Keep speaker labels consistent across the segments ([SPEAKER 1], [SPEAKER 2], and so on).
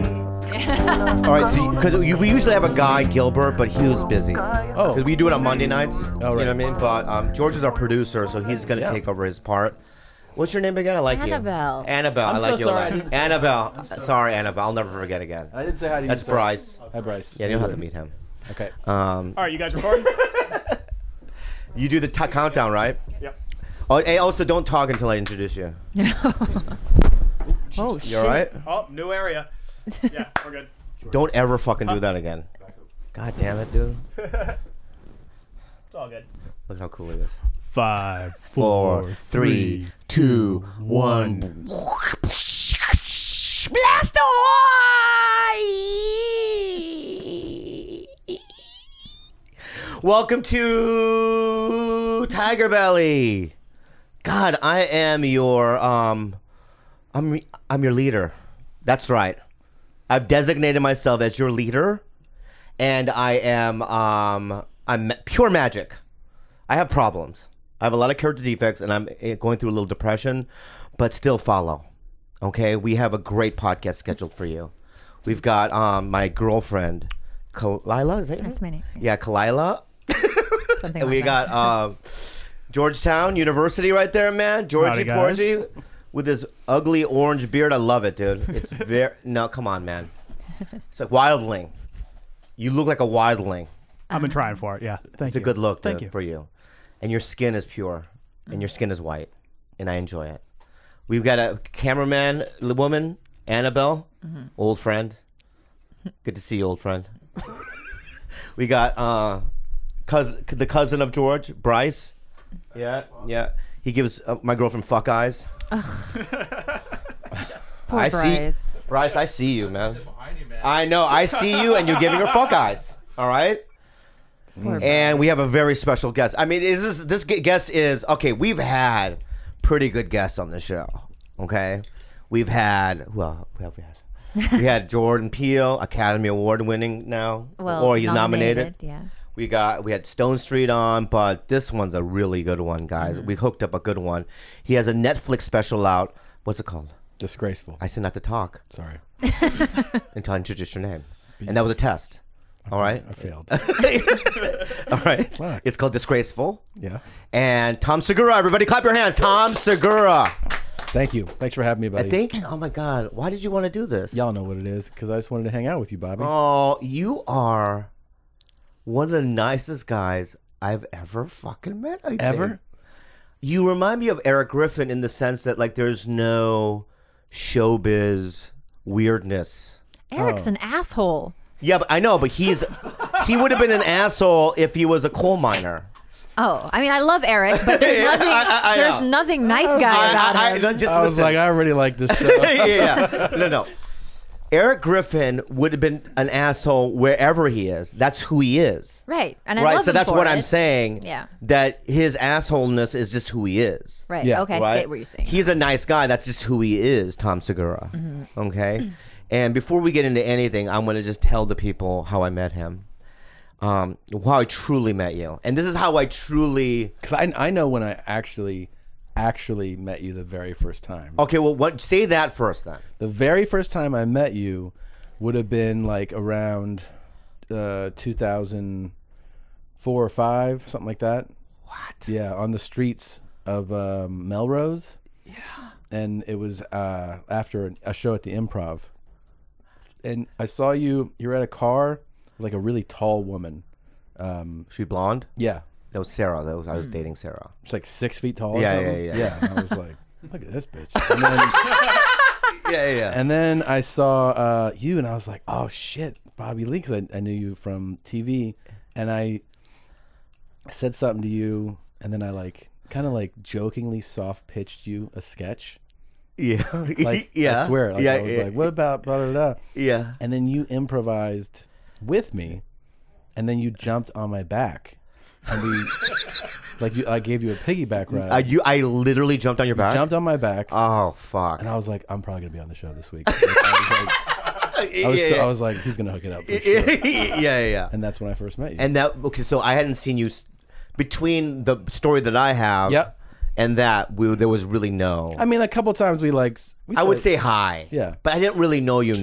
[SPEAKER 1] All right, so because we usually have a guy, Gilbert, but he was busy.
[SPEAKER 2] Oh.
[SPEAKER 1] Because we do it on Monday nights.
[SPEAKER 2] Oh, right.
[SPEAKER 1] You know what I mean? But George is our producer, so he's going to take over his part. What's your name again? I like
[SPEAKER 3] Annabelle.
[SPEAKER 1] you. Annabelle. I like
[SPEAKER 2] so
[SPEAKER 1] you
[SPEAKER 2] sorry,
[SPEAKER 1] a lot. Annabelle. Sorry, Annabelle. I'll never forget again.
[SPEAKER 2] I didn't say hi to you.
[SPEAKER 1] That's Bryce.
[SPEAKER 2] Hi, Bryce.
[SPEAKER 1] Yeah, you don't have to meet him.
[SPEAKER 2] Okay.
[SPEAKER 4] All right, you guys recording?
[SPEAKER 1] You do the countdown, right?
[SPEAKER 4] Yep.
[SPEAKER 1] Oh, hey, also don't talk until I introduce you.
[SPEAKER 3] Oh, shit.
[SPEAKER 1] You all right?
[SPEAKER 4] Oh, new area. Yeah, we're good.
[SPEAKER 1] Don't ever fucking do that again. God damn it, dude.
[SPEAKER 4] It's all good.
[SPEAKER 1] Look how cool he is.
[SPEAKER 4] 5,
[SPEAKER 1] 4, 3, 2, 1. Blast away! Welcome to TigerBelly. God, I am your I'm your leader. That's right. I've designated myself as your leader, and I am I'm pure magic. I have problems. I have a lot of character defects, and I'm going through a little depression, but still follow. Okay, we have a great podcast scheduled for you. We've got my girlfriend, Khalyla. Is that your
[SPEAKER 3] That's my name.
[SPEAKER 1] Yeah, Khalyla.
[SPEAKER 3] Something
[SPEAKER 1] And
[SPEAKER 3] like
[SPEAKER 1] we
[SPEAKER 3] that.
[SPEAKER 1] got Georgetown University right there, man. Georgie
[SPEAKER 4] Howdy, guys.
[SPEAKER 1] Porgy with his ugly orange beard. I love it, dude. It's very no, come on, man. It's like wildling. You look like a wildling.
[SPEAKER 4] I've been trying for it, yeah. Thank
[SPEAKER 1] It's
[SPEAKER 4] you.
[SPEAKER 1] a good look,
[SPEAKER 4] Thank
[SPEAKER 1] dude,
[SPEAKER 4] you.
[SPEAKER 1] for you. And your skin is pure, and your skin is white, and I enjoy it. We've got a cameraman woman, Annabelle, old friend. Good to see you, old friend. We got the cousin of George, Bryce. Yeah. He gives my girlfriend fuck eyes.
[SPEAKER 3] Poor
[SPEAKER 1] I see,
[SPEAKER 3] Bryce.
[SPEAKER 1] Bryce. I see you, man. I know. I see you, and you're giving her fuck eyes. All right.
[SPEAKER 3] Poor
[SPEAKER 1] And we have a very special guest. I mean, this guest is okay. We've had pretty good guests on the show. Okay, we've had who have we had? We had Jordan Peele, Academy Award winning now,
[SPEAKER 3] Well,
[SPEAKER 1] or he's nominated.
[SPEAKER 3] Yeah.
[SPEAKER 1] We had Stone Street on, but this one's a really good one, guys. We hooked up a good one. He has a Netflix special out. What's it called?
[SPEAKER 2] Disgraceful.
[SPEAKER 1] I said not to talk
[SPEAKER 2] Sorry.
[SPEAKER 1] until I introduce your name, and that was a test. All right.
[SPEAKER 2] I failed.
[SPEAKER 1] All right.
[SPEAKER 2] Fuck.
[SPEAKER 1] It's called Disgraceful.
[SPEAKER 2] Yeah.
[SPEAKER 1] And Tom Segura, everybody clap your hands. Tom Segura.
[SPEAKER 2] Thank you. Thanks for having me,
[SPEAKER 1] I
[SPEAKER 2] buddy.
[SPEAKER 1] think, oh my God, why did you want to do this?
[SPEAKER 2] Y'all know what it is because I just wanted to hang out with you, Bobby.
[SPEAKER 1] Oh, you are one of the nicest guys I've ever fucking met. I think.
[SPEAKER 2] Ever?
[SPEAKER 1] You remind me of Eric Griffin in the sense that like there's no showbiz weirdness.
[SPEAKER 3] Eric's an asshole.
[SPEAKER 1] Yeah, but I know, but he would have been an asshole if he was a coal miner.
[SPEAKER 3] Oh, I mean, I love Eric, but there's nothing.
[SPEAKER 1] I
[SPEAKER 3] there's
[SPEAKER 1] know.
[SPEAKER 3] nothing nice guy about him.
[SPEAKER 1] Just
[SPEAKER 2] I was
[SPEAKER 1] listen.
[SPEAKER 2] like, I already like this show.
[SPEAKER 1] yeah. No. Eric Griffin would have been an asshole wherever he is. That's who he is.
[SPEAKER 3] Right, and I
[SPEAKER 1] Right,
[SPEAKER 3] love
[SPEAKER 1] so
[SPEAKER 3] him
[SPEAKER 1] that's
[SPEAKER 3] for
[SPEAKER 1] what
[SPEAKER 3] it.
[SPEAKER 1] I'm saying.
[SPEAKER 3] Yeah.
[SPEAKER 1] That his assholeness is just who he is.
[SPEAKER 3] Right.
[SPEAKER 2] Yeah.
[SPEAKER 3] Okay. I
[SPEAKER 1] Right?
[SPEAKER 3] get what you're saying.
[SPEAKER 1] He's a nice guy. That's just who he is, Tom Segura. Okay? And before we get into anything, I'm going to just tell the people how I met him. How I truly met you. And this is how I truly...
[SPEAKER 2] Because I know when I actually met you the very first time.
[SPEAKER 1] Okay, well, say that first then.
[SPEAKER 2] The very first time I met you would have been like around 2004 or 5, something like that.
[SPEAKER 1] What?
[SPEAKER 2] Yeah, on the streets of Melrose. Yeah. And it was after a show at the Improv. And I saw you were at a car with like a really tall woman.
[SPEAKER 1] She blonde?
[SPEAKER 2] Yeah.
[SPEAKER 1] That was Sarah. I was dating Sarah.
[SPEAKER 2] She's like 6 feet tall. or
[SPEAKER 1] Yeah,
[SPEAKER 2] something.
[SPEAKER 1] yeah.
[SPEAKER 2] And I was like, look at this bitch. And then,
[SPEAKER 1] Yeah.
[SPEAKER 2] and then I saw you, and I was like, oh shit, Bobby Lee, because I knew you from TV, and I said something to you, and then I like kind of like jokingly soft pitched you a sketch.
[SPEAKER 1] Yeah.
[SPEAKER 2] Like
[SPEAKER 1] yeah.
[SPEAKER 2] I swear, like,
[SPEAKER 1] yeah,
[SPEAKER 2] I was
[SPEAKER 1] yeah.
[SPEAKER 2] like, what about blah blah blah?
[SPEAKER 1] Yeah.
[SPEAKER 2] And then you improvised with me, and then you jumped on my back, and I gave you a piggyback ride.
[SPEAKER 1] I literally jumped on your back?
[SPEAKER 2] Jumped on my back.
[SPEAKER 1] Oh, fuck.
[SPEAKER 2] And I was like, I'm probably gonna be on the show this week. Like, I was like, he's gonna hook it up for sure.
[SPEAKER 1] yeah.
[SPEAKER 2] And that's when I first met you.
[SPEAKER 1] And okay, so I hadn't seen you between the story that I have
[SPEAKER 2] Yep.
[SPEAKER 1] and that there was really no.
[SPEAKER 2] I mean, a couple times we
[SPEAKER 1] I would say hi.
[SPEAKER 2] Yeah.
[SPEAKER 1] But I didn't really know you.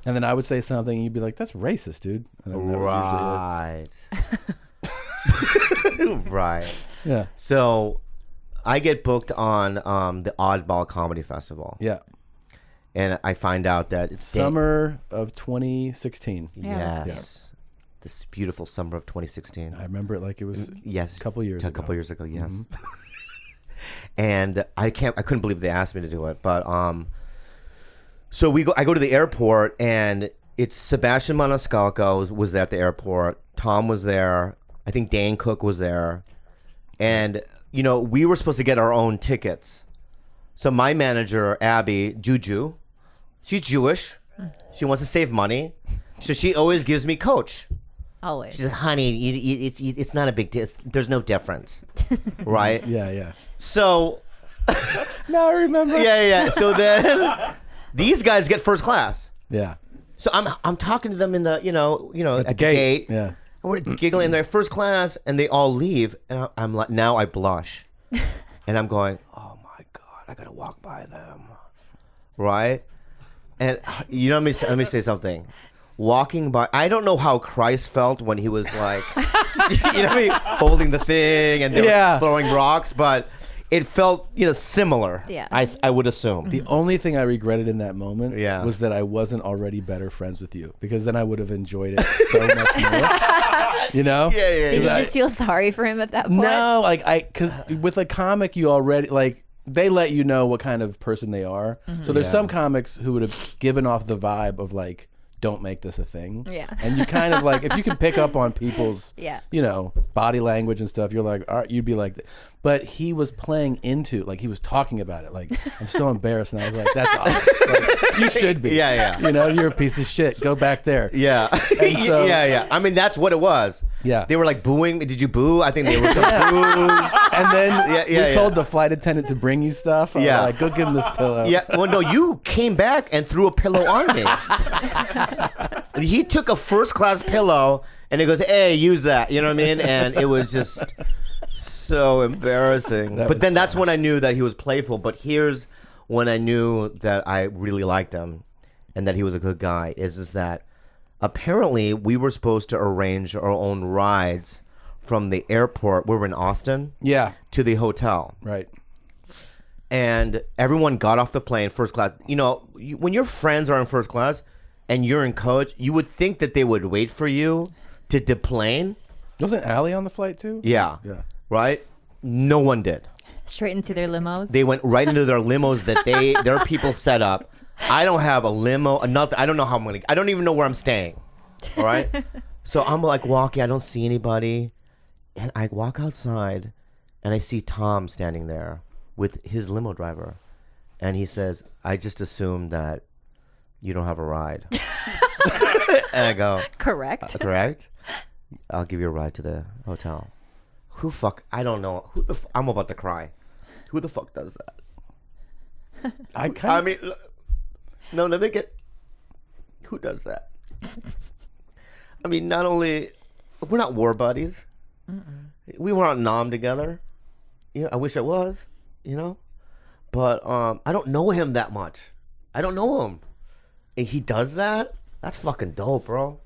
[SPEAKER 2] And then I would say something, and you'd be like, "That's racist, dude." And then that was usually
[SPEAKER 1] Right. Right.
[SPEAKER 2] it. Yeah.
[SPEAKER 1] So I get booked on the Oddball Comedy Festival.
[SPEAKER 2] Yeah.
[SPEAKER 1] And I find out that it's
[SPEAKER 2] Summer of 2016.
[SPEAKER 3] Yes.
[SPEAKER 1] Yes. This beautiful summer of 2016.
[SPEAKER 2] I remember it like it was
[SPEAKER 1] Yes.
[SPEAKER 2] a couple years
[SPEAKER 1] A
[SPEAKER 2] ago.
[SPEAKER 1] couple years ago, yes. And I couldn't believe they asked me to do it. But so I go to the airport, and it's Sebastian Maniscalco was there at the airport. Tom was there. I think Dane Cook was there. And, you know, we were supposed to get our own tickets. So my manager, Abby, Juju, she's Jewish. She wants to save money. So she always gives me Coach.
[SPEAKER 3] Always.
[SPEAKER 1] She says, honey, it's not a big deal. There's no difference. Right?
[SPEAKER 2] Yeah.
[SPEAKER 1] So,
[SPEAKER 2] No, I remember.
[SPEAKER 1] yeah. So then these guys get first class.
[SPEAKER 2] Yeah.
[SPEAKER 1] So I'm talking to them in the, you know, at the gate.
[SPEAKER 2] Yeah.
[SPEAKER 1] And we're giggling in their first class, and they all leave. And I'm like, now I blush. And I'm going, oh my God, I got to walk by them. Right? And, you know, let me say something. Walking by, I don't know how Christ felt when he was like, you know what I mean? Holding the thing and they were throwing rocks, but it felt, you know, similar.
[SPEAKER 3] Yeah.
[SPEAKER 1] I would assume.
[SPEAKER 2] The only thing I regretted in that moment
[SPEAKER 1] Yeah.
[SPEAKER 2] was that I wasn't already better friends with you, because then I would have enjoyed it so much more. You know?
[SPEAKER 1] Yeah.
[SPEAKER 3] Did you just feel sorry for him at that point?
[SPEAKER 2] No, like because with a comic, you already like they let you know what kind of person they are. So there's some comics who would have given off the vibe of like, don't make this a thing.
[SPEAKER 3] Yeah.
[SPEAKER 2] And you kind of like, if you can pick up on people's,
[SPEAKER 3] Yeah.
[SPEAKER 2] you know, body language and stuff, you're like, all right, you'd be like, but he was playing into, like he was talking about it. Like, I'm so embarrassed. And I was like, that's awesome. Like, you should be.
[SPEAKER 1] Yeah.
[SPEAKER 2] You know, you're a piece of shit. Go back there.
[SPEAKER 1] Yeah.
[SPEAKER 2] so-
[SPEAKER 1] yeah. I mean, that's what it was.
[SPEAKER 2] Yeah.
[SPEAKER 1] They were like booing. Did you boo? I think they were some boos.
[SPEAKER 2] And then we told
[SPEAKER 1] yeah.
[SPEAKER 2] the flight attendant to bring you stuff. I was like, go give him this pillow.
[SPEAKER 1] Yeah. Well, no, you came back and threw a pillow on me. He took a first class pillow and he goes, hey, use that. You know what I mean? And it was just so embarrassing. But then that's when I knew that he was playful. But here's when I knew that I really liked him and that he was a good guy is that apparently we were supposed to arrange our own rides from the airport. We were in Austin.
[SPEAKER 2] Yeah.
[SPEAKER 1] To the hotel.
[SPEAKER 2] Right.
[SPEAKER 1] And everyone got off the plane first class. You know, when your friends are in first class and you're in coach, you would think that they would wait for you to deplane.
[SPEAKER 2] Wasn't Allie on the flight too?
[SPEAKER 1] Yeah. Right? No one did.
[SPEAKER 3] Straight into their limos.
[SPEAKER 1] They went right into their limos that their people set up. I don't have a limo, nothing. I don't know how I'm I don't even know where I'm staying. All right? So I'm like walking, I don't see anybody. And I walk outside and I see Tom standing there with his limo driver. And he says, I just assumed that you don't have a ride. And I go,
[SPEAKER 3] Correct.
[SPEAKER 1] correct? I'll give you a ride to the hotel. I don't know. I'm about to cry. Who the fuck does that? I mean, no, let me get. Who does that? I mean, not only we're not war buddies. We were on Nam together. Yeah, I wish I was. You know, but I don't know him that much. I don't know him, and he does that. That's fucking dope, bro.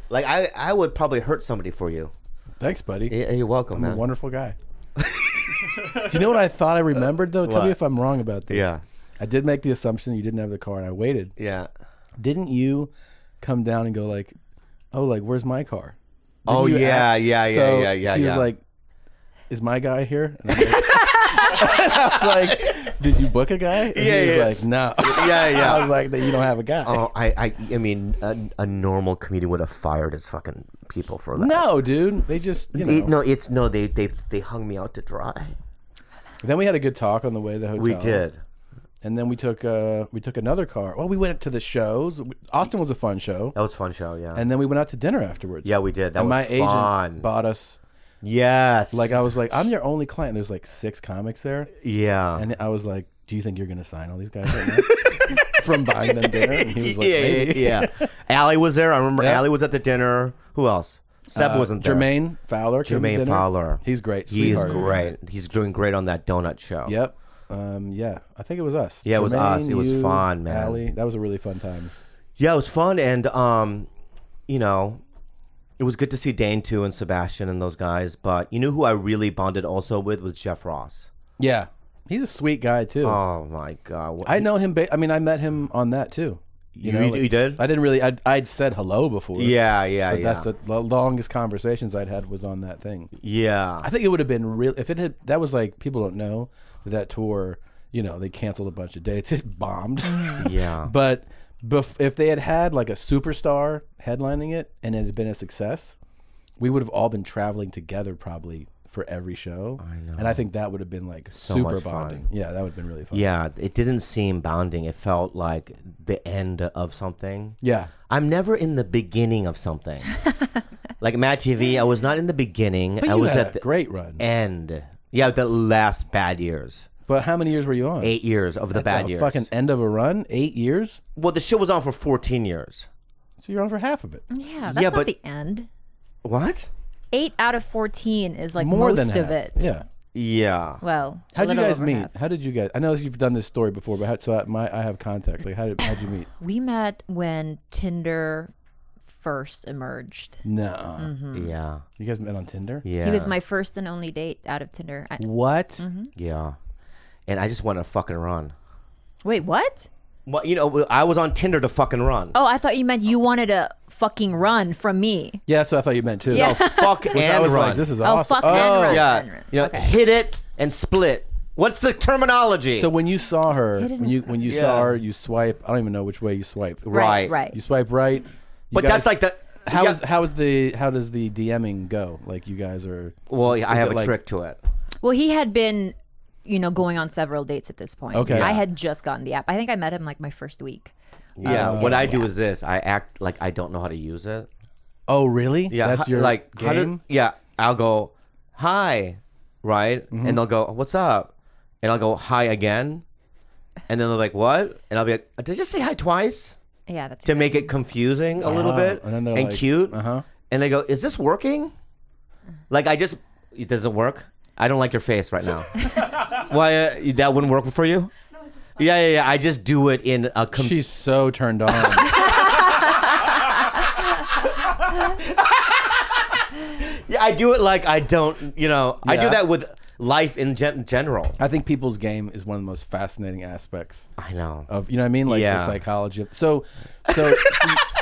[SPEAKER 1] Like I would probably hurt somebody for you.
[SPEAKER 2] Thanks, buddy.
[SPEAKER 1] Yeah, you're welcome,
[SPEAKER 2] I'm
[SPEAKER 1] man.
[SPEAKER 2] a wonderful guy. Do you know what I thought I remembered though? Tell
[SPEAKER 1] What?
[SPEAKER 2] me if I'm wrong about this.
[SPEAKER 1] Yeah.
[SPEAKER 2] I did make the assumption you didn't have the car, and I waited.
[SPEAKER 1] Yeah.
[SPEAKER 2] Didn't you come down and go like, "Oh, like where's my car?"
[SPEAKER 1] Oh
[SPEAKER 2] Didn't you
[SPEAKER 1] yeah,
[SPEAKER 2] ask-
[SPEAKER 1] yeah.
[SPEAKER 2] He was like, "Is my guy here?" And I was like, "Did you book a guy?" And
[SPEAKER 1] Yeah,
[SPEAKER 2] he was
[SPEAKER 1] yeah.
[SPEAKER 2] like, "No."
[SPEAKER 1] Yeah.
[SPEAKER 2] I was like, "That you don't have a guy."
[SPEAKER 1] Oh, I mean, a normal comedian would have fired his fucking people for that.
[SPEAKER 2] No, dude. They just
[SPEAKER 1] They hung me out to dry.
[SPEAKER 2] Then we had a good talk on the way to the hotel.
[SPEAKER 1] We did.
[SPEAKER 2] And then we took another car. Well, we went to the shows. Austin was a fun show.
[SPEAKER 1] That was a fun show, yeah.
[SPEAKER 2] And then we went out to dinner afterwards.
[SPEAKER 1] Yeah, we did. That
[SPEAKER 2] and
[SPEAKER 1] was
[SPEAKER 2] my
[SPEAKER 1] fun.
[SPEAKER 2] agent bought us.
[SPEAKER 1] Yes.
[SPEAKER 2] Like I was like, I'm your only client. There's like 6 comics there.
[SPEAKER 1] Yeah.
[SPEAKER 2] And I was like, do you think you're gonna sign all these guys right now? From buying them dinner? And he was like, maybe.
[SPEAKER 1] Yeah. Allie was there. I remember
[SPEAKER 2] Yeah.
[SPEAKER 1] Allie was at the dinner. Who else? Seb wasn't there.
[SPEAKER 2] Jermaine Fowler. came to
[SPEAKER 1] Jermaine
[SPEAKER 2] dinner.
[SPEAKER 1] Fowler.
[SPEAKER 2] He's great.
[SPEAKER 1] He's
[SPEAKER 2] Sweetheart.
[SPEAKER 1] great. He's doing great on that donut show.
[SPEAKER 2] Yep. Yeah. I think it was us.
[SPEAKER 1] Yeah, it was
[SPEAKER 2] Jermaine,
[SPEAKER 1] us. It was
[SPEAKER 2] you,
[SPEAKER 1] fun, man.
[SPEAKER 2] Allie. That was a really fun time.
[SPEAKER 1] Yeah, it was fun, and you know, it was good to see Dane too and Sebastian and those guys. But you know who I really bonded also with was Jeff Ross.
[SPEAKER 2] Yeah, he's a sweet guy too.
[SPEAKER 1] Oh my god,
[SPEAKER 2] I know him. I mean, I met him on that too.
[SPEAKER 1] You did?
[SPEAKER 2] I didn't really. I'd said hello before.
[SPEAKER 1] Yeah.
[SPEAKER 2] But that's the longest conversations I'd had was on that thing.
[SPEAKER 1] Yeah.
[SPEAKER 2] I think it would have been real if it had. That was like people don't know that tour. You know, they canceled a bunch of dates. It bombed.
[SPEAKER 1] Yeah.
[SPEAKER 2] But if they had like a superstar headlining it and it had been a success, we would have all been traveling together probably for every show.
[SPEAKER 1] I know.
[SPEAKER 2] And I think that would have been like
[SPEAKER 1] So
[SPEAKER 2] super
[SPEAKER 1] much fun.
[SPEAKER 2] bonding. Yeah, that would have been really fun.
[SPEAKER 1] Yeah, it didn't seem bounding. It felt like the end of something.
[SPEAKER 2] Yeah.
[SPEAKER 1] I'm never in the beginning of something. Like Mad TV, I was not in the beginning.
[SPEAKER 2] But
[SPEAKER 1] I
[SPEAKER 2] you
[SPEAKER 1] was
[SPEAKER 2] had
[SPEAKER 1] at the
[SPEAKER 2] great run.
[SPEAKER 1] end. Yeah, the last bad years.
[SPEAKER 2] But how many years were you on?
[SPEAKER 1] 8 years of the
[SPEAKER 2] That's
[SPEAKER 1] bad
[SPEAKER 2] a
[SPEAKER 1] years.
[SPEAKER 2] fucking end of a run? 8 years?
[SPEAKER 1] Well, the show was on for 14 years.
[SPEAKER 2] So you're on for half of it.
[SPEAKER 3] Yeah, that's
[SPEAKER 1] Yeah,
[SPEAKER 3] not
[SPEAKER 1] but-
[SPEAKER 3] the end.
[SPEAKER 1] What?
[SPEAKER 3] 8 out of 14 is like
[SPEAKER 2] More
[SPEAKER 3] most
[SPEAKER 2] than
[SPEAKER 3] of
[SPEAKER 2] half.
[SPEAKER 3] it.
[SPEAKER 2] Yeah.
[SPEAKER 1] Yeah.
[SPEAKER 3] Well, a
[SPEAKER 2] How'd you
[SPEAKER 3] little
[SPEAKER 2] guys
[SPEAKER 3] over
[SPEAKER 2] meet?
[SPEAKER 3] half.
[SPEAKER 2] How did you guys? I know you've done this story before, but I have context. Like, how'd you meet?
[SPEAKER 3] We met when Tinder first emerged.
[SPEAKER 2] No.
[SPEAKER 1] Yeah.
[SPEAKER 2] You guys met on Tinder?
[SPEAKER 1] Yeah.
[SPEAKER 3] He was my first and only date out of Tinder.
[SPEAKER 2] What?
[SPEAKER 1] Yeah. And I just want to fucking run.
[SPEAKER 3] Wait, what?
[SPEAKER 1] Well, you know, I was on Tinder to fucking run.
[SPEAKER 3] Oh, I thought you meant you wanted to fucking run from me.
[SPEAKER 2] Yeah, that's what I thought you meant too.
[SPEAKER 3] Yeah.
[SPEAKER 1] Oh, fuck and
[SPEAKER 2] I was
[SPEAKER 1] run.
[SPEAKER 2] like, this is
[SPEAKER 3] Oh,
[SPEAKER 2] awesome.
[SPEAKER 3] fuck and run.
[SPEAKER 1] Yeah.
[SPEAKER 3] Run.
[SPEAKER 1] You know,
[SPEAKER 3] Okay.
[SPEAKER 1] hit it and split. What's the terminology?
[SPEAKER 2] So when you saw her,
[SPEAKER 3] Hit it
[SPEAKER 2] when you
[SPEAKER 1] Yeah.
[SPEAKER 2] saw her, you swipe. I don't even know which way you swipe.
[SPEAKER 1] Right.
[SPEAKER 3] Right.
[SPEAKER 2] You swipe right. You
[SPEAKER 1] but
[SPEAKER 2] guys-
[SPEAKER 1] that's like the.
[SPEAKER 2] how
[SPEAKER 1] yeah.
[SPEAKER 2] is how does the DMing go? Like you guys are.
[SPEAKER 1] Well, I have
[SPEAKER 2] it
[SPEAKER 1] a
[SPEAKER 2] like-
[SPEAKER 1] trick to it.
[SPEAKER 3] Well, he had been, going on several dates at this point.
[SPEAKER 2] Okay.
[SPEAKER 3] I
[SPEAKER 2] Yeah.
[SPEAKER 3] had just gotten the app. I think I met him like my first week.
[SPEAKER 1] Yeah. What I do is this: I act like I don't know how to use it.
[SPEAKER 2] Oh really?
[SPEAKER 1] Yeah.
[SPEAKER 2] That's your
[SPEAKER 1] like how
[SPEAKER 2] game.
[SPEAKER 1] yeah. I'll go, hi, right, and they'll go, what's up, and I'll go hi again, and then they're like, what, and I'll be like, did I just say hi twice?
[SPEAKER 3] Yeah, that's
[SPEAKER 1] To make it confusing a little bit
[SPEAKER 2] And then they're
[SPEAKER 1] and
[SPEAKER 2] like,
[SPEAKER 1] cute.
[SPEAKER 2] uh-huh.
[SPEAKER 1] And they go, is this working? Like it doesn't work. I don't like your face right now. Why that wouldn't work for you? Yeah. I just do it in a.
[SPEAKER 2] She's so turned on.
[SPEAKER 1] Yeah, I do it like I don't. I do
[SPEAKER 2] Yeah.
[SPEAKER 1] that with life in general.
[SPEAKER 2] I think people's game is one of the most fascinating aspects
[SPEAKER 1] I know.
[SPEAKER 2] of, you know what I mean? Like
[SPEAKER 1] Yeah.
[SPEAKER 2] the psychology of so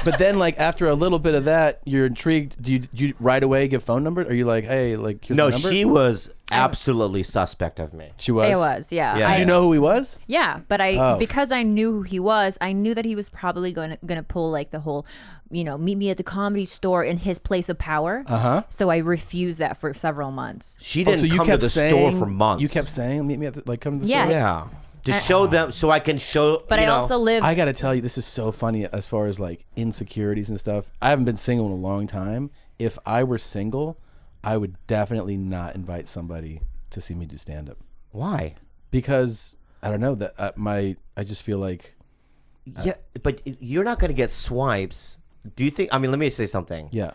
[SPEAKER 2] but then like after a little bit of that, you're intrigued. Do you right away give phone number? Are you like, hey, like here's
[SPEAKER 1] No,
[SPEAKER 2] my number?
[SPEAKER 1] she was absolutely suspect of me.
[SPEAKER 2] She was.
[SPEAKER 3] It was, yeah.
[SPEAKER 1] Yeah.
[SPEAKER 2] Did you know who he was?
[SPEAKER 3] Yeah, but
[SPEAKER 2] Oh.
[SPEAKER 3] because I knew who he was, I knew that he was probably gonna pull like the whole, meet me at the Comedy Store in his place of power.
[SPEAKER 2] Uh-huh.
[SPEAKER 3] So I refused that for several months.
[SPEAKER 1] She
[SPEAKER 2] Oh,
[SPEAKER 1] didn't
[SPEAKER 2] so you
[SPEAKER 1] come to
[SPEAKER 2] kept
[SPEAKER 1] the
[SPEAKER 2] saying,
[SPEAKER 1] store for months.
[SPEAKER 2] You kept saying, meet me at the, like come to the
[SPEAKER 3] Yeah.
[SPEAKER 2] store.
[SPEAKER 1] Yeah. To show them, so I can show.
[SPEAKER 3] But I also live.
[SPEAKER 2] I got to tell you, this is so funny as far as like insecurities and stuff. I haven't been single in a long time. If I were single, I would definitely not invite somebody to see me do stand up
[SPEAKER 1] Why?
[SPEAKER 2] because I don't know that I just feel like
[SPEAKER 1] Yeah, but you're not going to get swipes. Do you think? I mean, let me say something.
[SPEAKER 2] yeah.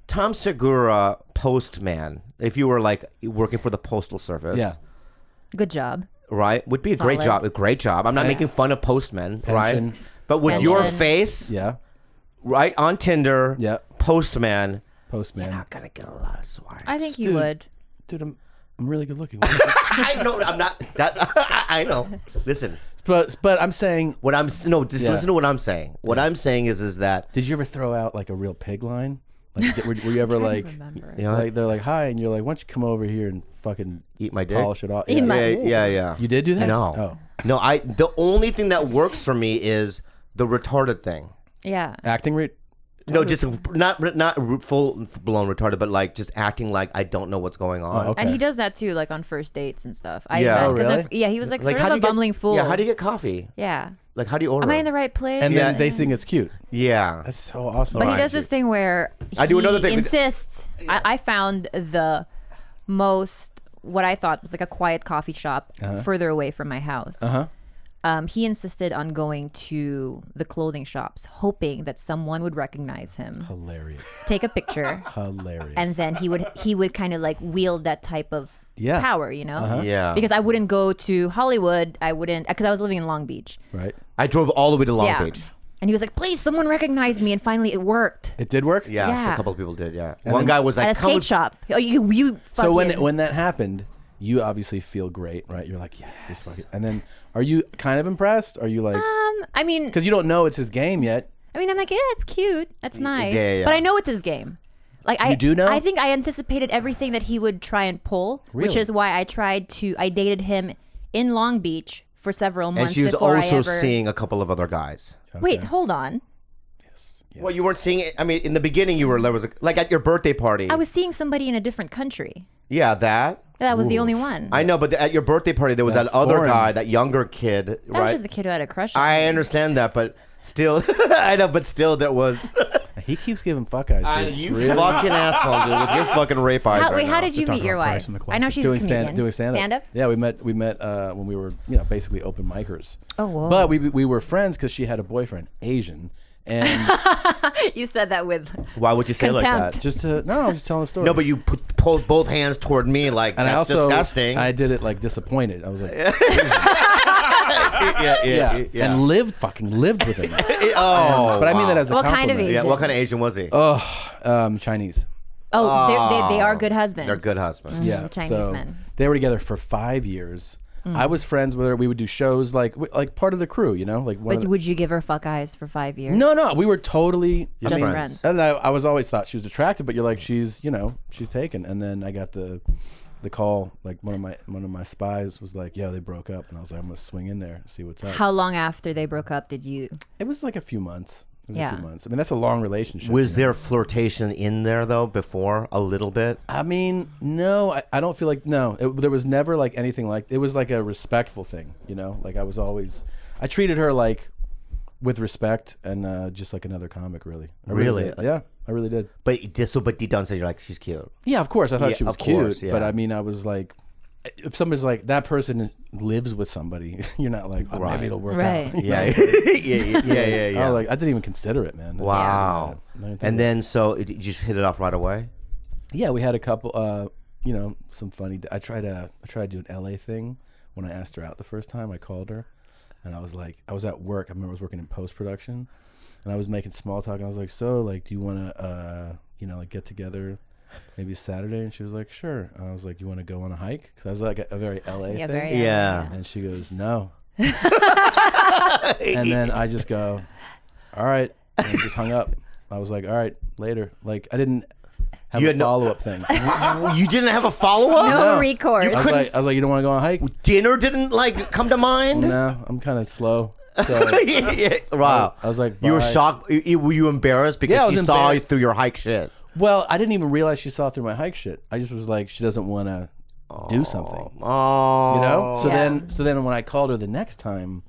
[SPEAKER 1] Tom Segura, postman. If you were like working for the postal service,
[SPEAKER 2] Yeah.
[SPEAKER 3] Good job.
[SPEAKER 1] right, would be a great
[SPEAKER 3] Solid.
[SPEAKER 1] job. A great job. I'm not making fun of postmen, right?
[SPEAKER 2] Pension.
[SPEAKER 1] But with your
[SPEAKER 3] Pension.
[SPEAKER 1] face,
[SPEAKER 2] Yeah.
[SPEAKER 1] right on Tinder,
[SPEAKER 2] Yeah.
[SPEAKER 1] postman,
[SPEAKER 2] Postman.
[SPEAKER 1] you're not gonna get a lot of swipes.
[SPEAKER 3] I think you
[SPEAKER 2] Dude.
[SPEAKER 3] would.
[SPEAKER 2] Dude, I'm really good looking.
[SPEAKER 1] I know. I'm not. That I know. Listen,
[SPEAKER 2] but I'm saying,
[SPEAKER 1] what I'm no. Just
[SPEAKER 2] Yeah.
[SPEAKER 1] listen to what I'm saying. What I'm saying is that
[SPEAKER 2] did you ever throw out like a real pig line? Like, were you ever like,
[SPEAKER 3] Remember.
[SPEAKER 1] you know,
[SPEAKER 2] like they're like hi, and you're like, why don't you come over here and fucking
[SPEAKER 1] eat my dick.
[SPEAKER 2] polish it off?
[SPEAKER 3] Eat
[SPEAKER 2] Yeah.
[SPEAKER 3] my-
[SPEAKER 1] Yeah.
[SPEAKER 2] You did do that?
[SPEAKER 1] No.
[SPEAKER 2] Oh.
[SPEAKER 1] No, the only thing that works for me is the retarded thing.
[SPEAKER 3] Yeah.
[SPEAKER 2] Acting rate?
[SPEAKER 1] No, just not full blown retarded, but like just acting like I don't know what's going on.
[SPEAKER 2] Oh, okay.
[SPEAKER 3] And he does that too, like on first dates and stuff.
[SPEAKER 1] Yeah. Oh,
[SPEAKER 3] 'cause
[SPEAKER 2] really?
[SPEAKER 3] yeah, he was like,
[SPEAKER 1] Like
[SPEAKER 3] sort of a bumbling fool.
[SPEAKER 1] Yeah, how do you get coffee?
[SPEAKER 3] Yeah.
[SPEAKER 1] Like how do you order?
[SPEAKER 3] Am I in the right place?
[SPEAKER 2] And
[SPEAKER 1] Yeah.
[SPEAKER 2] then they think it's cute.
[SPEAKER 1] Yeah.
[SPEAKER 2] That's so awesome.
[SPEAKER 3] But
[SPEAKER 1] Alright.
[SPEAKER 3] he does this thing where
[SPEAKER 1] I do another thing.
[SPEAKER 3] He insists. I found the most what I thought was like a quiet coffee shop further away from my house.
[SPEAKER 2] Uh-huh.
[SPEAKER 3] He insisted on going to the clothing shops, hoping that someone would recognize him,
[SPEAKER 2] Hilarious.
[SPEAKER 3] take a picture,
[SPEAKER 2] Hilarious.
[SPEAKER 3] and then he would kind of like wield that type of
[SPEAKER 2] Yeah.
[SPEAKER 3] power, you know?
[SPEAKER 2] Uh-huh.
[SPEAKER 1] Yeah.
[SPEAKER 3] Because I wouldn't go to Hollywood. I wouldn't, because I was living in Long Beach.
[SPEAKER 2] Right?
[SPEAKER 1] I drove all the way to Long
[SPEAKER 3] Yeah.
[SPEAKER 1] Beach.
[SPEAKER 3] And he was like, please, someone recognize me. And finally it worked.
[SPEAKER 2] It did work.
[SPEAKER 1] Yeah, so
[SPEAKER 3] Yeah.
[SPEAKER 1] a couple of people did. Yeah,
[SPEAKER 2] And
[SPEAKER 1] one
[SPEAKER 2] then-
[SPEAKER 1] guy was like,
[SPEAKER 3] At a skate shop. Oh, you
[SPEAKER 2] So
[SPEAKER 3] fucking-
[SPEAKER 2] when that happened, you obviously feel great, right? You're like, yes, this fucking. And then, are you kind of impressed? Are you like,
[SPEAKER 3] I mean,
[SPEAKER 2] because you don't know it's his game yet?
[SPEAKER 3] I'm like, yeah, it's cute. That's nice.
[SPEAKER 1] yeah.
[SPEAKER 3] But I know it's his game. Like
[SPEAKER 2] You do know?
[SPEAKER 3] I think I anticipated everything that he would try and pull, which
[SPEAKER 2] Really?
[SPEAKER 3] is why I dated him in Long Beach for several
[SPEAKER 1] and
[SPEAKER 3] months
[SPEAKER 1] she was
[SPEAKER 3] before
[SPEAKER 1] also
[SPEAKER 3] I ever.
[SPEAKER 1] seeing a couple of other guys.
[SPEAKER 3] Wait, hold on.
[SPEAKER 2] Yes.
[SPEAKER 1] Well, you weren't seeing it. I mean, in the beginning, there was like at your birthday party.
[SPEAKER 3] I was seeing somebody in a different country.
[SPEAKER 1] Yeah, that.
[SPEAKER 3] That was the only one.
[SPEAKER 1] I know, but at your birthday party, there was that other
[SPEAKER 2] foreign.
[SPEAKER 1] guy, that younger kid,
[SPEAKER 3] that was
[SPEAKER 1] right?
[SPEAKER 3] just the kid who had a crush on
[SPEAKER 1] I
[SPEAKER 3] me.
[SPEAKER 1] understand that, but still, I know, but still, there was.
[SPEAKER 2] He keeps giving fuck eyes, dude.
[SPEAKER 1] You
[SPEAKER 2] Really?
[SPEAKER 1] fucking asshole, dude, with your fucking rape eyes.
[SPEAKER 3] Wait,
[SPEAKER 1] right
[SPEAKER 3] how
[SPEAKER 1] now.
[SPEAKER 3] did you
[SPEAKER 4] They're
[SPEAKER 3] meet your
[SPEAKER 4] talking about
[SPEAKER 3] wife?
[SPEAKER 4] Price in the
[SPEAKER 3] I know
[SPEAKER 4] Closet.
[SPEAKER 3] she's
[SPEAKER 2] doing
[SPEAKER 3] a comedian.
[SPEAKER 2] doing stand up.
[SPEAKER 3] Stand up?
[SPEAKER 2] Yeah, we met when we were basically open micers.
[SPEAKER 3] Oh, whoa.
[SPEAKER 2] But we were friends because she had a boyfriend, Asian, and
[SPEAKER 3] You said that with
[SPEAKER 1] Why would you say like
[SPEAKER 3] Contempt.
[SPEAKER 1] that?
[SPEAKER 2] just I'm just telling a story.
[SPEAKER 1] No, but you pulled both hands toward me like
[SPEAKER 2] and I
[SPEAKER 1] that's
[SPEAKER 2] also
[SPEAKER 1] disgusting.
[SPEAKER 2] I did it like disappointed. I was like,
[SPEAKER 1] yeah.
[SPEAKER 2] and lived with him.
[SPEAKER 1] Oh,
[SPEAKER 2] But I mean that as a
[SPEAKER 3] What kind of
[SPEAKER 2] compliment.
[SPEAKER 3] Asian?
[SPEAKER 1] Yeah, what kind of Asian was he?
[SPEAKER 2] Chinese.
[SPEAKER 3] they are good husbands.
[SPEAKER 1] They're good husbands.
[SPEAKER 2] Yeah,
[SPEAKER 3] Chinese
[SPEAKER 2] so
[SPEAKER 3] men.
[SPEAKER 2] They were together for 5 years. I was friends with her. We would do shows like part of the crew, you know, like one.
[SPEAKER 3] But would you give her fuck eyes for 5 years?
[SPEAKER 2] No, we were totally
[SPEAKER 3] Just friends.
[SPEAKER 2] And I was always thought she was attractive, but you're like she's taken. And then I got the call, like one of my spies was like, yeah, they broke up, and I was like, I'm gonna swing in there, see what's up.
[SPEAKER 3] How long after they broke up did you?
[SPEAKER 2] It was like a few months.
[SPEAKER 3] Yeah.
[SPEAKER 2] A few months. I mean, that's a long relationship.
[SPEAKER 1] Was
[SPEAKER 2] you know?
[SPEAKER 1] there flirtation in there though before a little bit?
[SPEAKER 2] I mean, no, I don't feel like there was never like anything like it was like a respectful thing, you know. Like I treated her like with respect and just like another comic, really. I
[SPEAKER 1] Really?
[SPEAKER 2] did. Yeah, I really did.
[SPEAKER 1] But deep down inside you're like, she's cute.
[SPEAKER 2] Yeah, of course. I thought
[SPEAKER 1] Yeah,
[SPEAKER 2] she was
[SPEAKER 1] of course,
[SPEAKER 2] cute, but
[SPEAKER 1] yeah.
[SPEAKER 2] I mean, I was like, if somebody's like that person lives with somebody, you're not like, oh,
[SPEAKER 1] Right.
[SPEAKER 2] maybe it'll work
[SPEAKER 3] Right.
[SPEAKER 2] out.
[SPEAKER 1] Yeah, yeah.
[SPEAKER 2] I was like, I didn't even consider it, man.
[SPEAKER 1] Wow.
[SPEAKER 2] Yeah.
[SPEAKER 1] And then you just hit it off right away.
[SPEAKER 2] Yeah, we had a couple, some funny. I tried to do an LA thing when I asked her out the first time. I called her, and I was like, I was at work. I remember I was working in post production, and I was making small talk. And I was like, so like, do you want to, like get together, maybe Saturday? And she was like, sure. And I was like, you want to go on a hike? Because I was like a very LA
[SPEAKER 3] Yeah,
[SPEAKER 2] thing.
[SPEAKER 3] very.
[SPEAKER 1] Yeah.
[SPEAKER 2] And she goes, no. And then I just go, all right. And I just hung up. I was like, all right, later. Like, I didn't have
[SPEAKER 1] You
[SPEAKER 2] a
[SPEAKER 1] had no-
[SPEAKER 2] follow-up thing.
[SPEAKER 1] You didn't have a follow-up?
[SPEAKER 3] No
[SPEAKER 2] No.
[SPEAKER 3] recourse.
[SPEAKER 1] You
[SPEAKER 2] I was like, you don't want to go on a hike?
[SPEAKER 1] Dinner didn't like come to mind?
[SPEAKER 2] No, I'm kind of slow. So
[SPEAKER 1] Wow.
[SPEAKER 2] I was like,
[SPEAKER 1] You were
[SPEAKER 2] bye.
[SPEAKER 1] shocked. Were you embarrassed because
[SPEAKER 2] Yeah, I
[SPEAKER 1] she
[SPEAKER 2] was
[SPEAKER 1] saw you
[SPEAKER 2] embarrassed.
[SPEAKER 1] through your hike shit?
[SPEAKER 2] Well, I didn't even realize she saw through my hike shit. I just was like, she doesn't want to do something,
[SPEAKER 1] Oh.
[SPEAKER 2] you know. So
[SPEAKER 3] Yeah.
[SPEAKER 2] then when I called her the next time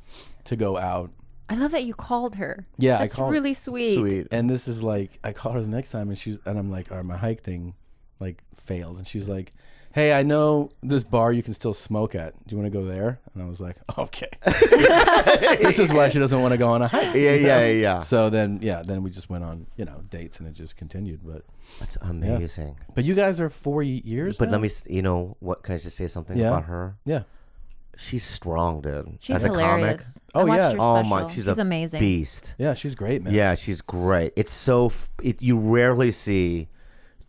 [SPEAKER 2] to go out,
[SPEAKER 3] I love that you called her.
[SPEAKER 2] Yeah, I
[SPEAKER 3] That's
[SPEAKER 2] called-
[SPEAKER 3] really sweet.
[SPEAKER 1] Sweet.
[SPEAKER 2] and this is like, I called her the next time, and I'm like, all right, my hike thing like failed, and she's like, hey, I know this bar you can still smoke at. Do you want to go there? And I was like, okay. This is why she doesn't want to go on a hike.
[SPEAKER 1] Yeah.
[SPEAKER 2] So then we just went on, dates, and it just continued.
[SPEAKER 1] That's amazing.
[SPEAKER 2] But you guys are 4 years.
[SPEAKER 1] But
[SPEAKER 2] now?
[SPEAKER 1] let me, what? Can I just say something
[SPEAKER 2] Yeah.
[SPEAKER 1] about her?
[SPEAKER 2] Yeah.
[SPEAKER 1] She's strong, dude.
[SPEAKER 3] She's
[SPEAKER 1] As a
[SPEAKER 3] hilarious.
[SPEAKER 2] Oh,
[SPEAKER 3] I watched
[SPEAKER 2] yeah.
[SPEAKER 3] her
[SPEAKER 1] comic. Oh
[SPEAKER 3] special.
[SPEAKER 1] my, she's a
[SPEAKER 3] amazing.
[SPEAKER 1] beast.
[SPEAKER 2] Yeah, she's great, man.
[SPEAKER 1] Yeah, she's great. It's so you rarely see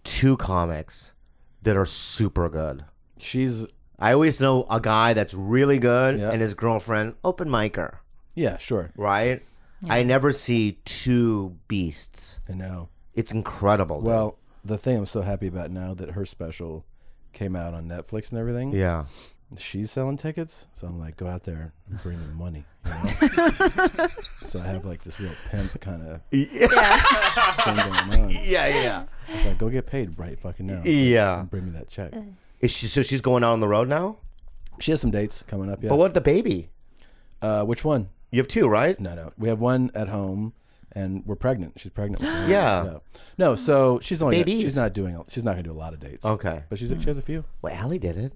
[SPEAKER 1] two comics that are super good. I always know a guy that's really good
[SPEAKER 2] Yeah.
[SPEAKER 1] and his girlfriend open micer,
[SPEAKER 2] Yeah, sure.
[SPEAKER 1] right? I never see two beasts.
[SPEAKER 2] I know.
[SPEAKER 1] It's incredible. dude.
[SPEAKER 2] Well, the thing I'm so happy about now that her special came out on Netflix and everything,
[SPEAKER 1] yeah.
[SPEAKER 2] she's selling tickets. So I'm like, go out there and bring me money. You know? So I have like this real pimp kind of thing going on.
[SPEAKER 1] Yeah.
[SPEAKER 2] It's like, go get paid right fucking now.
[SPEAKER 1] Yeah.
[SPEAKER 2] And bring me that check.
[SPEAKER 1] So she's going out on the road now?
[SPEAKER 2] She has some dates coming up. Yeah.
[SPEAKER 1] But what the baby?
[SPEAKER 2] Which one?
[SPEAKER 1] You have two, right?
[SPEAKER 2] No. We have one at home, and we're pregnant. She's pregnant. With me.
[SPEAKER 1] Yeah.
[SPEAKER 2] No, so she's only
[SPEAKER 1] Babies.
[SPEAKER 2] she's not going to do a lot of dates.
[SPEAKER 1] Okay.
[SPEAKER 2] But she has a few.
[SPEAKER 1] Well, Allie did it.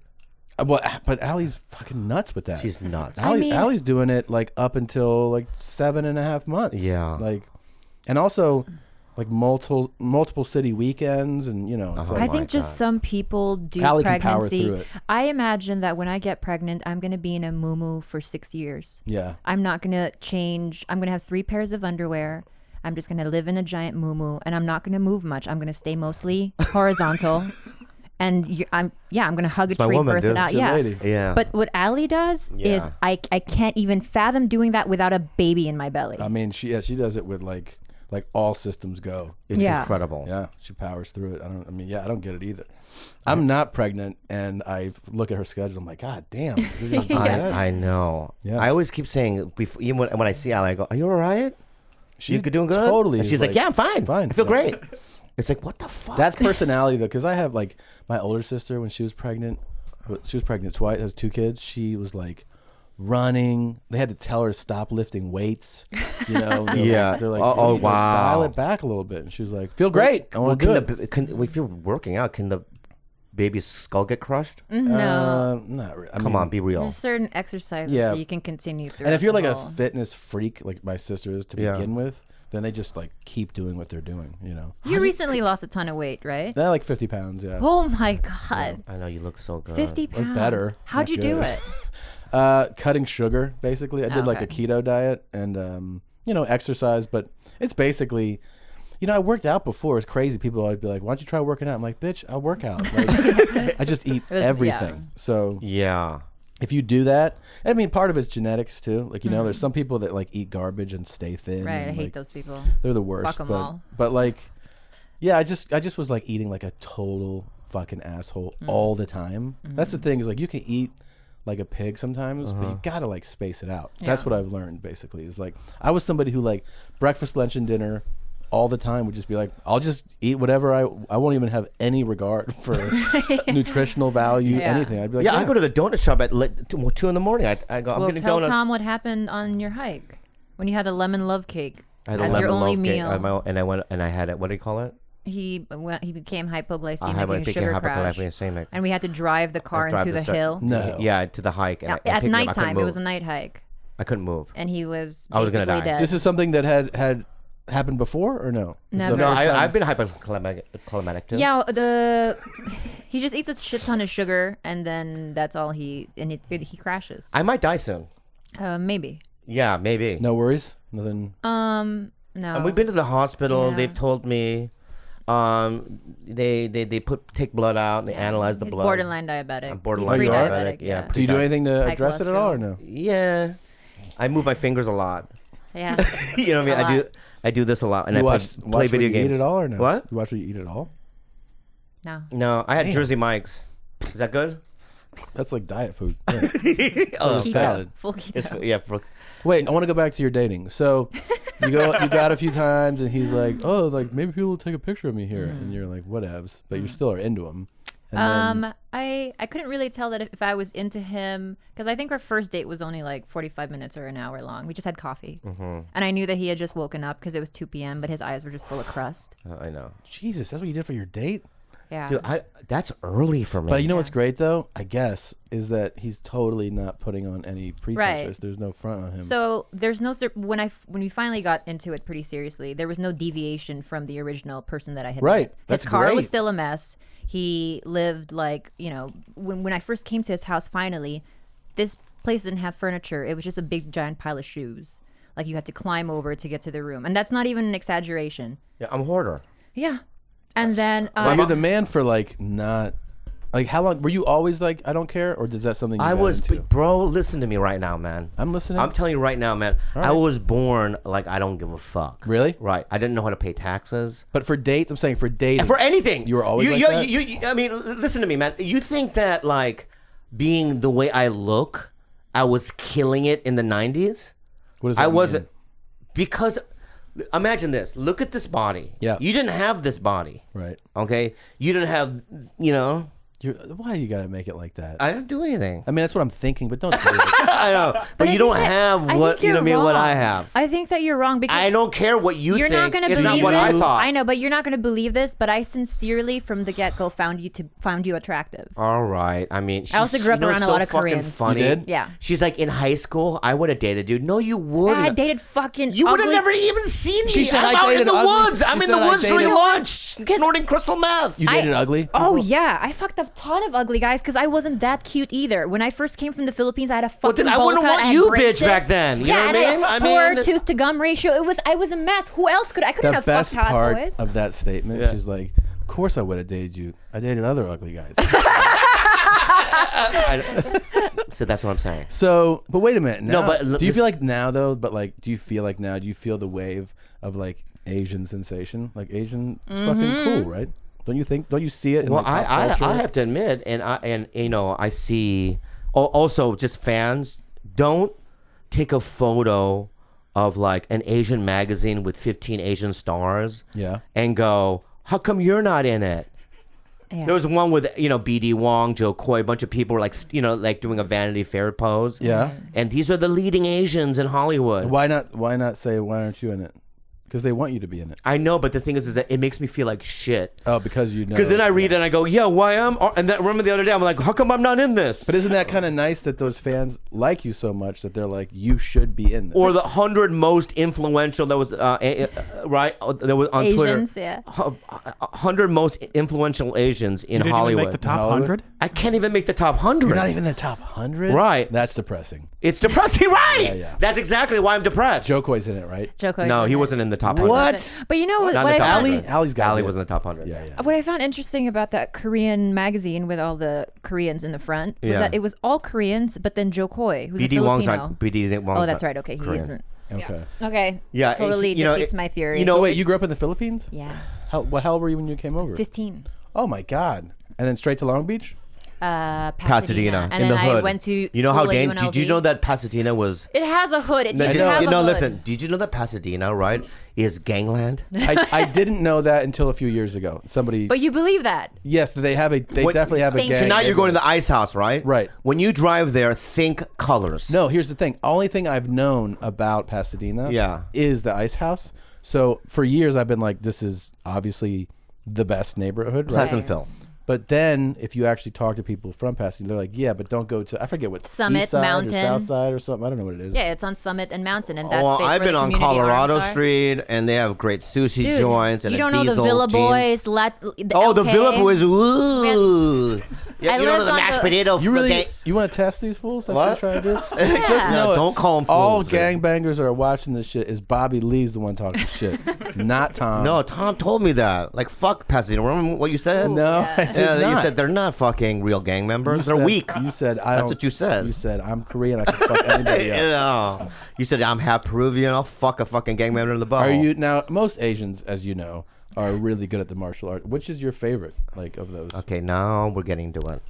[SPEAKER 2] But Allie's fucking nuts with that.
[SPEAKER 1] She's nuts.
[SPEAKER 2] Allie's doing it like up until like 7.5 months.
[SPEAKER 1] Yeah.
[SPEAKER 2] Like, and also, like multiple city weekends, and you know. It's
[SPEAKER 1] Oh
[SPEAKER 2] like,
[SPEAKER 3] I
[SPEAKER 1] my
[SPEAKER 3] think just
[SPEAKER 1] God.
[SPEAKER 3] some people do
[SPEAKER 2] Allie can power
[SPEAKER 3] pregnancy.
[SPEAKER 2] through it.
[SPEAKER 3] I imagine that when I get pregnant, I'm going to be in a muumuu for 6 years.
[SPEAKER 2] yeah.
[SPEAKER 3] I'm not going to change. I'm going to have 3 pairs of underwear. I'm just going to live in a giant muumuu, and I'm not going to move much. I'm going to stay mostly horizontal. And I'm going to hug
[SPEAKER 1] my
[SPEAKER 3] a tree,
[SPEAKER 1] woman,
[SPEAKER 3] birth
[SPEAKER 1] dude.
[SPEAKER 3] it out.
[SPEAKER 2] She's a
[SPEAKER 3] Yeah.
[SPEAKER 2] lady.
[SPEAKER 1] Yeah.
[SPEAKER 3] But what Allie does is
[SPEAKER 1] Yeah.
[SPEAKER 3] I can't even fathom doing that without a baby in my belly.
[SPEAKER 2] I mean, she does it with like all systems go.
[SPEAKER 1] it's
[SPEAKER 3] Yeah.
[SPEAKER 1] incredible.
[SPEAKER 2] Yeah, she powers through it. I don't get it either. I'm not pregnant, and I look at her schedule. I'm like, God damn. You're gonna do that?
[SPEAKER 1] I know.
[SPEAKER 2] Yeah.
[SPEAKER 1] I always keep saying, before, even when I see Allie, I go, "Are you all right?
[SPEAKER 2] She
[SPEAKER 1] You doing good?"
[SPEAKER 2] Totally.
[SPEAKER 1] And
[SPEAKER 2] is
[SPEAKER 1] she's like, "Yeah, I'm fine.
[SPEAKER 2] Fine.
[SPEAKER 1] I feel
[SPEAKER 2] Yeah.
[SPEAKER 1] great." It's like, what the fuck?
[SPEAKER 2] That's personality though, because I have like my older sister when she was pregnant. She was pregnant twice, has 2 kids. She was like running. They had to tell her to stop lifting weights. You know.
[SPEAKER 1] Yeah.
[SPEAKER 2] They're like,
[SPEAKER 1] Oh,
[SPEAKER 2] "You need to
[SPEAKER 1] wow.
[SPEAKER 2] dial it back a little bit." And she was like, "Feel great. I
[SPEAKER 1] Well,
[SPEAKER 2] want to do it."
[SPEAKER 1] if you're working out, can the baby's skull get crushed?
[SPEAKER 3] No.
[SPEAKER 2] Not really.
[SPEAKER 1] Come on, be real.
[SPEAKER 3] There's certain exercises
[SPEAKER 2] Yeah.
[SPEAKER 3] that you can continue through.
[SPEAKER 2] And if you're like a fitness freak, like my sister is to
[SPEAKER 1] Yeah.
[SPEAKER 2] begin with, then they just like keep doing what they're doing. You know.
[SPEAKER 3] You recently lost a ton of weight, right?
[SPEAKER 2] They're like 50 pounds. Yeah.
[SPEAKER 3] Oh my God.
[SPEAKER 1] I know you look so good.
[SPEAKER 3] 50 pounds.
[SPEAKER 2] better.
[SPEAKER 3] How'd
[SPEAKER 2] Not
[SPEAKER 3] you do
[SPEAKER 2] good.
[SPEAKER 3] it?
[SPEAKER 2] Cutting sugar, basically. I did like a
[SPEAKER 3] Okay.
[SPEAKER 2] keto diet and, exercise, but it's basically, I worked out before. It's crazy. People always be like, why don't you try working out? I'm like, bitch, I work out. Like, I just eat
[SPEAKER 3] was-
[SPEAKER 2] everything. So
[SPEAKER 1] Yeah.
[SPEAKER 2] if you do that, I mean, part of it's genetics too. Like, there's some people that like eat garbage and stay thin.
[SPEAKER 3] Right. I
[SPEAKER 2] and,
[SPEAKER 3] hate
[SPEAKER 2] like,
[SPEAKER 3] those people.
[SPEAKER 2] They're the worst.
[SPEAKER 3] Fuck 'em
[SPEAKER 2] but,
[SPEAKER 3] all.
[SPEAKER 2] but like, yeah, I just was like eating like a total fucking asshole all the time. That's the thing is like you can eat like a pig sometimes, but you gotta like space it out. That's
[SPEAKER 3] Yeah.
[SPEAKER 2] what I've learned basically. Is like I was somebody who like breakfast, lunch, and dinner all the time would just be like, I'll just eat whatever I won't even have any regard for nutritional value,
[SPEAKER 3] Yeah.
[SPEAKER 2] anything. I'd be like,
[SPEAKER 1] Yeah, I go to the donut shop at like 2 in the morning. I go, I'm
[SPEAKER 3] Well,
[SPEAKER 1] getting
[SPEAKER 3] tell
[SPEAKER 1] donuts.
[SPEAKER 3] Tom what happened on your hike when you had a lemon love cake
[SPEAKER 1] I had a
[SPEAKER 3] as your
[SPEAKER 1] lemon
[SPEAKER 3] only
[SPEAKER 1] loaf cake.
[SPEAKER 3] meal.
[SPEAKER 1] And I went and I had it. What do you call it?
[SPEAKER 3] He became hypoglycemic
[SPEAKER 1] I
[SPEAKER 3] and sugar crash.
[SPEAKER 1] hypoglycemic.
[SPEAKER 3] And we had to drive the car
[SPEAKER 1] drive
[SPEAKER 3] into the
[SPEAKER 1] the
[SPEAKER 3] hill.
[SPEAKER 2] No.
[SPEAKER 1] Yeah, to the hike. And
[SPEAKER 3] At
[SPEAKER 1] I picked me up. I couldn't
[SPEAKER 3] nighttime, it was a
[SPEAKER 1] move.
[SPEAKER 3] night hike,
[SPEAKER 1] I couldn't move.
[SPEAKER 3] and he was
[SPEAKER 1] I was gonna
[SPEAKER 3] basically
[SPEAKER 1] die.
[SPEAKER 3] dead.
[SPEAKER 2] This is something that had happened before or no? This is the
[SPEAKER 3] Never.
[SPEAKER 1] No,
[SPEAKER 2] first time?
[SPEAKER 1] I've been hypoglycemic too.
[SPEAKER 3] Yeah, he just eats a shit ton of sugar, and then that's all he crashes.
[SPEAKER 1] I might die soon.
[SPEAKER 3] Maybe.
[SPEAKER 1] Yeah, maybe.
[SPEAKER 2] No worries. Nothing.
[SPEAKER 3] No.
[SPEAKER 1] And we've been to the hospital.
[SPEAKER 3] Yeah.
[SPEAKER 1] They've told me, they take blood out and they analyze the
[SPEAKER 3] He's
[SPEAKER 1] blood.
[SPEAKER 3] borderline diabetic.
[SPEAKER 1] I'm borderline
[SPEAKER 3] He's
[SPEAKER 1] diabetic.
[SPEAKER 3] pre-diabetic.
[SPEAKER 1] Yeah.
[SPEAKER 2] Do you do anything to
[SPEAKER 3] High
[SPEAKER 2] address it at all or no?
[SPEAKER 1] Yeah, I move my fingers a lot.
[SPEAKER 3] Yeah.
[SPEAKER 1] You know what I mean?
[SPEAKER 3] A lot.
[SPEAKER 1] I do this a lot, and
[SPEAKER 2] You
[SPEAKER 1] I
[SPEAKER 2] watch
[SPEAKER 1] play video
[SPEAKER 2] what you
[SPEAKER 1] games.
[SPEAKER 2] eat at all or no?
[SPEAKER 1] What?
[SPEAKER 2] You watch what you eat at all?
[SPEAKER 3] No.
[SPEAKER 1] No, I had Jersey Mike's. Is that good?
[SPEAKER 2] That's like diet food. Yeah.
[SPEAKER 1] Oh,
[SPEAKER 2] Keto. salad.
[SPEAKER 3] Full keto.
[SPEAKER 1] it's, yeah. For,
[SPEAKER 2] Wait, I want to go back to your dating. So you got a few times, and he's like, "Oh, like maybe people will take a picture of me here," and you're like, "Whatevs," but you still are into him. And then,
[SPEAKER 3] I couldn't really tell that if I was into him, because I think our first date was only like 45 minutes or an hour long. We just had coffee, and I knew that he had just woken up because it was 2 p.m. But his eyes were just full of crust.
[SPEAKER 1] I know,
[SPEAKER 2] Jesus, that's what you did for your date.
[SPEAKER 3] Yeah.
[SPEAKER 1] dude. That's early for me.
[SPEAKER 2] But you know what's great though, I guess, is that he's totally not putting on any pretenses.
[SPEAKER 3] Right.
[SPEAKER 2] There's no front on him.
[SPEAKER 3] So there's no when we finally got into it pretty seriously, there was no deviation from the original person that I had
[SPEAKER 2] Right.
[SPEAKER 3] met.
[SPEAKER 2] That's
[SPEAKER 3] His car
[SPEAKER 2] great.
[SPEAKER 3] was still a mess. He lived like, when I first came to his house finally, this place didn't have furniture. It was just a big giant pile of shoes. Like you had to climb over to get to the room. And that's not even an exaggeration.
[SPEAKER 1] Yeah, I'm a hoarder.
[SPEAKER 3] Yeah. And then
[SPEAKER 2] Well, you're the man for like not like how long were you always like I don't care, or is that something you
[SPEAKER 1] I
[SPEAKER 2] got
[SPEAKER 1] was,
[SPEAKER 2] into?
[SPEAKER 1] bro. Listen to me right now, man.
[SPEAKER 2] I'm listening.
[SPEAKER 1] I'm telling you right now, man. I
[SPEAKER 2] right.
[SPEAKER 1] was born like I don't give a fuck.
[SPEAKER 2] Really?
[SPEAKER 1] Right. I didn't know how to pay taxes.
[SPEAKER 2] But for dates, I'm saying for dating.
[SPEAKER 1] For anything.
[SPEAKER 2] You were always like that?
[SPEAKER 1] I mean, listen to me, man. You think that like being the way I look, I was killing it in the 90s?
[SPEAKER 2] What does that
[SPEAKER 1] I
[SPEAKER 2] mean?
[SPEAKER 1] wasn't. Because imagine this. Look at this body.
[SPEAKER 2] Yeah.
[SPEAKER 1] You didn't have this body.
[SPEAKER 2] Right.
[SPEAKER 1] Okay? You didn't have,
[SPEAKER 2] Why do you gotta make it like that?
[SPEAKER 1] I didn't do anything.
[SPEAKER 2] I mean, that's what I'm thinking, but don't do it.
[SPEAKER 1] I know, but you don't have what you know. What I have.
[SPEAKER 3] I think that you're wrong because
[SPEAKER 1] I don't care what you
[SPEAKER 3] you're
[SPEAKER 1] think.
[SPEAKER 3] not going to
[SPEAKER 1] it's
[SPEAKER 3] believe
[SPEAKER 1] not what
[SPEAKER 3] this.
[SPEAKER 1] I thought.
[SPEAKER 3] I know, but you're not going to believe this. But I sincerely, from the get-go, found you attractive.
[SPEAKER 1] All right. I mean,
[SPEAKER 3] I also grew up around a lot of Koreans.
[SPEAKER 1] Funny.
[SPEAKER 2] You did?
[SPEAKER 3] Yeah.
[SPEAKER 1] She's like, in high school, I would have dated you. No, you wouldn't.
[SPEAKER 3] I dated fucking.
[SPEAKER 1] You would have
[SPEAKER 3] ugly-
[SPEAKER 1] never even seen me.
[SPEAKER 2] She said
[SPEAKER 1] I'm
[SPEAKER 2] I
[SPEAKER 1] out in
[SPEAKER 2] dated
[SPEAKER 1] the
[SPEAKER 2] ugly-
[SPEAKER 1] woods. I'm
[SPEAKER 2] she
[SPEAKER 1] in the
[SPEAKER 2] said I
[SPEAKER 1] woods during
[SPEAKER 2] dated-
[SPEAKER 1] lunch, snorting crystal meth.
[SPEAKER 2] You dated ugly?
[SPEAKER 3] Oh yeah, I fucked a ton of ugly guys because I wasn't that cute either. When I first came from the Philippines, I had a fucking.
[SPEAKER 1] then I wouldn't
[SPEAKER 3] bowl cut,
[SPEAKER 1] want
[SPEAKER 3] I had
[SPEAKER 1] you,
[SPEAKER 3] braces.
[SPEAKER 1] bitch, back then. You know what I
[SPEAKER 3] and
[SPEAKER 1] mean?
[SPEAKER 3] I
[SPEAKER 1] I
[SPEAKER 3] poor
[SPEAKER 1] mean-
[SPEAKER 3] tooth to gum ratio. I was a mess. Who else could I couldn't
[SPEAKER 2] The
[SPEAKER 3] have
[SPEAKER 2] best
[SPEAKER 3] fucked hot
[SPEAKER 2] part
[SPEAKER 3] boys.
[SPEAKER 2] of that statement,
[SPEAKER 1] Yeah.
[SPEAKER 2] she's like, of course I would have dated you. I dated other ugly guys.
[SPEAKER 1] So that's what I'm saying.
[SPEAKER 2] So, but wait a minute. Now,
[SPEAKER 1] No, but
[SPEAKER 2] do you feel like now though? But like, do you feel the wave of like Asian sensation? Like Asian is fucking cool, right? Don't you think? Don't you see it? In
[SPEAKER 1] Well,
[SPEAKER 2] like, pop culture?
[SPEAKER 1] I have to admit, and you know, I see. Also, just fans don't take a photo of like an Asian magazine with 15 Asian stars.
[SPEAKER 2] Yeah.
[SPEAKER 1] And go, how come you're not in it?
[SPEAKER 3] Yeah.
[SPEAKER 1] There was one with, you know, BD Wong, Joe Coy, a bunch of people were like, you know, like doing a Vanity Fair pose.
[SPEAKER 2] Yeah.
[SPEAKER 1] And these are the leading Asians in Hollywood.
[SPEAKER 2] Why not say why aren't you in it? Because they want you to be in it.
[SPEAKER 1] I know, but the thing is that it makes me feel like shit.
[SPEAKER 2] Oh, because you know.
[SPEAKER 1] Because then I read it and I go, yeah, why am? And then remember the other day, I'm like, how come I'm not in this?
[SPEAKER 2] But isn't that kind of nice that those fans like you so much that they're like, you should be in this?
[SPEAKER 1] Or the 100 most influential that was right that was on
[SPEAKER 3] Asians,
[SPEAKER 1] Twitter.
[SPEAKER 3] yeah.
[SPEAKER 1] 100 most influential Asians in
[SPEAKER 4] You didn't
[SPEAKER 1] Hollywood.
[SPEAKER 4] even make the top
[SPEAKER 2] Hollywood?
[SPEAKER 4] 100.
[SPEAKER 1] I can't even make the top 100.
[SPEAKER 2] You're not even in the top 100?
[SPEAKER 1] Right.
[SPEAKER 2] That's depressing.
[SPEAKER 1] It's depressing, right?
[SPEAKER 2] Yeah, yeah.
[SPEAKER 1] That's exactly why I'm depressed.
[SPEAKER 2] Joe Coy's in it, right?
[SPEAKER 3] Joko
[SPEAKER 1] No, he
[SPEAKER 3] it.
[SPEAKER 1] wasn't in the top 100.
[SPEAKER 2] What?
[SPEAKER 3] But you know what?
[SPEAKER 1] Not
[SPEAKER 3] What
[SPEAKER 1] in
[SPEAKER 3] I
[SPEAKER 1] the top
[SPEAKER 3] found,
[SPEAKER 1] 100.
[SPEAKER 2] Allie's got
[SPEAKER 1] Allie
[SPEAKER 2] it.
[SPEAKER 1] was in the top 100.
[SPEAKER 2] Yeah, yeah.
[SPEAKER 3] what I found interesting about that Korean magazine with all the Koreans in the front was
[SPEAKER 1] Yeah.
[SPEAKER 3] that it was all Koreans, but then Jo Koy, who's a
[SPEAKER 1] BD Wong's
[SPEAKER 3] Filipino.
[SPEAKER 1] not. BD Wong's
[SPEAKER 3] Oh, that's
[SPEAKER 1] not
[SPEAKER 3] right. Okay, he
[SPEAKER 1] Korean.
[SPEAKER 3] isn't.
[SPEAKER 2] Okay.
[SPEAKER 3] Okay.
[SPEAKER 1] Yeah,
[SPEAKER 3] Totally
[SPEAKER 1] you know,
[SPEAKER 3] defeats my theory.
[SPEAKER 1] you know,
[SPEAKER 2] So wait, you grew up in the Philippines?
[SPEAKER 3] Yeah.
[SPEAKER 2] What hell were you when you came over?
[SPEAKER 3] 15.
[SPEAKER 2] Oh my God. And then straight to Long Beach?
[SPEAKER 3] Pasadena. And
[SPEAKER 1] in
[SPEAKER 3] then
[SPEAKER 1] the hood.
[SPEAKER 3] I went to
[SPEAKER 1] You know how
[SPEAKER 3] school at
[SPEAKER 1] dangerous? Did you
[SPEAKER 3] UNLV.
[SPEAKER 1] know that Pasadena was?
[SPEAKER 3] It has a hood. It
[SPEAKER 1] No,
[SPEAKER 3] used to have a hood.
[SPEAKER 1] listen. Did you know that Pasadena, right, is gangland?
[SPEAKER 2] I didn't know that until a few years ago. Somebody.
[SPEAKER 3] But you believe that.
[SPEAKER 2] Yes, they have a. They
[SPEAKER 1] What-
[SPEAKER 2] definitely have a
[SPEAKER 3] Thank you.
[SPEAKER 2] gang.
[SPEAKER 1] So now you're going to
[SPEAKER 2] neighborhood.
[SPEAKER 1] the Ice House, right?
[SPEAKER 2] Right.
[SPEAKER 1] When you drive there, think colors.
[SPEAKER 2] No, here's the thing. Only thing I've known about Pasadena
[SPEAKER 1] Yeah.
[SPEAKER 2] is the Ice House. So for years I've been like, this is obviously the best neighborhood, right?
[SPEAKER 1] Pleasantville.
[SPEAKER 2] But then if you actually talk to people from Pasadena, they're like, yeah, but don't go to, I forget what,
[SPEAKER 3] Summit,
[SPEAKER 2] East Side
[SPEAKER 3] Mountain.
[SPEAKER 2] or South Side or something. I don't know what it is.
[SPEAKER 3] Yeah, it's on Summit and Mountain, and that's
[SPEAKER 1] Well,
[SPEAKER 3] space
[SPEAKER 1] I've
[SPEAKER 3] where
[SPEAKER 1] been
[SPEAKER 3] the
[SPEAKER 1] on
[SPEAKER 3] community
[SPEAKER 1] Colorado
[SPEAKER 3] arms are.
[SPEAKER 1] Street, and they have great sushi
[SPEAKER 3] Dude,
[SPEAKER 1] joints and
[SPEAKER 3] you
[SPEAKER 1] a
[SPEAKER 3] don't know the
[SPEAKER 1] diesel
[SPEAKER 3] Villa
[SPEAKER 1] jeans.
[SPEAKER 3] Boys, the
[SPEAKER 1] Oh, the
[SPEAKER 3] LK.
[SPEAKER 1] Villa Boys. Ooh. Yeah,
[SPEAKER 3] I
[SPEAKER 1] you know
[SPEAKER 3] lived
[SPEAKER 1] the
[SPEAKER 3] on
[SPEAKER 1] mashed
[SPEAKER 3] the-
[SPEAKER 1] potato.
[SPEAKER 2] You really,
[SPEAKER 1] gang-
[SPEAKER 2] you want to test these fools? That's
[SPEAKER 1] What?
[SPEAKER 2] what you're trying to do?
[SPEAKER 3] Yeah.
[SPEAKER 1] No,
[SPEAKER 2] know it.
[SPEAKER 1] don't call them fools.
[SPEAKER 2] All
[SPEAKER 1] dude.
[SPEAKER 2] gangbangers that are watching this shit is Bobby Lee's the one talking shit, not Tom.
[SPEAKER 1] No, Tom told me that. Like, fuck Pasadena. Remember what you said?
[SPEAKER 2] No,
[SPEAKER 3] Yeah.
[SPEAKER 2] I did
[SPEAKER 1] Yeah,
[SPEAKER 2] not.
[SPEAKER 1] you said they're not fucking real gang members.
[SPEAKER 2] You
[SPEAKER 1] They're
[SPEAKER 2] said-
[SPEAKER 1] weak.
[SPEAKER 2] You said I
[SPEAKER 1] That's
[SPEAKER 2] don't.
[SPEAKER 1] what you said.
[SPEAKER 2] You said I'm Korean. I can fuck anybody up.
[SPEAKER 1] Yeah. You said I'm half Peruvian. I'll fuck a fucking gang member in the butt.
[SPEAKER 2] Are you now? Most Asians, as you know, are really good at the martial art. Which is your favorite, like of those?
[SPEAKER 1] Okay, now we're getting to it.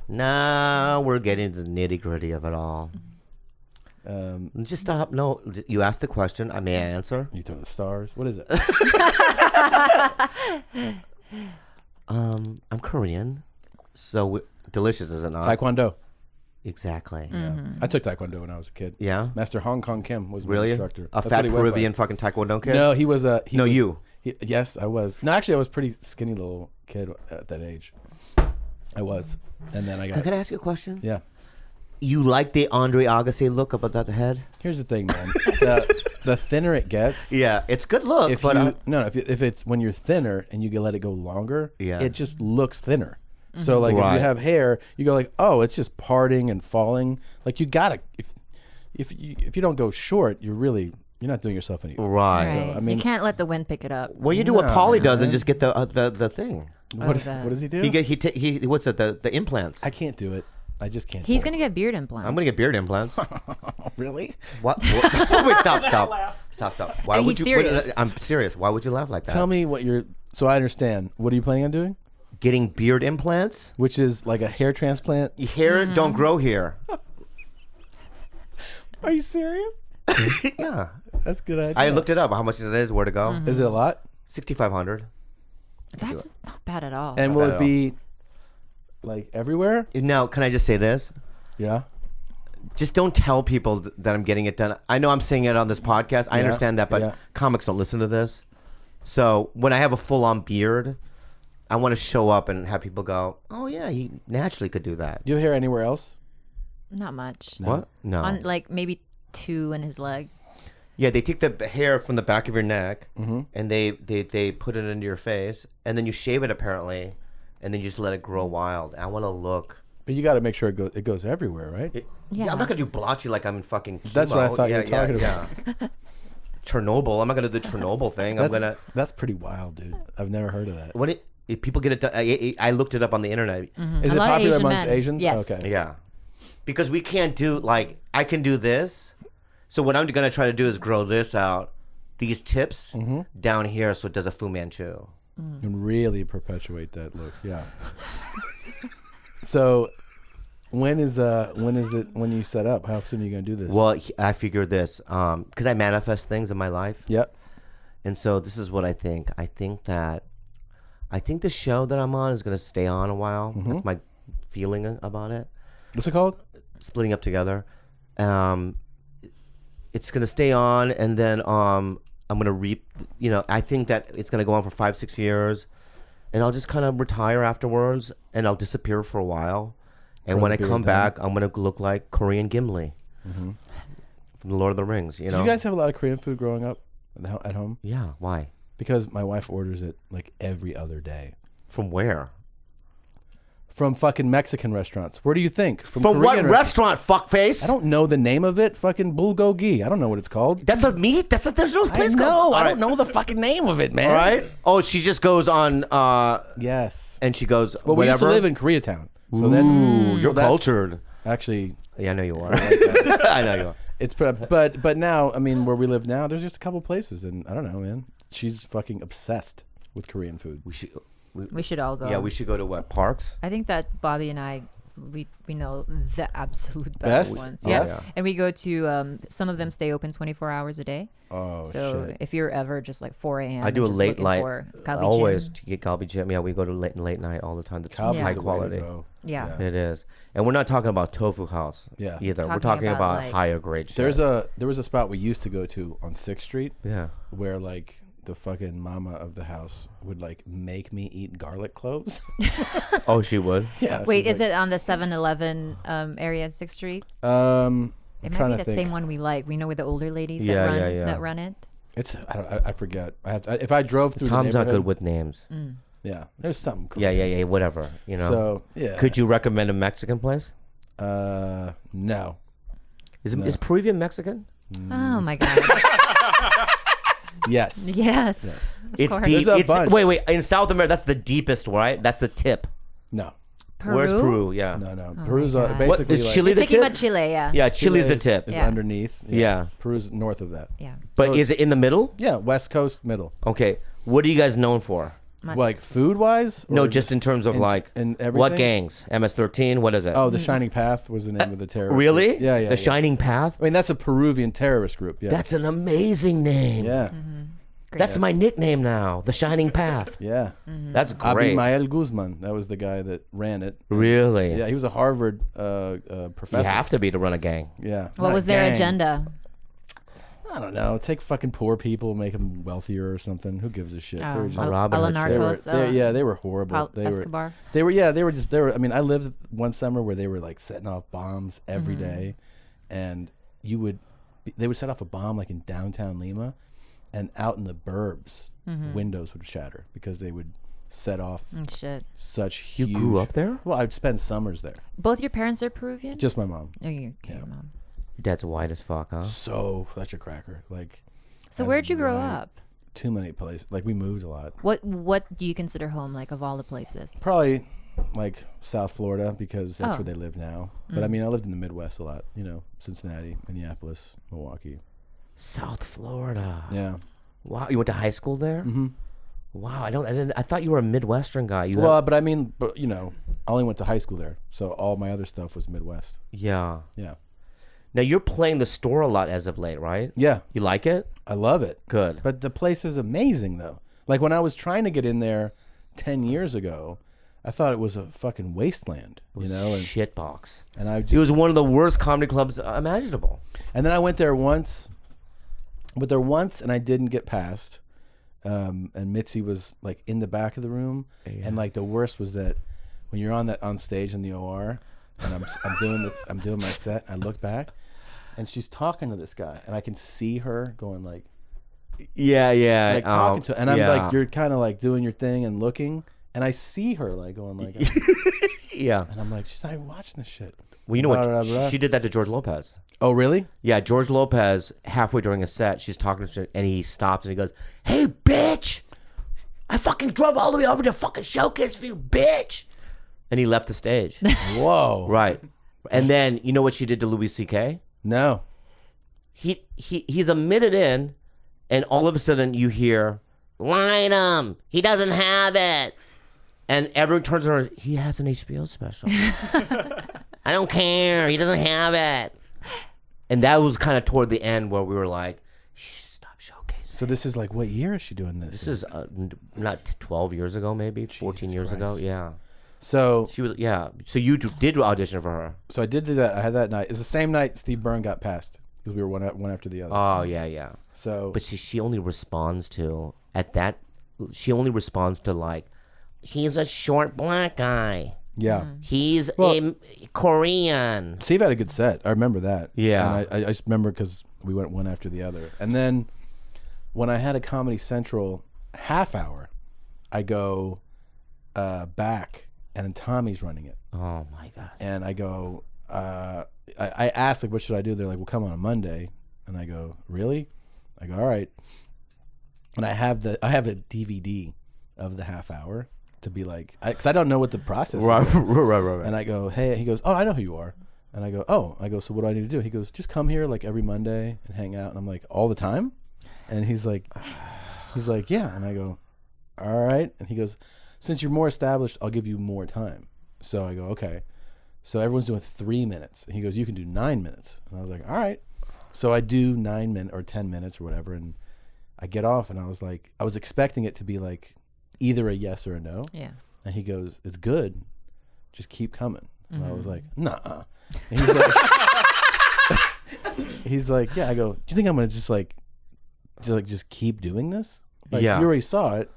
[SPEAKER 1] Now we're getting to the nitty gritty of it all. Just stop. No, you asked the question. I may answer.
[SPEAKER 2] You throw the stars. What is it?
[SPEAKER 1] I'm Korean, so delicious, is it not?
[SPEAKER 2] Taekwondo.
[SPEAKER 1] Exactly.
[SPEAKER 3] Mm-hmm.
[SPEAKER 2] I took Taekwondo when I was a kid.
[SPEAKER 1] Yeah.
[SPEAKER 2] Master Hong Kong Kim was my
[SPEAKER 1] Really?
[SPEAKER 2] instructor.
[SPEAKER 1] A
[SPEAKER 2] That's
[SPEAKER 1] fat
[SPEAKER 2] what he went by.
[SPEAKER 1] Peruvian fucking Taekwondo kid?
[SPEAKER 2] No, he was a. He
[SPEAKER 1] No,
[SPEAKER 2] was-
[SPEAKER 1] you.
[SPEAKER 2] Yes, I was. No, actually, I was a pretty skinny little kid at that age. I was, and then I got.
[SPEAKER 1] Can I ask you a question?
[SPEAKER 2] Yeah.
[SPEAKER 1] You like the Andre Agassi look about that head?
[SPEAKER 2] Here's the thing, man. the thinner it gets.
[SPEAKER 1] Yeah, it's good look,
[SPEAKER 2] If
[SPEAKER 1] but
[SPEAKER 2] you if it's when you're thinner and you can let it go longer,
[SPEAKER 1] Yeah.
[SPEAKER 2] it just looks thinner. So like if
[SPEAKER 1] Right.
[SPEAKER 2] you have hair, you go like, oh, it's just parting and falling. Like you gotta if you don't go short, you're not doing yourself any good.
[SPEAKER 1] right.
[SPEAKER 3] Right.
[SPEAKER 2] I mean-
[SPEAKER 3] you can't let the wind pick it up.
[SPEAKER 1] Well, you do what Paulie does and
[SPEAKER 2] man.
[SPEAKER 1] just get the thing.
[SPEAKER 2] What
[SPEAKER 3] that?
[SPEAKER 2] does he do?
[SPEAKER 1] He what's it? The implants.
[SPEAKER 2] I can't do it. I just can't.
[SPEAKER 3] He's
[SPEAKER 2] do it.
[SPEAKER 3] gonna get beard implants.
[SPEAKER 1] I'm gonna get beard implants.
[SPEAKER 2] Really?
[SPEAKER 1] What? Wait, stop. Why
[SPEAKER 3] And
[SPEAKER 1] would
[SPEAKER 3] he's
[SPEAKER 1] you?
[SPEAKER 3] serious.
[SPEAKER 1] I'm serious. Why would you laugh like that?
[SPEAKER 2] Tell me what you're. So I understand. What are you planning on doing?
[SPEAKER 1] Getting beard implants.
[SPEAKER 2] Which is like a hair transplant.
[SPEAKER 1] Your hair
[SPEAKER 3] Mm-hmm.
[SPEAKER 1] don't grow here.
[SPEAKER 2] Are you serious?
[SPEAKER 1] Yeah.
[SPEAKER 2] That's a good idea.
[SPEAKER 1] I looked it up. How much it is? Where to go?
[SPEAKER 3] Mm-hmm.
[SPEAKER 2] Is it a lot?
[SPEAKER 1] 6,500.
[SPEAKER 3] That's not bad at all.
[SPEAKER 2] And
[SPEAKER 1] Not
[SPEAKER 2] will
[SPEAKER 1] bad
[SPEAKER 2] it
[SPEAKER 1] at
[SPEAKER 2] be like everywhere.
[SPEAKER 1] Now, can I just say this?
[SPEAKER 2] Yeah.
[SPEAKER 1] Just don't tell people that I'm getting it done. I know I'm saying it on this podcast. I
[SPEAKER 2] Yeah,
[SPEAKER 1] understand that, but
[SPEAKER 2] yeah.
[SPEAKER 1] comics don't listen to this. So when I have a full-on beard, I want to show up and have people go, "Oh yeah, he naturally could do that."
[SPEAKER 2] You have hair anywhere else?
[SPEAKER 3] Not much.
[SPEAKER 1] What? No.
[SPEAKER 3] On like maybe 2 in his leg.
[SPEAKER 1] Yeah, they take the hair from the back of your neck
[SPEAKER 2] Mm-hmm.
[SPEAKER 1] and they put it into your face, and then you shave it apparently, and then you just let it grow wild. I want to look.
[SPEAKER 2] But you got to make sure it goes everywhere, right?
[SPEAKER 1] Yeah, I'm not gonna do blotchy like I'm in fucking chemo.
[SPEAKER 2] That's what I thought you were talking
[SPEAKER 1] about. Chernobyl. I'm not gonna do the Chernobyl thing. I'm gonna.
[SPEAKER 2] That's pretty wild, dude. I've never heard of that.
[SPEAKER 1] If people get it done, I looked it up on the internet.
[SPEAKER 2] Is
[SPEAKER 3] A
[SPEAKER 2] it
[SPEAKER 3] lot of
[SPEAKER 2] popular
[SPEAKER 3] Asian
[SPEAKER 2] amongst
[SPEAKER 3] men.
[SPEAKER 2] Asians?
[SPEAKER 3] Yes.
[SPEAKER 2] Okay.
[SPEAKER 1] Yeah, because we can't do like I can do this. So what I'm gonna try to do is grow this out, these tips down here, so it does a Fu Manchu.
[SPEAKER 2] You can really perpetuate that look. Yeah. So, when is it when you set up? How soon are you gonna do this?
[SPEAKER 1] Well, I figured this because I manifest things in my life,
[SPEAKER 2] Yep.
[SPEAKER 1] and so this is what I think. I think the show that I'm on is gonna stay on a while. That's my feeling about it.
[SPEAKER 2] What's it called?
[SPEAKER 1] Splitting up together. It's gonna stay on, and then I'm gonna reap. I think that it's gonna go on for 5-6 years, and I'll just kind of retire afterwards, and I'll disappear for a while. And
[SPEAKER 2] Grow
[SPEAKER 1] when
[SPEAKER 2] the
[SPEAKER 1] I
[SPEAKER 2] beard
[SPEAKER 1] come
[SPEAKER 2] down.
[SPEAKER 1] back, I'm gonna look like Korean Gimli from the Lord of the Rings.
[SPEAKER 2] Did you guys have a lot of Korean food growing up at home?
[SPEAKER 1] Yeah. Why?
[SPEAKER 2] Because my wife orders it like every other day
[SPEAKER 1] From where?
[SPEAKER 2] from fucking Mexican restaurants. Where do you think?
[SPEAKER 1] From what
[SPEAKER 2] Korean
[SPEAKER 1] restaurant? Fuckface.
[SPEAKER 2] I don't know the name of it. Fucking bulgogi. I don't know what it's called.
[SPEAKER 1] That's a meat. There's no place called.
[SPEAKER 2] I don't know the fucking name of it, man.
[SPEAKER 1] All right. Oh, she just goes on.
[SPEAKER 2] Yes.
[SPEAKER 1] And she goes.
[SPEAKER 2] Well, we used to
[SPEAKER 1] whatever.
[SPEAKER 2] live in Koreatown. So
[SPEAKER 1] Ooh,
[SPEAKER 2] then
[SPEAKER 1] you're
[SPEAKER 2] that's-
[SPEAKER 1] cultured.
[SPEAKER 2] Actually,
[SPEAKER 1] Yeah, I know you are. I know you are.
[SPEAKER 2] it's but now, I mean, where we live now, there's just a couple places, and I don't know, man. She's fucking obsessed with Korean food.
[SPEAKER 3] We should all go.
[SPEAKER 1] Yeah, we should go to what parks?
[SPEAKER 3] I think that Bobby and I, we know the absolute best
[SPEAKER 2] Best?
[SPEAKER 3] ones.
[SPEAKER 2] Oh,
[SPEAKER 3] Yeah.
[SPEAKER 1] yeah.
[SPEAKER 3] And we go to, some of them stay open 24 hours a day.
[SPEAKER 2] Oh
[SPEAKER 3] So
[SPEAKER 2] shit!
[SPEAKER 3] if you're ever just like 4 a.m.
[SPEAKER 1] I do a
[SPEAKER 3] and just
[SPEAKER 1] late
[SPEAKER 3] looking
[SPEAKER 1] night.
[SPEAKER 3] for Kalbi
[SPEAKER 1] Always
[SPEAKER 3] Gym.
[SPEAKER 1] to get Kalbi Gym. Yeah, we go to late night all the time. That's
[SPEAKER 2] Kalbi's
[SPEAKER 1] high
[SPEAKER 2] the way to
[SPEAKER 1] quality.
[SPEAKER 2] go.
[SPEAKER 3] Yeah.
[SPEAKER 1] It is, and we're not talking about Tofu House.
[SPEAKER 2] Yeah.
[SPEAKER 1] Either we're
[SPEAKER 3] Talking
[SPEAKER 1] talking
[SPEAKER 3] about,
[SPEAKER 1] about
[SPEAKER 3] like-
[SPEAKER 1] higher grade. Shit.
[SPEAKER 2] There was a spot we used to go to on 6th Street
[SPEAKER 1] Yeah.
[SPEAKER 2] where like the fucking mama of the house would like make me eat garlic cloves.
[SPEAKER 1] Oh, she would.
[SPEAKER 2] Yeah.
[SPEAKER 3] Wait,
[SPEAKER 2] she's
[SPEAKER 3] is it on the 7-Eleven area at 6th Street?
[SPEAKER 2] like, I'm
[SPEAKER 3] It might
[SPEAKER 2] trying
[SPEAKER 3] be
[SPEAKER 2] to
[SPEAKER 3] that
[SPEAKER 2] think.
[SPEAKER 3] same one we like. We know with the older ladies
[SPEAKER 1] Yeah,
[SPEAKER 3] that run
[SPEAKER 1] yeah.
[SPEAKER 3] that run it.
[SPEAKER 2] It's I forget. I have to, if I drove through
[SPEAKER 1] Tom's
[SPEAKER 2] the
[SPEAKER 1] not good
[SPEAKER 2] neighborhood-
[SPEAKER 1] with names.
[SPEAKER 2] Yeah, there's something. Cool.
[SPEAKER 1] Yeah. Whatever.
[SPEAKER 2] So yeah.
[SPEAKER 1] Could you recommend a Mexican place?
[SPEAKER 2] No.
[SPEAKER 1] Is Peruvian Mexican?
[SPEAKER 3] Oh my god.
[SPEAKER 2] Yes.
[SPEAKER 3] Yes.
[SPEAKER 1] It's
[SPEAKER 3] course.
[SPEAKER 1] deep.
[SPEAKER 2] There's a bunch.
[SPEAKER 1] Wait. In South America, that's the deepest, right? That's the tip.
[SPEAKER 2] No.
[SPEAKER 3] Peru?
[SPEAKER 1] Where's Peru? Yeah.
[SPEAKER 2] No. Peru's
[SPEAKER 3] my God.
[SPEAKER 2] basically
[SPEAKER 1] What is
[SPEAKER 2] like,
[SPEAKER 1] Chile the
[SPEAKER 3] Thinking
[SPEAKER 1] tip?
[SPEAKER 3] about Chile, yeah.
[SPEAKER 1] Yeah, Chile's the
[SPEAKER 2] is-
[SPEAKER 1] tip.
[SPEAKER 2] Is
[SPEAKER 3] Yeah.
[SPEAKER 2] underneath.
[SPEAKER 1] Yeah.
[SPEAKER 2] Peru's north of that.
[SPEAKER 3] Yeah.
[SPEAKER 1] But
[SPEAKER 2] So-
[SPEAKER 1] is it in the middle?
[SPEAKER 2] Yeah, West Coast, middle.
[SPEAKER 1] Okay. What are you guys known for?
[SPEAKER 2] Like food wise?
[SPEAKER 1] No, just in terms of like
[SPEAKER 2] in
[SPEAKER 1] what
[SPEAKER 2] everything?
[SPEAKER 1] gangs? MS-13. What is it?
[SPEAKER 2] Oh, the Shining Path was the name of the terrorist.
[SPEAKER 1] really?
[SPEAKER 2] Group. Yeah.
[SPEAKER 1] The Shining Path.
[SPEAKER 2] I mean, that's a Peruvian terrorist group. Yeah.
[SPEAKER 1] That's an amazing name.
[SPEAKER 2] yeah.
[SPEAKER 3] Great.
[SPEAKER 1] That's my nickname now. The Shining Path.
[SPEAKER 2] Yeah.
[SPEAKER 1] That's great.
[SPEAKER 2] Abimael Guzman. That was the guy that ran it.
[SPEAKER 1] Really?
[SPEAKER 2] Yeah, he was a Harvard
[SPEAKER 1] You
[SPEAKER 2] professor.
[SPEAKER 1] have to be to run a gang.
[SPEAKER 2] Yeah.
[SPEAKER 3] What
[SPEAKER 2] Not
[SPEAKER 3] was their
[SPEAKER 2] gang.
[SPEAKER 3] agenda?
[SPEAKER 2] I don't know. Take fucking poor people, make them wealthier or something. Who gives a shit? They were just
[SPEAKER 1] Robin Hood shit.
[SPEAKER 2] They were,
[SPEAKER 3] Narcos.
[SPEAKER 2] they were horrible. They
[SPEAKER 3] Escobar.
[SPEAKER 2] were. I mean, I lived one summer where they were like setting off bombs every day, and they would set off a bomb like in downtown Lima, and out in the burbs, windows would shatter because they would set off
[SPEAKER 3] Shit.
[SPEAKER 2] such
[SPEAKER 1] You
[SPEAKER 2] huge.
[SPEAKER 1] grew up there?
[SPEAKER 2] Well, I'd spend summers there.
[SPEAKER 3] Both your parents are Peruvian?
[SPEAKER 2] Just my mom.
[SPEAKER 3] Oh, you okay, your mom.
[SPEAKER 1] Your dad's white as fuck, huh?
[SPEAKER 2] So such a cracker. Like
[SPEAKER 3] So
[SPEAKER 2] That's
[SPEAKER 3] where'd you grow
[SPEAKER 2] right.
[SPEAKER 3] up?
[SPEAKER 2] too many places. Like we moved a lot.
[SPEAKER 3] What do you consider home, like, of all the places?
[SPEAKER 2] Probably like South Florida because that's
[SPEAKER 3] Oh.
[SPEAKER 2] where they live now. But I mean, I lived in the Midwest a lot. You know, Cincinnati, Minneapolis, Milwaukee.
[SPEAKER 1] South Florida.
[SPEAKER 2] Yeah.
[SPEAKER 1] Wow. You went to high school there?
[SPEAKER 2] Mm-hmm.
[SPEAKER 1] Wow. I thought you were a Midwestern guy. You
[SPEAKER 2] Well, but I mean, you know, I only went to high school there, so all my other stuff was Midwest.
[SPEAKER 1] yeah.
[SPEAKER 2] Yeah.
[SPEAKER 1] Now you're playing the store a lot as of late, right?
[SPEAKER 2] Yeah,
[SPEAKER 1] You like it?
[SPEAKER 2] I love it.
[SPEAKER 1] Good.
[SPEAKER 2] But the place is amazing, though. Like when I was trying to get in there 10 years ago, I thought it was a fucking wasteland, you know. And
[SPEAKER 1] Shitbox.
[SPEAKER 2] and I
[SPEAKER 1] It
[SPEAKER 2] just,
[SPEAKER 1] was one of the worst comedy clubs imaginable.
[SPEAKER 2] and then I went there once, and I didn't get past. And Mitzi was like in the back of the room, and like the worst was that when you're on stage in the OR, and I'm doing my set, I look back, and she's talking to this guy, and I can see her going like talking to, and I'm like, you're kind of like doing your thing and looking, and I see her like going like,
[SPEAKER 1] Yeah.
[SPEAKER 2] and I'm like, she's not even watching this shit.
[SPEAKER 1] Well, you know what?
[SPEAKER 2] Blah, blah, blah.
[SPEAKER 1] She did that to George Lopez.
[SPEAKER 2] Oh really?
[SPEAKER 1] Yeah, George Lopez, halfway during a set, she's talking to him, and he stops and he goes, "Hey, bitch! I fucking drove all the way over to fucking showcase for you, bitch!" And he left the stage.
[SPEAKER 2] Whoa.
[SPEAKER 1] Right. And then, you know what she did to Louis C.K.?
[SPEAKER 2] No.
[SPEAKER 1] He's a minute in, and all of a sudden you hear, "Line him! He doesn't have it!" And everyone turns around, he has an HBO special. I don't care. He doesn't have it. And that was kind of toward the end where we were like, shh, stop showcasing.
[SPEAKER 2] So this is like, what year is she doing this?
[SPEAKER 1] This is not 12 years ago, maybe 14 years ago.
[SPEAKER 2] Christ.
[SPEAKER 1] Yeah.
[SPEAKER 2] So
[SPEAKER 1] She was, yeah. So you did audition for her.
[SPEAKER 2] I did do that. I had that night. It was the same night Steve Byrne got passed because we were one after the other.
[SPEAKER 1] Oh, yeah, yeah.
[SPEAKER 2] So
[SPEAKER 1] But she only responds to, she only responds to like, he's a short black guy.
[SPEAKER 2] yeah.
[SPEAKER 1] He's
[SPEAKER 2] Well-
[SPEAKER 1] a Korean.
[SPEAKER 2] Steve had a good set. I remember that.
[SPEAKER 1] Yeah.
[SPEAKER 2] And I just remember because we went one after the other. And then when I had a Comedy Central half hour, I go back, and Tommy's running it.
[SPEAKER 1] Oh, my God.
[SPEAKER 2] And I go, I asked, like, what should I do? They're like, well, come on Monday. And I go, really? I go, all right. And I have a DVD of the half hour to be like, because I don't know what the process
[SPEAKER 1] Right.
[SPEAKER 2] is.
[SPEAKER 1] Right.
[SPEAKER 2] And I go, hey, he goes, oh, I know who you are. And I go, oh, so what do I need to do? He goes, just come here like every Monday and hang out. And I'm like, all the time? And he's like, yeah. And I go, all right. And he goes, since you're more established, I'll give you more time. So I go, okay. So everyone's doing 3 minutes. And he goes, you can do 9 minutes. And I was like, all right. So I do 9 minutes or 10 minutes or whatever. And I get off, and I was like, I was expecting it to be like either a yes or a no.
[SPEAKER 3] Yeah.
[SPEAKER 2] And he goes, it's good. Just keep coming. And I was like, nah. And he's like, yeah. I go, do you think I'm going to just keep doing this? Like,
[SPEAKER 1] Yeah.
[SPEAKER 2] you already saw it.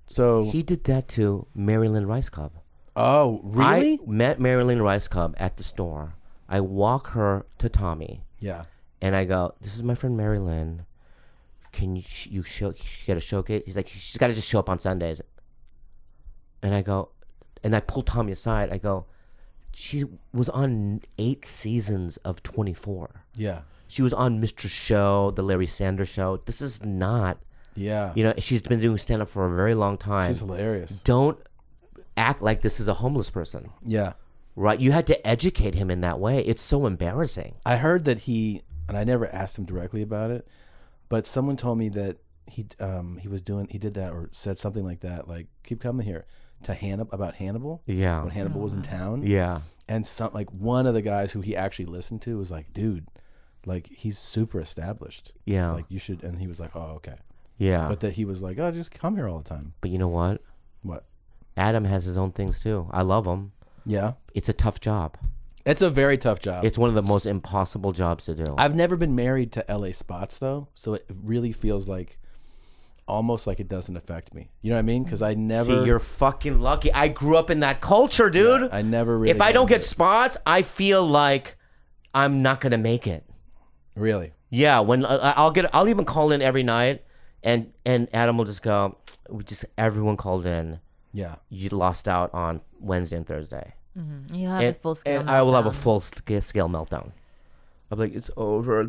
[SPEAKER 2] So,
[SPEAKER 1] He did that to Marilyn Rice Cub.
[SPEAKER 2] oh, really?
[SPEAKER 1] I met Marilyn Rice Cub at the store. I walk her to Tommy,
[SPEAKER 2] Yeah.
[SPEAKER 1] and I go, "This is my friend Marilyn. Can you get a showcase?" He's like, "She's got to just show up on Sundays." And I go, and I pull Tommy aside. I go, "She was on 8 seasons of 24.
[SPEAKER 2] Yeah.
[SPEAKER 1] She was on Mr. Show, the Larry Sanders Show. This is not,
[SPEAKER 2] Yeah.
[SPEAKER 1] you know, she's been doing stand up for a very long time.
[SPEAKER 2] She's hilarious.
[SPEAKER 1] Don't act like this is a homeless person."
[SPEAKER 2] Yeah.
[SPEAKER 1] Right, you had to educate him in that way. It's so embarrassing.
[SPEAKER 2] I heard that and I never asked him directly about it, but someone told me that he did that or said something like that, like, keep coming here, to about Hannibal.
[SPEAKER 1] Yeah,
[SPEAKER 2] When Hannibal was in town.
[SPEAKER 1] yeah,
[SPEAKER 2] And one of the guys who he actually listened to was like, dude, like, he's super established.
[SPEAKER 1] yeah,
[SPEAKER 2] Like, you should. And he was like, oh, okay.
[SPEAKER 1] yeah.
[SPEAKER 2] But that he was like, oh, just come here all the time.
[SPEAKER 1] But you know what?
[SPEAKER 2] What?
[SPEAKER 1] Adam has his own things too. I love him.
[SPEAKER 2] Yeah.
[SPEAKER 1] It's a tough job.
[SPEAKER 2] It's a very tough job.
[SPEAKER 1] It's one of the most impossible jobs to do.
[SPEAKER 2] I've never been married to LA spots though, so it really feels like almost like it doesn't affect me. You know what I mean? Because I never.
[SPEAKER 1] See, you're fucking lucky. I grew up in that culture, dude.
[SPEAKER 2] I never really.
[SPEAKER 1] If I don't
[SPEAKER 2] got
[SPEAKER 1] get spots, I feel like I'm not gonna make it.
[SPEAKER 2] really.
[SPEAKER 1] Yeah, when I'll even call in every night, and Adam will just go, everyone called in.
[SPEAKER 2] Yeah.
[SPEAKER 1] You lost out on Wednesday and Thursday.
[SPEAKER 3] You have a full scale.
[SPEAKER 1] And I will have a
[SPEAKER 3] meltdown.
[SPEAKER 1] full scale meltdown. I'm like, it's over.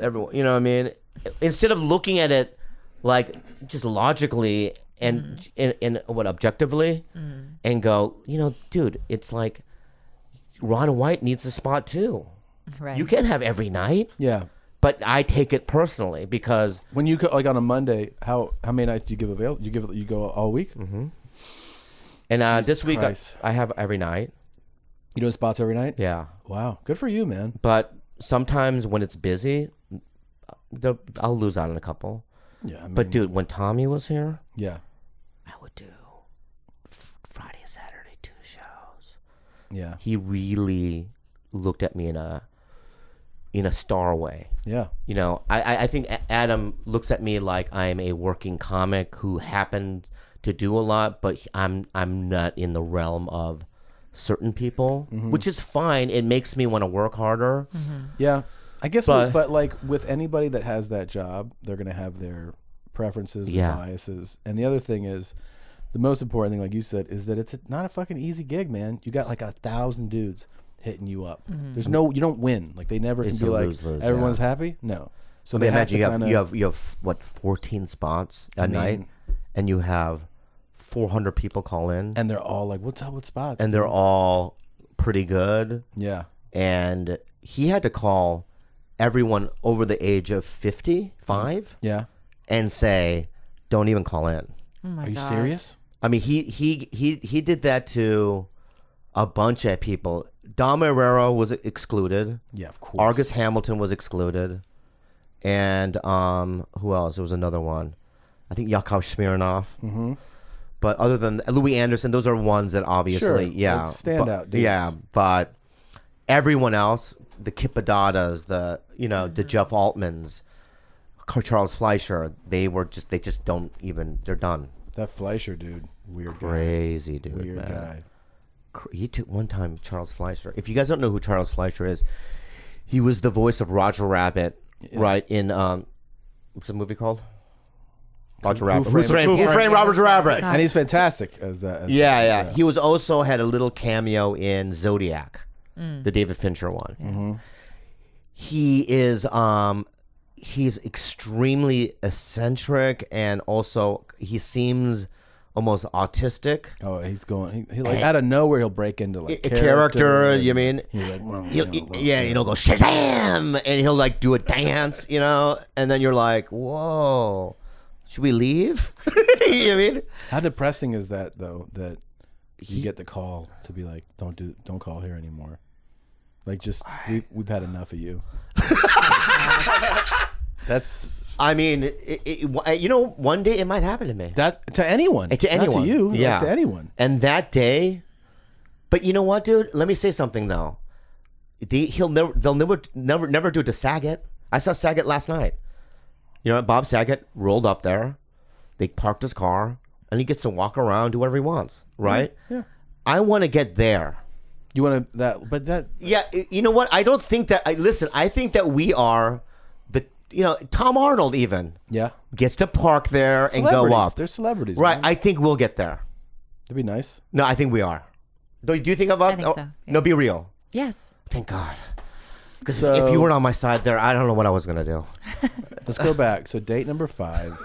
[SPEAKER 1] Everyone, you know what I mean? Instead of looking at it like just logically and in what objectively, and go, you know, dude, it's like Ron White needs a spot too.
[SPEAKER 3] Right.
[SPEAKER 1] You can't have every night.
[SPEAKER 2] Yeah.
[SPEAKER 1] But I take it personally because
[SPEAKER 2] When you go, like on a Monday, how many nights do you give avail? You go all week.
[SPEAKER 1] and
[SPEAKER 2] Jesus
[SPEAKER 1] this week
[SPEAKER 2] Christ.
[SPEAKER 1] I have every night.
[SPEAKER 2] You doing spots every night?
[SPEAKER 1] Yeah.
[SPEAKER 2] Wow, good for you, man.
[SPEAKER 1] But sometimes when it's busy, I'll lose out on a couple.
[SPEAKER 2] Yeah. I mean,
[SPEAKER 1] But dude, when Tommy was here,
[SPEAKER 2] yeah.
[SPEAKER 1] I would do Friday, Saturday.
[SPEAKER 2] Yeah.
[SPEAKER 1] he really looked at me in a star way.
[SPEAKER 2] Yeah.
[SPEAKER 1] You know, I think Adam looks at me like I'm a working comic who happened to do a lot, but I'm not in the realm of certain people, which is fine. It makes me want to work harder.
[SPEAKER 2] Yeah. I guess,
[SPEAKER 1] But-
[SPEAKER 2] but like with anybody that has that job, they're going to have their preferences and
[SPEAKER 1] Yeah.
[SPEAKER 2] biases. And the other thing is, the most important thing, like you said, is that it's not a fucking easy gig, man. You got like 1,000 dudes hitting you up. There's you don't win. Like they never
[SPEAKER 1] It's
[SPEAKER 2] can be
[SPEAKER 1] a
[SPEAKER 2] like,
[SPEAKER 1] lose-lose,
[SPEAKER 2] everyone's happy. No. So
[SPEAKER 1] I
[SPEAKER 2] they
[SPEAKER 1] mean,
[SPEAKER 2] have
[SPEAKER 1] imagine
[SPEAKER 2] to
[SPEAKER 1] you have what 14 spots a night, and you have 400 people call in,
[SPEAKER 2] and they're all like, what's up with spots?
[SPEAKER 1] and they're all pretty good.
[SPEAKER 2] yeah.
[SPEAKER 1] And he had to call everyone over the age of 55
[SPEAKER 2] Yeah.
[SPEAKER 1] and say, "Don't even call in."
[SPEAKER 3] Oh my
[SPEAKER 2] Are you
[SPEAKER 3] God.
[SPEAKER 2] serious?
[SPEAKER 1] I mean, he did that to a bunch of people. Dom Herrera was excluded.
[SPEAKER 2] Yeah, of course.
[SPEAKER 1] Argus Hamilton was excluded, and who else? There was another one. I think Yakov Smirnoff.
[SPEAKER 2] Mm-hmm.
[SPEAKER 1] But other than Louis Anderson, those are ones that obviously,
[SPEAKER 2] Sure,
[SPEAKER 1] yeah,
[SPEAKER 2] like standout dudes.
[SPEAKER 1] Yeah, but everyone else, the Kip Adadas, the Jeff Altmans, Charles Fleischer, they just don't even. They're done.
[SPEAKER 2] That Fleischer dude, weird
[SPEAKER 1] Crazy
[SPEAKER 2] guy.
[SPEAKER 1] dude,
[SPEAKER 2] Weird
[SPEAKER 1] man.
[SPEAKER 2] guy.
[SPEAKER 1] He took one time Charles Fleischer. If you guys don't know who Charles Fleischer is, he was the voice of Roger Rabbit, right? In what's the movie called? Roger Rabbit. Who framed Roger Rabbit?
[SPEAKER 2] And he's fantastic as that.
[SPEAKER 1] Yeah. He was also had a little cameo in Zodiac, the David Fincher one. He is he's extremely eccentric, and also he seems almost autistic.
[SPEAKER 2] Oh, he's going. He like out of nowhere, he'll break into like
[SPEAKER 1] A character,
[SPEAKER 2] and
[SPEAKER 1] you mean?
[SPEAKER 2] He's like,
[SPEAKER 1] He'll go Shazam, and he'll like do a dance, and then you're like, whoa, should we leave? You know what I mean?
[SPEAKER 2] How depressing is that though? That you get the call to be like, don't call here anymore. Like, just we've had enough of you. That's.
[SPEAKER 1] I mean, one day it might happen to me.
[SPEAKER 2] That to anyone.
[SPEAKER 1] To anyone.
[SPEAKER 2] Not to you.
[SPEAKER 1] Yeah.
[SPEAKER 2] Like to anyone.
[SPEAKER 1] And that day, but you know what, dude? Let me say something though. They'll never do it to Saget. I saw Saget last night. You know, Bob Saget rolled up there. They parked his car, and he gets to walk around, do whatever he wants, right?
[SPEAKER 2] Yeah.
[SPEAKER 1] I want to get there.
[SPEAKER 2] You want to but that.
[SPEAKER 1] Yeah, you know what? I don't think that. Listen, I think that we are Tom Arnold even gets to park there and go up.
[SPEAKER 2] They're celebrities,
[SPEAKER 1] Right.
[SPEAKER 2] man.
[SPEAKER 1] I think we'll get there.
[SPEAKER 2] That'd be nice.
[SPEAKER 1] No, I think we are. Do you think about?
[SPEAKER 3] I think so, yeah.
[SPEAKER 1] No, be real.
[SPEAKER 3] Yes.
[SPEAKER 1] Thank God. Because
[SPEAKER 2] So-
[SPEAKER 1] if you weren't on my side there, I don't know what I was gonna do.
[SPEAKER 2] Let's go back. So date number 5.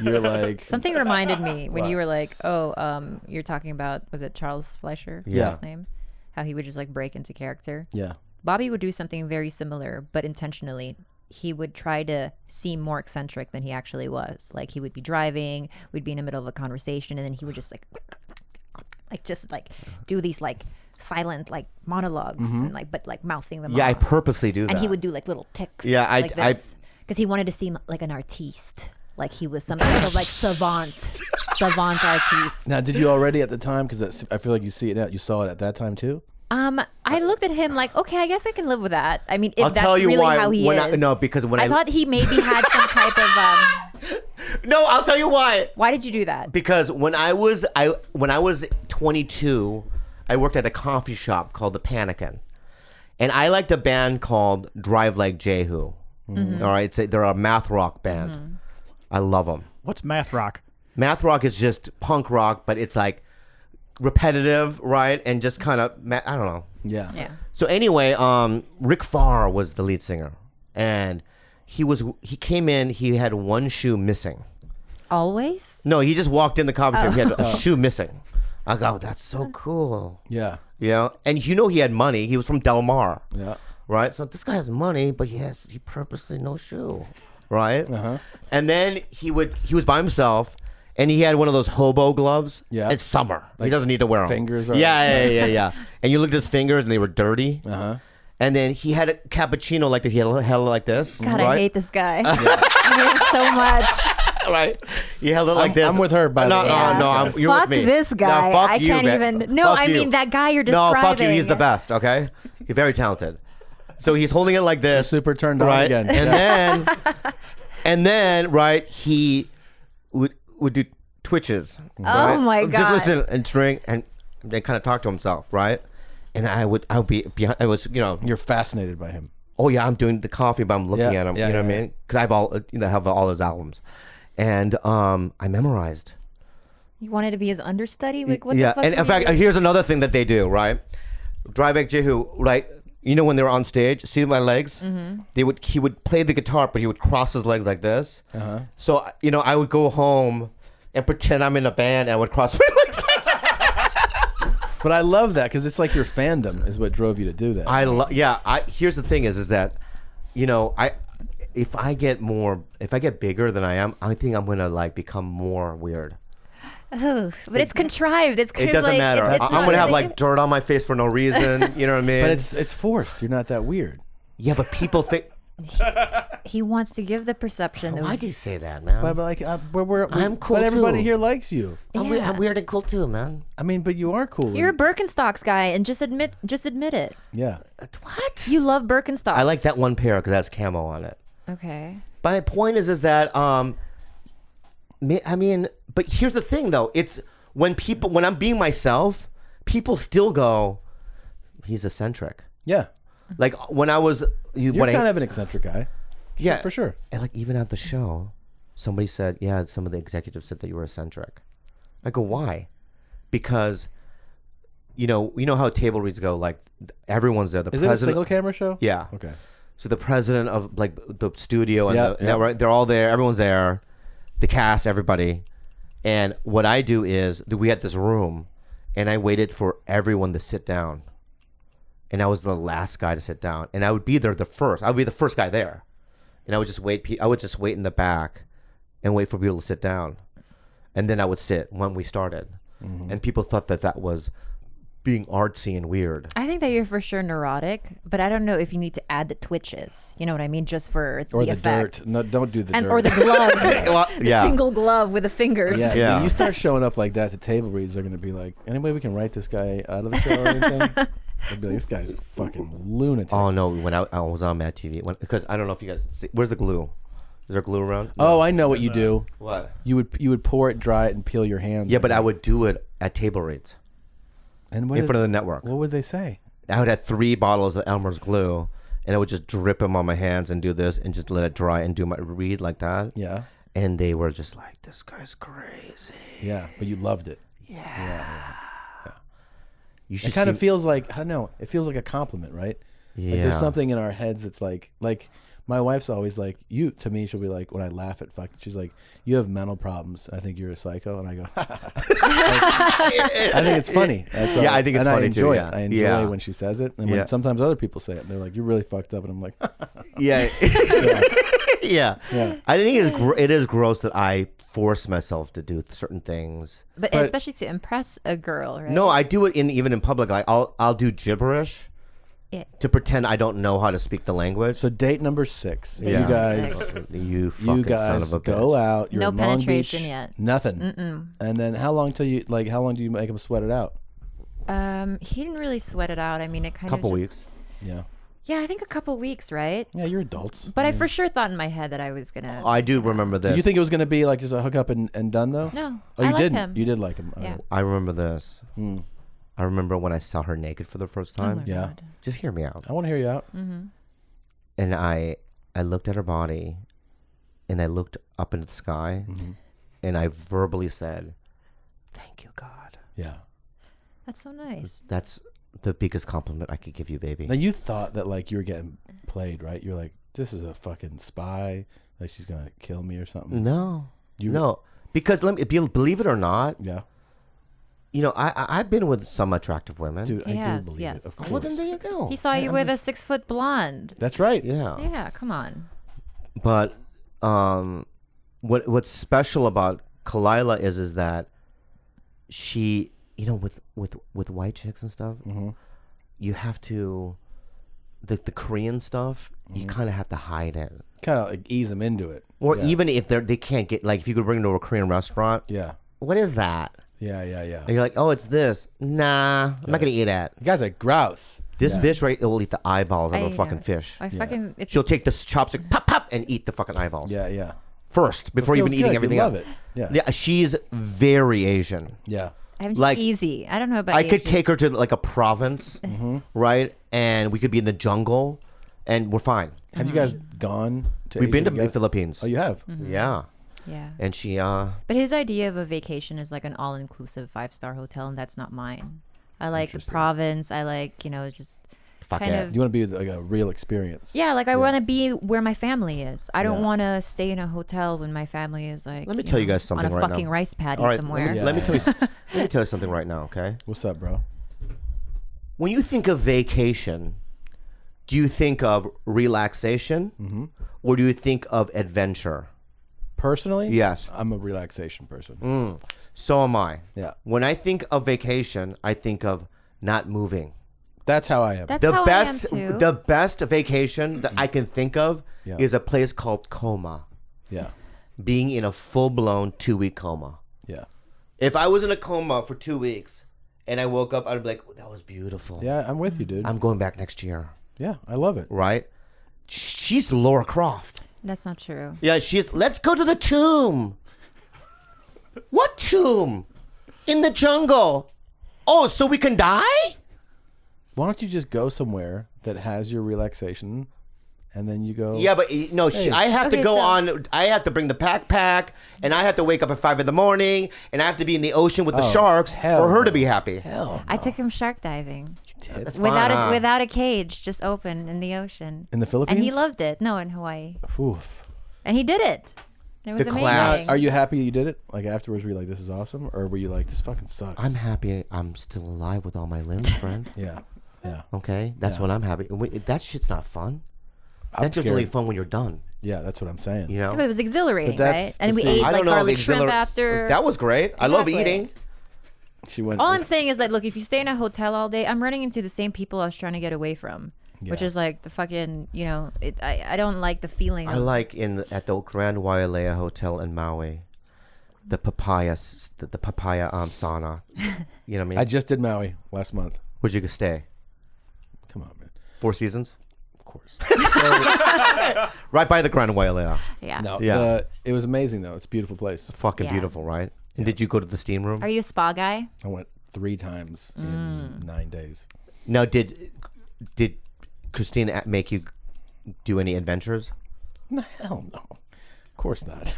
[SPEAKER 2] You're like
[SPEAKER 3] Something reminded me when you were like, you're talking about, was it Charles Fleischer?
[SPEAKER 2] Yeah.
[SPEAKER 3] His name? How he would just like break into character.
[SPEAKER 2] yeah.
[SPEAKER 3] Bobby would do something very similar, but intentionally. He would try to seem more eccentric than he actually was. Like he would be driving, we'd be in the middle of a conversation, and then he would just do these like silent like monologues and but mouthing them
[SPEAKER 1] Yeah, I
[SPEAKER 3] off.
[SPEAKER 1] purposely do that.
[SPEAKER 3] And he would do like little ticks.
[SPEAKER 1] Yeah, I-
[SPEAKER 3] because he wanted to seem like an artiste, like he was some sort of like savant artiste.
[SPEAKER 2] Now, did you already at the time? Because I feel like you see it now. You saw it at that time too.
[SPEAKER 3] I looked at him like, okay, I guess I can live with that. I mean, if
[SPEAKER 1] I'll
[SPEAKER 3] that's
[SPEAKER 1] tell you
[SPEAKER 3] really
[SPEAKER 1] why.
[SPEAKER 3] how he is.
[SPEAKER 1] Because when
[SPEAKER 3] I thought he maybe had some type of.
[SPEAKER 1] No, I'll tell you why.
[SPEAKER 3] Why did you do that?
[SPEAKER 1] Because when I was 22, I worked at a coffee shop called the Panikin, and I liked a band called Drive Like Jehu. All right, they're a math rock band. I love them.
[SPEAKER 4] What's math rock?
[SPEAKER 1] Math rock is just punk rock, but it's like repetitive, right? And just kind of, I don't know.
[SPEAKER 2] Yeah.
[SPEAKER 3] Yeah.
[SPEAKER 1] So anyway, Rick Farr was the lead singer, and he came in. He had one shoe missing.
[SPEAKER 3] Always?
[SPEAKER 1] No, he just walked in the coffee shop. He had a shoe missing. I go, that's so cool.
[SPEAKER 2] Yeah.
[SPEAKER 1] You know, and he had money. He was from Del Mar,
[SPEAKER 2] Yeah.
[SPEAKER 1] right? So this guy has money, but he purposely no shoe, right?
[SPEAKER 2] Uh-huh.
[SPEAKER 1] And then he was by himself. And he had one of those hobo gloves.
[SPEAKER 2] Yeah.
[SPEAKER 1] It's summer. He doesn't need to wear them.
[SPEAKER 2] fingers are-
[SPEAKER 1] Yeah. And you looked at his fingers and they were dirty.
[SPEAKER 2] Uh-huh.
[SPEAKER 1] And then he had a cappuccino like this. He had a hella like this.
[SPEAKER 3] God,
[SPEAKER 1] right?
[SPEAKER 3] I hate this guy. I hate him so much.
[SPEAKER 1] right? He held it like this.
[SPEAKER 2] I'm with her, by the
[SPEAKER 1] no,
[SPEAKER 2] way.
[SPEAKER 1] No, you're
[SPEAKER 3] Fuck
[SPEAKER 1] with me.
[SPEAKER 3] this guy.
[SPEAKER 1] No, fuck
[SPEAKER 3] I
[SPEAKER 1] you,
[SPEAKER 3] can't
[SPEAKER 1] man.
[SPEAKER 3] even. No,
[SPEAKER 1] Fuck
[SPEAKER 3] I
[SPEAKER 1] you.
[SPEAKER 3] mean that guy you're
[SPEAKER 1] No,
[SPEAKER 3] describing.
[SPEAKER 1] fuck you. He's the best. Okay, he's very talented. So he's holding it like this.
[SPEAKER 2] Super turned on
[SPEAKER 1] right?
[SPEAKER 2] again.
[SPEAKER 1] And then, right, he would do twitches. Right?
[SPEAKER 3] Oh my God.
[SPEAKER 1] Just listen and drink and then kind of talk to himself, right? And I would be behind. I was,
[SPEAKER 2] You're fascinated by him.
[SPEAKER 1] oh yeah, I'm doing the coffee, but I'm looking
[SPEAKER 2] Yeah,
[SPEAKER 1] at him.
[SPEAKER 2] yeah,
[SPEAKER 1] you know
[SPEAKER 2] yeah,
[SPEAKER 1] what I mean? Because I have all his albums, and I memorized.
[SPEAKER 3] You wanted to be his understudy? Like, what
[SPEAKER 1] Yeah,
[SPEAKER 3] the fuck?
[SPEAKER 1] and
[SPEAKER 3] did
[SPEAKER 1] in
[SPEAKER 3] you
[SPEAKER 1] fact,
[SPEAKER 3] do?
[SPEAKER 1] here's another thing that they do, right? Dryback Jehu, right? You know when they were on stage, see my legs?
[SPEAKER 3] Mm-hmm.
[SPEAKER 1] He would play the guitar, but he would cross his legs like this.
[SPEAKER 2] Uh-huh.
[SPEAKER 1] So I would go home and pretend I'm in a band, and I would cross my legs.
[SPEAKER 2] But I love that because it's like your fandom is what drove you to do that.
[SPEAKER 1] Here's the thing is that, if I get bigger than I am, I think I'm gonna like become more weird.
[SPEAKER 3] Oh, but it's contrived. It's
[SPEAKER 1] It doesn't matter.
[SPEAKER 3] It's
[SPEAKER 1] I'm
[SPEAKER 3] not
[SPEAKER 1] gonna have
[SPEAKER 3] really-
[SPEAKER 1] like dirt on my face for no reason. You know what I mean?
[SPEAKER 2] But it's forced. You're not that weird.
[SPEAKER 1] yeah, but people think.
[SPEAKER 3] He wants to give the perception.
[SPEAKER 1] Why
[SPEAKER 3] Of,
[SPEAKER 1] do you say that, man?
[SPEAKER 2] But like,
[SPEAKER 1] I'm cool
[SPEAKER 2] But everybody
[SPEAKER 1] too.
[SPEAKER 2] here likes you.
[SPEAKER 1] I'm
[SPEAKER 3] Yeah.
[SPEAKER 1] weird and cool too, man.
[SPEAKER 2] I mean, but you are cool.
[SPEAKER 3] You're a Birkenstocks guy, and just admit it.
[SPEAKER 2] Yeah.
[SPEAKER 1] What?
[SPEAKER 3] You love Birkenstocks.
[SPEAKER 1] I like that one pair because it has camo on it.
[SPEAKER 3] Okay.
[SPEAKER 1] My point is that I mean, but here's the thing though. It's when I'm being myself, people still go, he's eccentric.
[SPEAKER 2] Yeah.
[SPEAKER 1] Like when I was,
[SPEAKER 2] You're kind of an eccentric guy.
[SPEAKER 1] yeah,
[SPEAKER 2] For sure.
[SPEAKER 1] And like even at the show, somebody said, yeah, some of the executives said that you were eccentric. I go, why? Because, you know how table reads go. Like everyone's there. The
[SPEAKER 2] Is it a
[SPEAKER 1] president.
[SPEAKER 2] single camera show?
[SPEAKER 1] Yeah.
[SPEAKER 2] Okay.
[SPEAKER 1] So the president of like the studio and
[SPEAKER 2] Yeah,
[SPEAKER 1] the
[SPEAKER 2] yeah.
[SPEAKER 1] network, they're all there. Everyone's there. The cast, everybody. And what I do is we had this room, and I waited for everyone to sit down. And I was the last guy to sit down, and I would be there the first. I would be the first guy there, and I would just wait. I would just wait in the back, and wait for people to sit down, and then I would sit when we started. And people thought that was being artsy and weird.
[SPEAKER 3] I think that you're for sure neurotic, but I don't know if you need to add the twitches. You know what I mean? Just for
[SPEAKER 2] Or the
[SPEAKER 3] effect.
[SPEAKER 2] dirt. No, don't do the
[SPEAKER 3] And
[SPEAKER 2] dirt.
[SPEAKER 3] or the glove.
[SPEAKER 1] Well,
[SPEAKER 3] The
[SPEAKER 1] yeah.
[SPEAKER 3] single glove with the fingers.
[SPEAKER 2] Yeah,
[SPEAKER 1] Yeah.
[SPEAKER 2] You start showing up like that to table reads, they're gonna be like, any way we can write this guy out of the show or anything? They'll be like, this guy's a fucking lunatic.
[SPEAKER 1] Oh no! When I was on Mad TV, because I don't know if you guys see, where's the glue? Is there glue around?
[SPEAKER 2] Oh, I know what you do.
[SPEAKER 1] What?
[SPEAKER 2] You would pour it, dry it, and peel your hands.
[SPEAKER 1] Yeah, but I would do it at table reads
[SPEAKER 2] and what
[SPEAKER 1] in front of the network.
[SPEAKER 2] what would they say?
[SPEAKER 1] I would have 3 bottles of Elmer's glue, and I would just drip them on my hands and do this, and just let it dry and do my read like that.
[SPEAKER 2] Yeah,
[SPEAKER 1] And they were just like, "This guy's crazy."
[SPEAKER 2] yeah, but you loved it.
[SPEAKER 1] You should
[SPEAKER 2] It kind of
[SPEAKER 1] see-
[SPEAKER 2] feels like, I don't know, it feels like a compliment, right? Like there's
[SPEAKER 1] Yeah.
[SPEAKER 2] something in our heads that's like my wife's always like, you, to me, she'll be like, when I laugh at fuck, she's like, you have mental problems. I think you're a psycho. And I go, I think it's funny. That's all.
[SPEAKER 1] Yeah, I think it's
[SPEAKER 2] and
[SPEAKER 1] funny
[SPEAKER 2] I
[SPEAKER 1] too,
[SPEAKER 2] enjoy
[SPEAKER 1] yeah.
[SPEAKER 2] it. I enjoy
[SPEAKER 1] Yeah.
[SPEAKER 2] when she says it. And when
[SPEAKER 1] Yeah.
[SPEAKER 2] sometimes other people say it, and they're like, you're really fucked up. And I'm like,
[SPEAKER 1] Yeah. Yeah.
[SPEAKER 2] Yeah.
[SPEAKER 1] I think it is gross that I force myself to do certain things.
[SPEAKER 3] But especially to impress a girl, right?
[SPEAKER 1] No, I do it even in public. Like I'll do gibberish
[SPEAKER 3] Yeah.
[SPEAKER 1] to pretend I don't know how to speak the language.
[SPEAKER 2] so date number 6.
[SPEAKER 1] Yeah.
[SPEAKER 2] You guys,
[SPEAKER 3] Six.
[SPEAKER 1] You fucking
[SPEAKER 2] you guys
[SPEAKER 1] son of a
[SPEAKER 2] go
[SPEAKER 1] bitch.
[SPEAKER 2] out. You're
[SPEAKER 3] No
[SPEAKER 2] in Long
[SPEAKER 3] penetration
[SPEAKER 2] Beach,
[SPEAKER 3] yet.
[SPEAKER 2] Nothing. And then how long do you make them sweat it out?
[SPEAKER 3] He didn't really sweat it out. I mean, it kind
[SPEAKER 1] Couple
[SPEAKER 3] of just,
[SPEAKER 1] weeks.
[SPEAKER 2] Yeah.
[SPEAKER 3] Yeah, I think a couple weeks, right?
[SPEAKER 2] Yeah, you're adults.
[SPEAKER 3] But I for sure thought in my head that I was gonna.
[SPEAKER 1] I do remember this.
[SPEAKER 2] You think it was going to be like just a hookup and done though?
[SPEAKER 3] No,
[SPEAKER 2] Oh,
[SPEAKER 3] I
[SPEAKER 2] you
[SPEAKER 3] like
[SPEAKER 2] didn't.
[SPEAKER 3] him.
[SPEAKER 2] You did like him.
[SPEAKER 3] Yeah.
[SPEAKER 1] I remember this.
[SPEAKER 2] Hmm.
[SPEAKER 1] I remember when I saw her naked for the first
[SPEAKER 3] Oh
[SPEAKER 1] time.
[SPEAKER 3] my
[SPEAKER 2] Yeah.
[SPEAKER 3] God.
[SPEAKER 1] Just hear me out.
[SPEAKER 2] I want to hear you out.
[SPEAKER 1] And I looked at her body, and I looked up into the sky, and I verbally said, "Thank you, God."
[SPEAKER 2] Yeah.
[SPEAKER 3] That's so nice.
[SPEAKER 1] That's the biggest compliment I could give you, baby.
[SPEAKER 2] Now you thought that like you were getting played, right? You're like, this is a fucking spy. Like she's gonna kill me or something.
[SPEAKER 1] No,
[SPEAKER 2] You-
[SPEAKER 1] no, because believe it or not,
[SPEAKER 2] Yeah,
[SPEAKER 1] I've been with some attractive women.
[SPEAKER 2] dude, I
[SPEAKER 3] Yes,
[SPEAKER 2] do believe
[SPEAKER 3] yes.
[SPEAKER 2] it. Of course.
[SPEAKER 1] Well, then there you go.
[SPEAKER 3] He saw you with a 6-foot blonde.
[SPEAKER 2] That's right.
[SPEAKER 1] Yeah,
[SPEAKER 3] Yeah, come on.
[SPEAKER 1] but what's special about Khalyla is that she, with white chicks and stuff, you have to the Korean stuff, you kind of have to hide it.
[SPEAKER 2] Kind of like ease them into it.
[SPEAKER 1] Or
[SPEAKER 2] Yeah.
[SPEAKER 1] even if they can't get, like, if you could bring them to a Korean restaurant,
[SPEAKER 2] Yeah.
[SPEAKER 1] what is that?
[SPEAKER 2] Yeah.
[SPEAKER 1] And you're like, oh, it's this. Nah, I'm not gonna eat that.
[SPEAKER 2] The guy's like grouse.
[SPEAKER 1] This
[SPEAKER 2] Yeah.
[SPEAKER 1] bitch right will eat the eyeballs of
[SPEAKER 3] I
[SPEAKER 1] a fucking
[SPEAKER 3] know.
[SPEAKER 1] fish.
[SPEAKER 3] I fucking. It's
[SPEAKER 1] She'll take this chopstick, pop, pop, and eat the fucking eyeballs
[SPEAKER 2] Yeah.
[SPEAKER 1] first before even
[SPEAKER 2] feels
[SPEAKER 1] eating
[SPEAKER 2] good.
[SPEAKER 1] everything
[SPEAKER 2] You love
[SPEAKER 1] else.
[SPEAKER 2] it. Yeah.
[SPEAKER 1] Yeah, she's very Asian.
[SPEAKER 2] Yeah.
[SPEAKER 3] I'm just
[SPEAKER 1] like,
[SPEAKER 3] easy. I don't know about.
[SPEAKER 1] I could
[SPEAKER 3] Asians.
[SPEAKER 1] take her to like a province, right? And we could be in the jungle, and we're fine.
[SPEAKER 2] Have you guys gone to
[SPEAKER 1] We've been
[SPEAKER 2] Asia
[SPEAKER 1] to the
[SPEAKER 2] together?
[SPEAKER 1] Philippines.
[SPEAKER 2] Oh, you have?
[SPEAKER 1] Yeah.
[SPEAKER 3] Yeah.
[SPEAKER 1] And she,
[SPEAKER 3] But his idea of a vacation is like an all-inclusive 5-star hotel, and that's not mine. I like the province. I like, just
[SPEAKER 1] fuck
[SPEAKER 3] kind
[SPEAKER 1] it.
[SPEAKER 3] of.
[SPEAKER 2] You want to be like a real experience.
[SPEAKER 3] Yeah, like I want to be where my family is. I don't
[SPEAKER 2] Yeah.
[SPEAKER 3] want to stay in a hotel when my family is like.
[SPEAKER 1] Let me tell you guys something
[SPEAKER 3] on a
[SPEAKER 1] right
[SPEAKER 3] fucking
[SPEAKER 1] now.
[SPEAKER 3] rice paddy
[SPEAKER 1] All right,
[SPEAKER 3] somewhere.
[SPEAKER 1] let me tell you. Let me tell you something right now, okay?
[SPEAKER 2] What's up, bro?
[SPEAKER 1] When you think of vacation, do you think of relaxation, or do you think of adventure?
[SPEAKER 2] Personally?
[SPEAKER 1] Yes.
[SPEAKER 2] I'm a relaxation person.
[SPEAKER 1] So am I.
[SPEAKER 2] Yeah.
[SPEAKER 1] When I think of vacation, I think of not moving.
[SPEAKER 2] That's how I am.
[SPEAKER 3] That's
[SPEAKER 1] The
[SPEAKER 3] how
[SPEAKER 1] best,
[SPEAKER 3] I am too.
[SPEAKER 1] the best vacation that I can think of
[SPEAKER 2] Yeah.
[SPEAKER 1] is a place called coma.
[SPEAKER 2] Yeah.
[SPEAKER 1] Being in a full-blown 2-week coma.
[SPEAKER 2] Yeah.
[SPEAKER 1] If I was in a coma for 2 weeks and I woke up, I'd be like, that was beautiful.
[SPEAKER 2] Yeah, I'm with you, dude.
[SPEAKER 1] I'm going back next year.
[SPEAKER 2] Yeah, I love it.
[SPEAKER 1] Right? She's Laura Croft.
[SPEAKER 3] That's not true.
[SPEAKER 1] Yeah, let's go to the tomb. What tomb? In the jungle. Oh, so we can die?
[SPEAKER 2] Why don't you just go somewhere that has your relaxation, and then you go?
[SPEAKER 1] Yeah, but no, I have to
[SPEAKER 3] Okay,
[SPEAKER 1] go
[SPEAKER 3] so-
[SPEAKER 1] on. I have to bring the backpack, and I have to wake up at 5 a.m, and I have to be in the ocean with the sharks
[SPEAKER 2] hell
[SPEAKER 1] for her to
[SPEAKER 2] no.
[SPEAKER 1] be happy.
[SPEAKER 2] Hell,
[SPEAKER 3] I took him shark diving
[SPEAKER 1] That's
[SPEAKER 3] without
[SPEAKER 1] fine, huh?
[SPEAKER 3] without a cage, just open in the ocean.
[SPEAKER 2] in the Philippines.
[SPEAKER 3] And he loved it. No, in Hawaii.
[SPEAKER 2] Oof.
[SPEAKER 3] And he did it. It was
[SPEAKER 1] The
[SPEAKER 3] amazing.
[SPEAKER 1] class.
[SPEAKER 2] Are you happy you did it? Like afterwards, were you like, "This is awesome," or were you like, "This fucking sucks"?
[SPEAKER 1] I'm happy I'm still alive with all my limbs, friend.
[SPEAKER 2] Yeah. Yeah.
[SPEAKER 1] Okay? That's what I'm happy. That shit's not fun.
[SPEAKER 2] I'm
[SPEAKER 1] That's just
[SPEAKER 2] scared.
[SPEAKER 1] really fun when you're done,
[SPEAKER 2] Yeah, that's what I'm saying.
[SPEAKER 1] you know?
[SPEAKER 3] But it was exhilarating,
[SPEAKER 2] But that's-
[SPEAKER 3] right? And we
[SPEAKER 2] but see,
[SPEAKER 3] ate
[SPEAKER 1] I
[SPEAKER 3] like
[SPEAKER 1] don't know if
[SPEAKER 3] garlic shrimp after.
[SPEAKER 1] That was great. I love
[SPEAKER 3] Exactly.
[SPEAKER 1] eating.
[SPEAKER 2] She went.
[SPEAKER 3] All I'm saying is that, look, if you stay in a hotel all day, I'm running into the same people I was trying to get away from, which
[SPEAKER 2] Yeah.
[SPEAKER 3] is like the fucking, I don't like the feeling.
[SPEAKER 1] I
[SPEAKER 3] of,
[SPEAKER 1] like at the Grand Wailea Hotel in Maui, the papaya sauna. You know what I mean?
[SPEAKER 2] I just did Maui last month.
[SPEAKER 1] Where'd you stay?
[SPEAKER 2] Come on, man.
[SPEAKER 1] 4 Seasons?
[SPEAKER 2] Of course.
[SPEAKER 1] Right by the Grand Wailea.
[SPEAKER 3] yeah.
[SPEAKER 2] No.
[SPEAKER 1] Yeah.
[SPEAKER 2] It was amazing though. It's a beautiful place.
[SPEAKER 1] Fucking
[SPEAKER 3] Yeah.
[SPEAKER 1] beautiful, right? And did you go to the steam room?
[SPEAKER 3] Are you a spa guy?
[SPEAKER 2] I went 3 times in 9 days.
[SPEAKER 1] Now, did Christine make you do any adventures?
[SPEAKER 2] No, hell no. Of course not.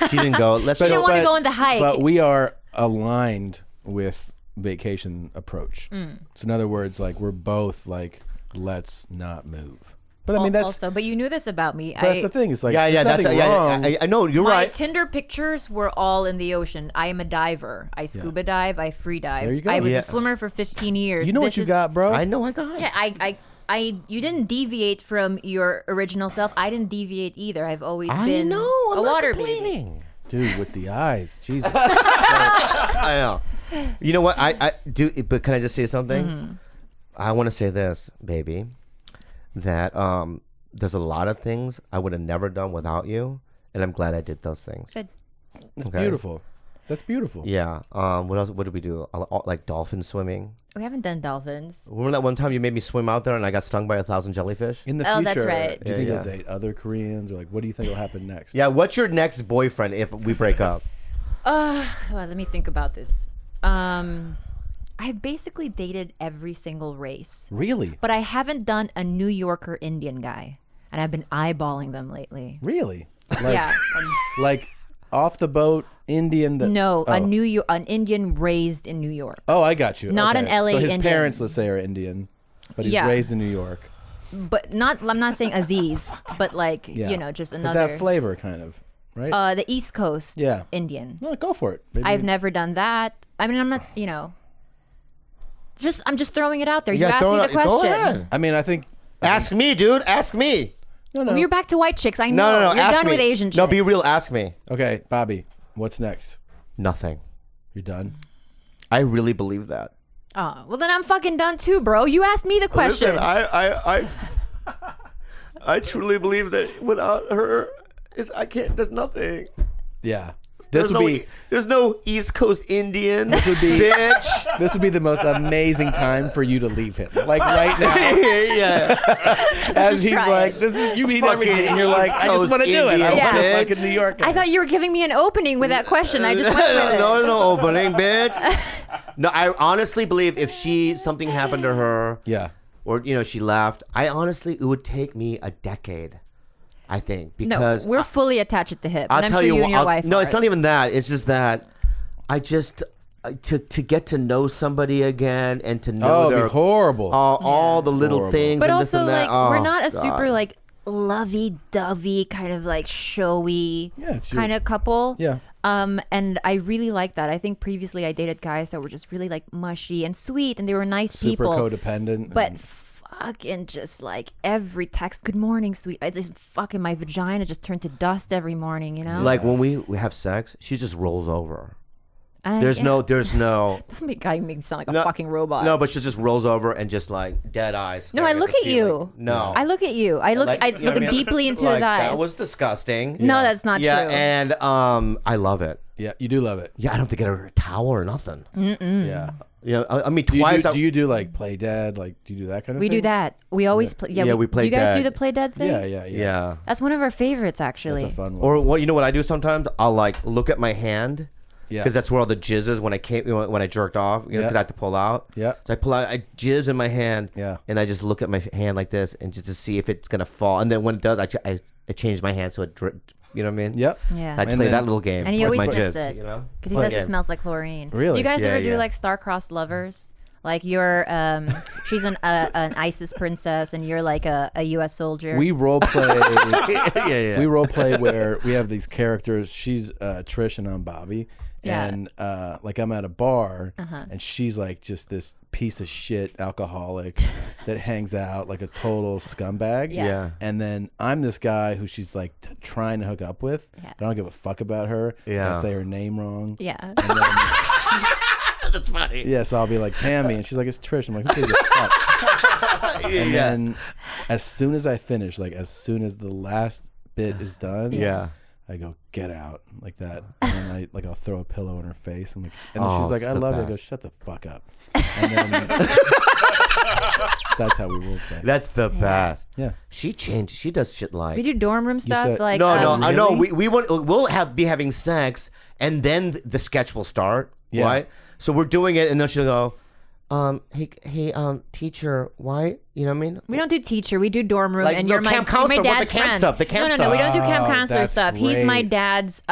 [SPEAKER 1] She didn't go. Let's
[SPEAKER 3] She didn't
[SPEAKER 1] go.
[SPEAKER 3] want to go on the hike.
[SPEAKER 2] But we are aligned with vacation approach. So in other words, like we're both like, let's not move. But I mean that's
[SPEAKER 3] also, but you knew this about me.
[SPEAKER 2] that's the thing. It's like
[SPEAKER 1] Yeah,
[SPEAKER 2] there's
[SPEAKER 1] that's
[SPEAKER 2] nothing wrong.
[SPEAKER 1] I know you're
[SPEAKER 3] My
[SPEAKER 1] right.
[SPEAKER 3] Tinder pictures were all in the ocean. I am a diver. I scuba dive. I free dive.
[SPEAKER 2] There you go.
[SPEAKER 3] I was
[SPEAKER 1] Yeah.
[SPEAKER 3] a swimmer for 15 years.
[SPEAKER 2] You know what
[SPEAKER 3] This
[SPEAKER 2] you
[SPEAKER 3] is-
[SPEAKER 2] got, bro?
[SPEAKER 1] I know I got.
[SPEAKER 3] Yeah, you didn't deviate from your original self. I didn't deviate either. I've always
[SPEAKER 1] I
[SPEAKER 3] been
[SPEAKER 1] know. I'm
[SPEAKER 3] a
[SPEAKER 1] not
[SPEAKER 3] water baby.
[SPEAKER 1] complaining.
[SPEAKER 2] Dude, with the eyes. Jesus.
[SPEAKER 1] I know. You know what? I do. But can I just say something?
[SPEAKER 3] Mm-hmm.
[SPEAKER 1] I want to say this, baby. That there's a lot of things I would have never done without you, and I'm glad I did those things.
[SPEAKER 3] Good.
[SPEAKER 2] It's
[SPEAKER 1] Okay.
[SPEAKER 2] beautiful. That's beautiful.
[SPEAKER 1] Yeah. What else? What did we do? Like dolphin swimming.
[SPEAKER 3] We haven't done dolphins.
[SPEAKER 1] Remember that one time you made me swim out there and I got stung by 1,000 jellyfish?
[SPEAKER 2] In the
[SPEAKER 3] Oh,
[SPEAKER 2] future,
[SPEAKER 3] that's right.
[SPEAKER 2] do you think
[SPEAKER 1] Yeah,
[SPEAKER 2] you'll date other Koreans or like what do you think will happen next?
[SPEAKER 1] Yeah. What's your next boyfriend if we break up?
[SPEAKER 3] Well, let me think about this. I've basically dated every single race,
[SPEAKER 2] Really?
[SPEAKER 3] but I haven't done a New Yorker Indian guy, and I've been eyeballing them lately.
[SPEAKER 2] Really? Like,
[SPEAKER 3] Yeah.
[SPEAKER 2] like off the boat Indian that
[SPEAKER 3] No,
[SPEAKER 2] oh.
[SPEAKER 3] an Indian raised in New York.
[SPEAKER 2] Oh, I got you.
[SPEAKER 3] Not
[SPEAKER 2] Okay.
[SPEAKER 3] an LA
[SPEAKER 2] So his
[SPEAKER 3] Indian.
[SPEAKER 2] parents, let's say, are Indian, but he's
[SPEAKER 3] Yeah.
[SPEAKER 2] raised in New York.
[SPEAKER 3] But I'm not saying Aziz, but like,
[SPEAKER 2] Yeah.
[SPEAKER 3] just
[SPEAKER 2] But
[SPEAKER 3] another
[SPEAKER 2] that flavor kind of, right?
[SPEAKER 3] the East Coast
[SPEAKER 2] Yeah.
[SPEAKER 3] Indian.
[SPEAKER 2] No, go for it. Maybe
[SPEAKER 3] I've never done that. I mean, I'm not, I'm just throwing it out there. You asked
[SPEAKER 1] throw
[SPEAKER 3] me
[SPEAKER 1] it
[SPEAKER 3] the
[SPEAKER 1] out- go
[SPEAKER 3] question.
[SPEAKER 1] ahead.
[SPEAKER 2] I mean, I think
[SPEAKER 1] Ask me, dude. Ask me.
[SPEAKER 2] no.
[SPEAKER 3] Well, you're back to white chicks. I know.
[SPEAKER 1] No.
[SPEAKER 3] You're
[SPEAKER 1] ask
[SPEAKER 3] done
[SPEAKER 1] me.
[SPEAKER 3] with Asian chicks.
[SPEAKER 1] No, be real. Ask me.
[SPEAKER 2] Okay, Bobby, what's next?
[SPEAKER 1] Nothing.
[SPEAKER 2] You're done.
[SPEAKER 1] I really believe that.
[SPEAKER 3] Oh, well, then I'm fucking done too, bro. You asked me the question.
[SPEAKER 1] Listen, I truly believe that without her, I can't. There's nothing.
[SPEAKER 2] Yeah.
[SPEAKER 1] There's no East Coast Indian. This would be bitch.
[SPEAKER 2] This would be the most amazing time for you to leave him. Like right now.
[SPEAKER 1] Yeah.
[SPEAKER 2] As he's
[SPEAKER 3] try
[SPEAKER 2] like,
[SPEAKER 3] it.
[SPEAKER 2] this is you mean
[SPEAKER 1] Fucking
[SPEAKER 2] everything, and you're like,
[SPEAKER 1] East
[SPEAKER 2] I just
[SPEAKER 1] Coast
[SPEAKER 2] want to do it. I
[SPEAKER 1] Indian,
[SPEAKER 2] want to
[SPEAKER 1] bitch.
[SPEAKER 2] fucking New York.
[SPEAKER 3] I thought you were giving me an opening with that question. I just went with it.
[SPEAKER 1] No opening, bitch. No, I honestly believe if something happened to her,
[SPEAKER 2] Yeah.
[SPEAKER 1] or she left, it would take me a decade. I think
[SPEAKER 3] No,
[SPEAKER 1] because
[SPEAKER 3] we're fully attached at the hip.
[SPEAKER 1] I'll
[SPEAKER 3] and I'm
[SPEAKER 1] tell
[SPEAKER 3] sure
[SPEAKER 1] you
[SPEAKER 3] and your wife
[SPEAKER 1] no,
[SPEAKER 3] are.
[SPEAKER 1] it's not even that. It's just that I just to get to know somebody again and to know
[SPEAKER 2] Oh, it'd
[SPEAKER 1] their
[SPEAKER 2] be horrible.
[SPEAKER 1] all the little
[SPEAKER 2] Horrible.
[SPEAKER 1] things.
[SPEAKER 3] But
[SPEAKER 1] and this
[SPEAKER 3] also,
[SPEAKER 1] and that.
[SPEAKER 3] like, we're
[SPEAKER 1] Oh,
[SPEAKER 3] not a
[SPEAKER 1] God.
[SPEAKER 3] super like lovey-dovey kind of like showy
[SPEAKER 2] Yeah, it's your-
[SPEAKER 3] kind of couple.
[SPEAKER 2] Yeah.
[SPEAKER 3] And I really like that. I think previously I dated guys that were just really like mushy and sweet, and they were nice
[SPEAKER 2] Super
[SPEAKER 3] people.
[SPEAKER 2] codependent.
[SPEAKER 3] But
[SPEAKER 2] and-
[SPEAKER 3] fucking just like every text, good morning, sweet. I just fucking my vagina just turned to dust every morning, you know.
[SPEAKER 1] Like when we have sex, she just rolls over.
[SPEAKER 3] And
[SPEAKER 1] There's no.
[SPEAKER 3] That guy makes me sound like a
[SPEAKER 1] No,
[SPEAKER 3] fucking robot.
[SPEAKER 1] No, but she just rolls over and just like dead eyes.
[SPEAKER 3] No, I
[SPEAKER 1] staring
[SPEAKER 3] look
[SPEAKER 1] the
[SPEAKER 3] at you.
[SPEAKER 1] ceiling. No,
[SPEAKER 3] I look at you. I look.
[SPEAKER 1] Like,
[SPEAKER 3] I
[SPEAKER 1] you know
[SPEAKER 3] look
[SPEAKER 1] what I mean?
[SPEAKER 3] deeply into
[SPEAKER 1] Like,
[SPEAKER 3] his eyes.
[SPEAKER 1] That was disgusting.
[SPEAKER 3] No, that's not
[SPEAKER 1] yeah,
[SPEAKER 3] true.
[SPEAKER 1] and I love it.
[SPEAKER 2] yeah, you do love it.
[SPEAKER 1] Yeah, I don't have to get her a towel or nothing.
[SPEAKER 2] Yeah.
[SPEAKER 1] I mean,
[SPEAKER 2] Do you
[SPEAKER 1] twice.
[SPEAKER 2] do you do like play dead? Like, do you do that kind of
[SPEAKER 3] We
[SPEAKER 2] thing?
[SPEAKER 3] do that. We always play. Yeah,
[SPEAKER 1] Yeah, we play
[SPEAKER 3] You guys do
[SPEAKER 1] dead.
[SPEAKER 3] the play dead thing.
[SPEAKER 2] Yeah.
[SPEAKER 1] yeah.
[SPEAKER 3] That's one of our favorites, actually.
[SPEAKER 2] That's a fun one.
[SPEAKER 1] Or what? You know what I do sometimes? I'll like look at my hand.
[SPEAKER 2] Yeah.
[SPEAKER 1] Because that's where all the jizz is when I jerked off. Because
[SPEAKER 2] Yeah.
[SPEAKER 1] I have to pull out.
[SPEAKER 2] Yeah.
[SPEAKER 1] So I pull out, I jizz in my hand.
[SPEAKER 2] Yeah.
[SPEAKER 1] And I just look at my hand like this, and just to see if it's gonna fall. And then when it does, I change my hand so it drip. You know what I mean?
[SPEAKER 2] Yep.
[SPEAKER 3] Yeah.
[SPEAKER 1] I
[SPEAKER 2] And
[SPEAKER 1] play
[SPEAKER 2] then-
[SPEAKER 1] that little game.
[SPEAKER 3] And he
[SPEAKER 1] with
[SPEAKER 3] always
[SPEAKER 1] my
[SPEAKER 3] sniffs
[SPEAKER 1] jizz,
[SPEAKER 3] it.
[SPEAKER 1] You know?
[SPEAKER 3] Because he
[SPEAKER 1] Fun
[SPEAKER 3] says
[SPEAKER 1] game.
[SPEAKER 3] it smells like chlorine.
[SPEAKER 2] Really?
[SPEAKER 3] Do you guys
[SPEAKER 1] Yeah,
[SPEAKER 3] ever do
[SPEAKER 1] yeah.
[SPEAKER 3] like star-crossed lovers? Like you're, she's an ISIS princess, and you're like a U.S. soldier.
[SPEAKER 2] We role play.
[SPEAKER 1] yeah.
[SPEAKER 2] We role play where we have these characters. She's Trish and I'm Bobby.
[SPEAKER 3] Yeah.
[SPEAKER 2] And like I'm at a bar, and she's like just this piece of shit alcoholic that hangs out like a total scumbag.
[SPEAKER 3] Yeah.
[SPEAKER 1] Yeah.
[SPEAKER 2] And then I'm this guy who she's like trying to hook up with.
[SPEAKER 3] Yeah.
[SPEAKER 2] But I don't give a fuck about her.
[SPEAKER 1] Yeah.
[SPEAKER 2] I say her name wrong.
[SPEAKER 3] Yeah.
[SPEAKER 2] And then,
[SPEAKER 1] That's funny.
[SPEAKER 2] yeah, so I'll be like Tammy, and she's like, it's Trish. I'm like, who gives a fuck? And then as soon as I finish, like as soon as the last bit is done,
[SPEAKER 1] Yeah.
[SPEAKER 2] I go, get out, like that. And then I'll throw a pillow in her face. I'm like, and then
[SPEAKER 1] Oh,
[SPEAKER 2] she's like,
[SPEAKER 1] it's
[SPEAKER 2] I
[SPEAKER 1] the
[SPEAKER 2] love it. I go,
[SPEAKER 1] best.
[SPEAKER 2] shut the fuck up. And then that's how we role play.
[SPEAKER 1] That's the best.
[SPEAKER 2] Yeah.
[SPEAKER 1] She changed. She does shit like.
[SPEAKER 3] We do dorm room stuff.
[SPEAKER 2] said-
[SPEAKER 3] Like
[SPEAKER 1] No,
[SPEAKER 3] um,
[SPEAKER 1] no.
[SPEAKER 2] Really?
[SPEAKER 1] We'll be having sex, and then the sketch will start.
[SPEAKER 2] Yeah.
[SPEAKER 1] Right. So we're doing it, and then she'll go, hey, teacher, why? You know what I mean?
[SPEAKER 3] We don't do teacher. We do dorm room,
[SPEAKER 1] Like,
[SPEAKER 3] and
[SPEAKER 1] no,
[SPEAKER 3] you're
[SPEAKER 1] camp
[SPEAKER 3] my
[SPEAKER 1] counselor, what, the
[SPEAKER 3] dad's
[SPEAKER 1] camp
[SPEAKER 3] friend.
[SPEAKER 1] stuff, the camp
[SPEAKER 3] no, we don't do
[SPEAKER 2] stuff.
[SPEAKER 3] camp
[SPEAKER 2] Oh,
[SPEAKER 3] counselor
[SPEAKER 2] that's
[SPEAKER 3] stuff. He's my
[SPEAKER 2] great.
[SPEAKER 3] dad's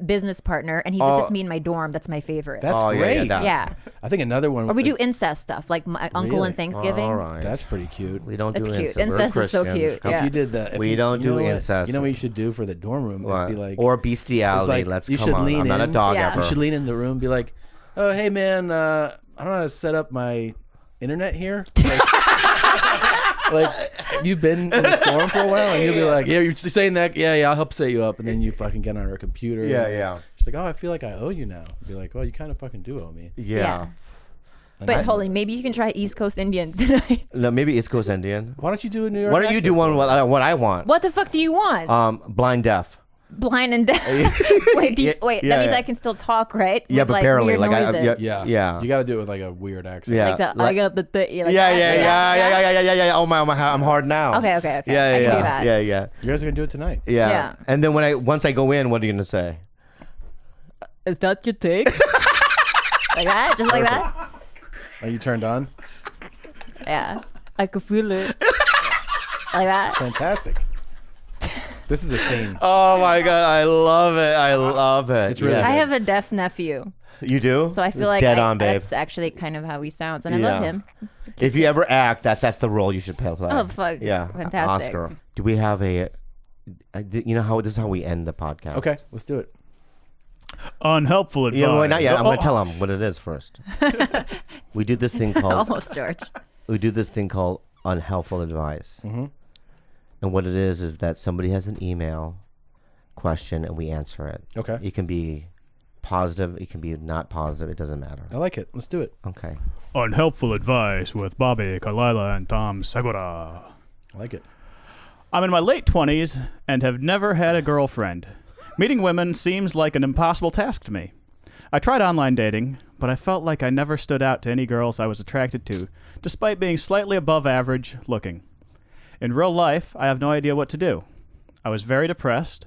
[SPEAKER 3] business partner, and he visits me in my dorm. That's my favorite.
[SPEAKER 2] That's
[SPEAKER 1] Oh, yeah,
[SPEAKER 2] great.
[SPEAKER 1] yeah, that-
[SPEAKER 3] yeah.
[SPEAKER 2] I think another one.
[SPEAKER 3] Or we do incest stuff, like my uncle
[SPEAKER 2] Really?
[SPEAKER 3] and Thanksgiving.
[SPEAKER 1] All right.
[SPEAKER 2] That's pretty cute.
[SPEAKER 1] We don't
[SPEAKER 3] That's
[SPEAKER 1] do
[SPEAKER 3] cute.
[SPEAKER 1] incest. We're
[SPEAKER 3] Incest is so
[SPEAKER 1] Christians.
[SPEAKER 3] cute.
[SPEAKER 1] Come-
[SPEAKER 3] Yeah.
[SPEAKER 2] If you did that,
[SPEAKER 1] We don't do
[SPEAKER 2] know what?
[SPEAKER 1] incest.
[SPEAKER 2] You know what you should do for the dorm room?
[SPEAKER 1] What?
[SPEAKER 2] Is be like,
[SPEAKER 1] or bestiality.
[SPEAKER 2] it's like,
[SPEAKER 1] Let's
[SPEAKER 2] you
[SPEAKER 1] come
[SPEAKER 2] should
[SPEAKER 1] on.
[SPEAKER 2] lean
[SPEAKER 1] I'm not a
[SPEAKER 2] in.
[SPEAKER 1] dog
[SPEAKER 3] Yeah.
[SPEAKER 1] ever.
[SPEAKER 2] you should lean in the room and be like, oh, hey, man, I don't know how to set up my internet here. Like, you've been in the storm for a while, and you'll be like, yeah, you're saying that? Yeah, I'll help set you up. And then you fucking get on her computer.
[SPEAKER 1] Yeah,
[SPEAKER 2] and
[SPEAKER 1] yeah.
[SPEAKER 2] She's like, oh, I feel like I owe you now. Be like, well, you kind of fucking do owe me.
[SPEAKER 1] Yeah.
[SPEAKER 2] And
[SPEAKER 3] But
[SPEAKER 2] then-
[SPEAKER 3] hold on, maybe you can try East Coast Indian tonight.
[SPEAKER 1] No, maybe East Coast Indian.
[SPEAKER 2] Why don't you do a New York
[SPEAKER 1] Why don't you do
[SPEAKER 2] accent
[SPEAKER 1] one
[SPEAKER 2] for
[SPEAKER 1] what I want?
[SPEAKER 3] What the fuck do you want?
[SPEAKER 1] Blind deaf.
[SPEAKER 3] Blind and deaf. Wait,
[SPEAKER 1] Yeah,
[SPEAKER 3] wait.
[SPEAKER 1] yeah,
[SPEAKER 3] that means
[SPEAKER 1] yeah.
[SPEAKER 3] I can still talk, right?
[SPEAKER 1] Yeah,
[SPEAKER 3] With,
[SPEAKER 1] but barely.
[SPEAKER 3] weird
[SPEAKER 1] Like,
[SPEAKER 3] noises.
[SPEAKER 2] Yeah.
[SPEAKER 1] Yeah.
[SPEAKER 2] You got to do it with like a weird accent.
[SPEAKER 1] Yeah.
[SPEAKER 3] Like the I
[SPEAKER 1] Like-
[SPEAKER 3] got the like
[SPEAKER 1] yeah,
[SPEAKER 3] that.
[SPEAKER 1] yeah. Oh my, I'm hard now.
[SPEAKER 3] Okay.
[SPEAKER 1] Yeah,
[SPEAKER 3] I can do
[SPEAKER 1] yeah,
[SPEAKER 3] that.
[SPEAKER 1] yeah.
[SPEAKER 2] You guys are going to do it tonight.
[SPEAKER 1] Yeah.
[SPEAKER 3] Yeah.
[SPEAKER 1] And then once I go in, what are you gonna say?
[SPEAKER 3] Is that your take? Like that? Just like that?
[SPEAKER 2] Are you turned on?
[SPEAKER 3] Yeah. I can feel it. Like that?
[SPEAKER 2] Fantastic. This is a scene.
[SPEAKER 1] Oh my god, I love it. I love it.
[SPEAKER 2] It's really
[SPEAKER 1] Yeah.
[SPEAKER 3] I have a deaf nephew,
[SPEAKER 1] You do?
[SPEAKER 3] so I feel
[SPEAKER 1] It's
[SPEAKER 3] like
[SPEAKER 1] dead on, babe.
[SPEAKER 3] that's actually kind of how he sounds, and I love
[SPEAKER 1] Yeah.
[SPEAKER 3] him.
[SPEAKER 1] If you ever act, that's the role you should play.
[SPEAKER 3] Oh, fuck.
[SPEAKER 1] Yeah.
[SPEAKER 3] Fantastic.
[SPEAKER 1] Oscar. Do we have you know how this is how we end the podcast?
[SPEAKER 2] Okay, let's do it.
[SPEAKER 4] Unhelpful advice.
[SPEAKER 1] Yeah, well, not yet. I'm
[SPEAKER 4] Oh,
[SPEAKER 1] gonna tell them what it is first. We do this thing called
[SPEAKER 3] Almost, George.
[SPEAKER 1] unhelpful advice.
[SPEAKER 2] Mm-hmm.
[SPEAKER 1] And what it is that somebody has an email question and we answer it.
[SPEAKER 2] Okay.
[SPEAKER 1] It can be positive, it can be not positive, it doesn't matter.
[SPEAKER 2] I like it. Let's do it.
[SPEAKER 1] Okay.
[SPEAKER 4] Unhelpful advice with Bobby, Khalyla, and Tom Segura.
[SPEAKER 2] I like it.
[SPEAKER 4] I'm in my late 20s and have never had a girlfriend. Meeting women seems like an impossible task to me. I tried online dating, but I felt like I never stood out to any girls I was attracted to, despite being slightly above average looking. In real life, I have no idea what to do. I was very depressed,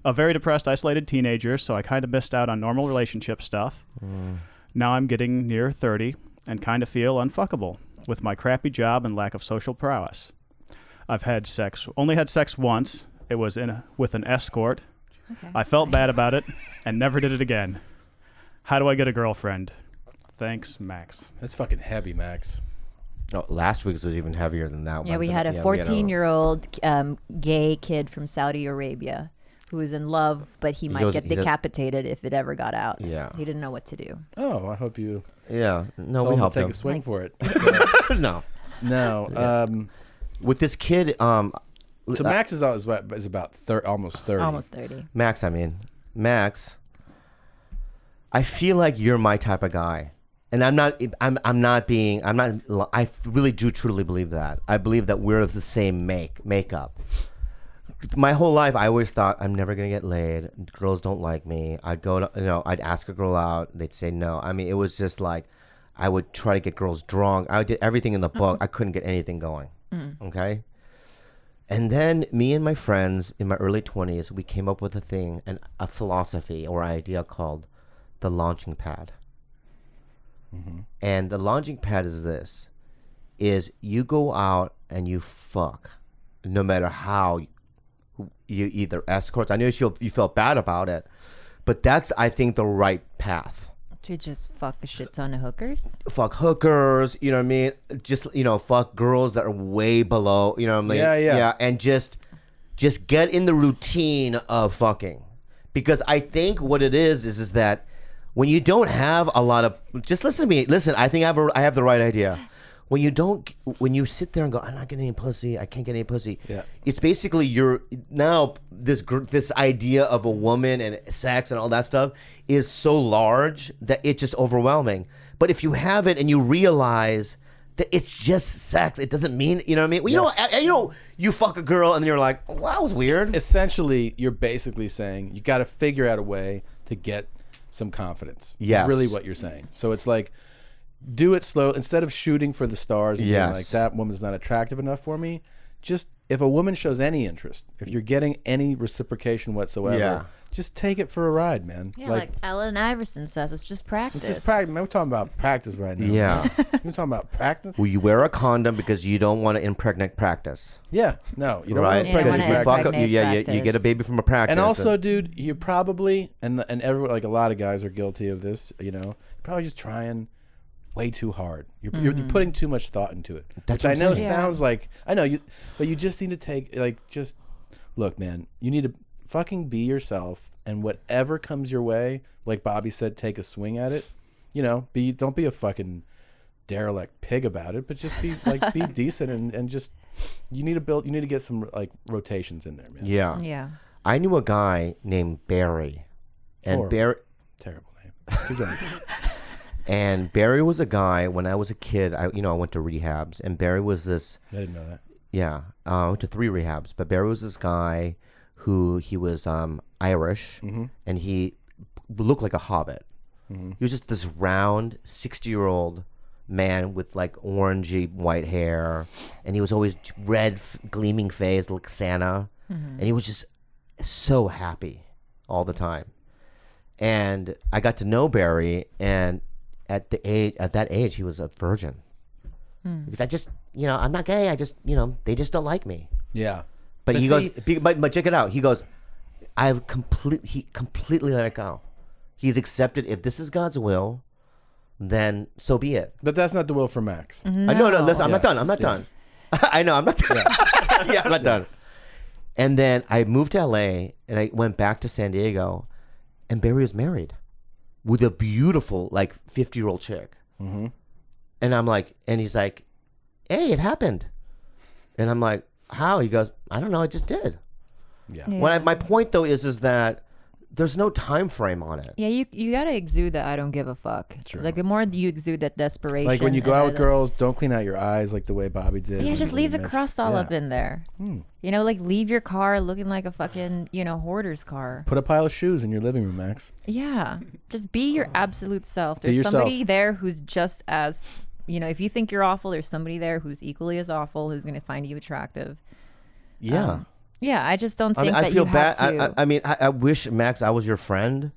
[SPEAKER 4] a very depressed, isolated teenager, so I kind of missed out on normal relationship stuff. Now I'm getting near 30 and kind of feel unfuckable with my crappy job and lack of social prowess. I've only had sex once. It was with an escort.
[SPEAKER 3] Okay.
[SPEAKER 4] I felt bad about it and never did it again. How do I get a girlfriend? Thanks, Max.
[SPEAKER 2] That's fucking heavy, Max.
[SPEAKER 1] Oh, last week's was even heavier than that one.
[SPEAKER 3] Yeah, we had a 14-year-old gay kid from Saudi Arabia who was in love, but he might get decapitated if it ever got out.
[SPEAKER 1] Yeah.
[SPEAKER 3] He didn't know what to do.
[SPEAKER 2] Oh, I hope you.
[SPEAKER 1] Yeah. No,
[SPEAKER 2] told
[SPEAKER 1] we
[SPEAKER 2] him
[SPEAKER 1] helped
[SPEAKER 2] to take
[SPEAKER 1] him.
[SPEAKER 2] a swing for it.
[SPEAKER 1] No.
[SPEAKER 2] No.
[SPEAKER 1] With this kid,
[SPEAKER 2] So Max is about almost 30.
[SPEAKER 3] Almost 30.
[SPEAKER 1] Max, I feel like you're my type of guy. And I really do truly believe that. I believe that we're the same makeup. My whole life, I always thought I'm never going to get laid. Girls don't like me. I'd ask a girl out. They'd say no. I mean, it was just like, I would try to get girls drunk. I did everything in the book. I couldn't get anything going. Okay. And then me and my friends in my early 20s, we came up with a philosophy or idea called the launching pad. And the launching pad is you go out and you fuck, no matter how you either escorts. I know you felt bad about it, but that's, I think, the right path.
[SPEAKER 3] To just fuck a shit ton of hookers?
[SPEAKER 1] Fuck hookers, you know what I mean? Just, fuck girls that are way below, you know what I mean?
[SPEAKER 2] Yeah.
[SPEAKER 1] And just get in the routine of fucking. Because I think what it is that when you don't have a lot of, just listen to me. Listen, I think I have the right idea. When you sit there and go, I'm not getting any pussy, I can't get any pussy.
[SPEAKER 2] Yeah.
[SPEAKER 1] It's basically this idea of a woman and sex and all that stuff is so large that it's just overwhelming. But if you have it and you realize that it's just sex, it doesn't mean, you know what I mean? Well,
[SPEAKER 2] Yes.
[SPEAKER 1] You fuck a girl and you're like, well, that was weird.
[SPEAKER 2] Essentially, you're basically saying you got to figure out a way to get some confidence.
[SPEAKER 1] Yes.
[SPEAKER 2] Is really what you're saying. So it's like, do it slow. Instead of shooting for the stars and being like, that woman's not attractive enough for me, just, if a woman shows any interest, if you're getting any reciprocation whatsoever, just take it for a ride, man.
[SPEAKER 3] Yeah, like Ellen Iverson says, it's just practice.
[SPEAKER 2] Just practice. Man, we're talking about practice right now.
[SPEAKER 1] Yeah.
[SPEAKER 2] We're talking about practice?
[SPEAKER 1] Well, you wear a condom because you don't want to impregnate practice.
[SPEAKER 2] Yeah. No, you don't
[SPEAKER 1] Right?
[SPEAKER 2] want to
[SPEAKER 1] Because
[SPEAKER 2] pregnant
[SPEAKER 1] if you fuck up,
[SPEAKER 3] practice.
[SPEAKER 1] you get a baby from a practice.
[SPEAKER 2] And also, dude, you probably, and everyone, like a lot of guys are guilty of this, probably just trying way too hard. You're putting too much thought into it.
[SPEAKER 1] That's
[SPEAKER 2] which
[SPEAKER 1] what
[SPEAKER 2] I
[SPEAKER 1] I'm
[SPEAKER 2] know
[SPEAKER 1] saying.
[SPEAKER 2] sounds like, I know you, but you just need to take, look, man, you need to fucking be yourself, and whatever comes your way, like Bobby said, take a swing at it. Don't be a fucking derelict pig about it, but just be be decent and just, you need to get some rotations in there, man.
[SPEAKER 1] Yeah.
[SPEAKER 3] Yeah.
[SPEAKER 1] I knew a guy named Barry. And
[SPEAKER 2] Horrible.
[SPEAKER 1] Barry
[SPEAKER 2] Terrible name. Keep going.
[SPEAKER 1] And Barry was a guy, when I was a kid, I went to rehabs, and Barry was this,
[SPEAKER 2] I didn't know that.
[SPEAKER 1] yeah, I went to 3 rehabs, but Barry was this guy who, he was Irish, and he looked like a hobbit. He was just this round 60-year-old man with orangey white hair, and he was always red gleaming face like Santa, and he was just so happy all the time. And I got to know Barry, and at that age he was a virgin, because I just, I'm not gay, I just, they just don't like me.
[SPEAKER 2] Yeah.
[SPEAKER 1] But
[SPEAKER 2] But
[SPEAKER 1] he
[SPEAKER 2] see-
[SPEAKER 1] goes, but check it out. He goes, he completely let it go. He's accepted, if this is God's will, then so be it.
[SPEAKER 2] But that's not the will for Max.
[SPEAKER 1] No, listen, I'm
[SPEAKER 2] Yeah.
[SPEAKER 1] not done. I'm not done. I know, I'm not done. Yeah, I'm not done. And then I moved to LA, and I went back to San Diego, and Barry was married with a beautiful, 50-year-old chick. And I'm like, and he's like, hey, it happened. And I'm like, how? He goes, I don't know, I just did.
[SPEAKER 2] Yeah.
[SPEAKER 3] Yeah.
[SPEAKER 1] My point though is that there's no time frame on it.
[SPEAKER 3] Yeah, you gotta exude that I don't give a fuck.
[SPEAKER 2] True.
[SPEAKER 3] Like the more you exude that desperation.
[SPEAKER 2] Like when you go
[SPEAKER 3] and
[SPEAKER 2] out with
[SPEAKER 3] that,
[SPEAKER 2] girls, don't clean out your eyes like the way Bobby did.
[SPEAKER 3] Yeah,
[SPEAKER 2] when
[SPEAKER 3] just
[SPEAKER 2] you
[SPEAKER 3] leave the
[SPEAKER 2] mentioned-
[SPEAKER 3] crust all
[SPEAKER 2] Yeah.
[SPEAKER 3] up in there. You know, like leave your car looking like a fucking, hoarder's car.
[SPEAKER 2] Put a pile of shoes in your living room, Max.
[SPEAKER 3] Yeah. Just be your absolute self. There's
[SPEAKER 2] yourself.
[SPEAKER 3] somebody there who's just as, if you think you're awful, there's somebody there who's equally as awful who's going to find you attractive.
[SPEAKER 1] Yeah.
[SPEAKER 3] Yeah, I just don't
[SPEAKER 1] I
[SPEAKER 3] think
[SPEAKER 1] mean, I
[SPEAKER 3] that
[SPEAKER 1] feel
[SPEAKER 3] you
[SPEAKER 1] bad.
[SPEAKER 3] have to.
[SPEAKER 1] I mean, I wish, Max, I was your friend,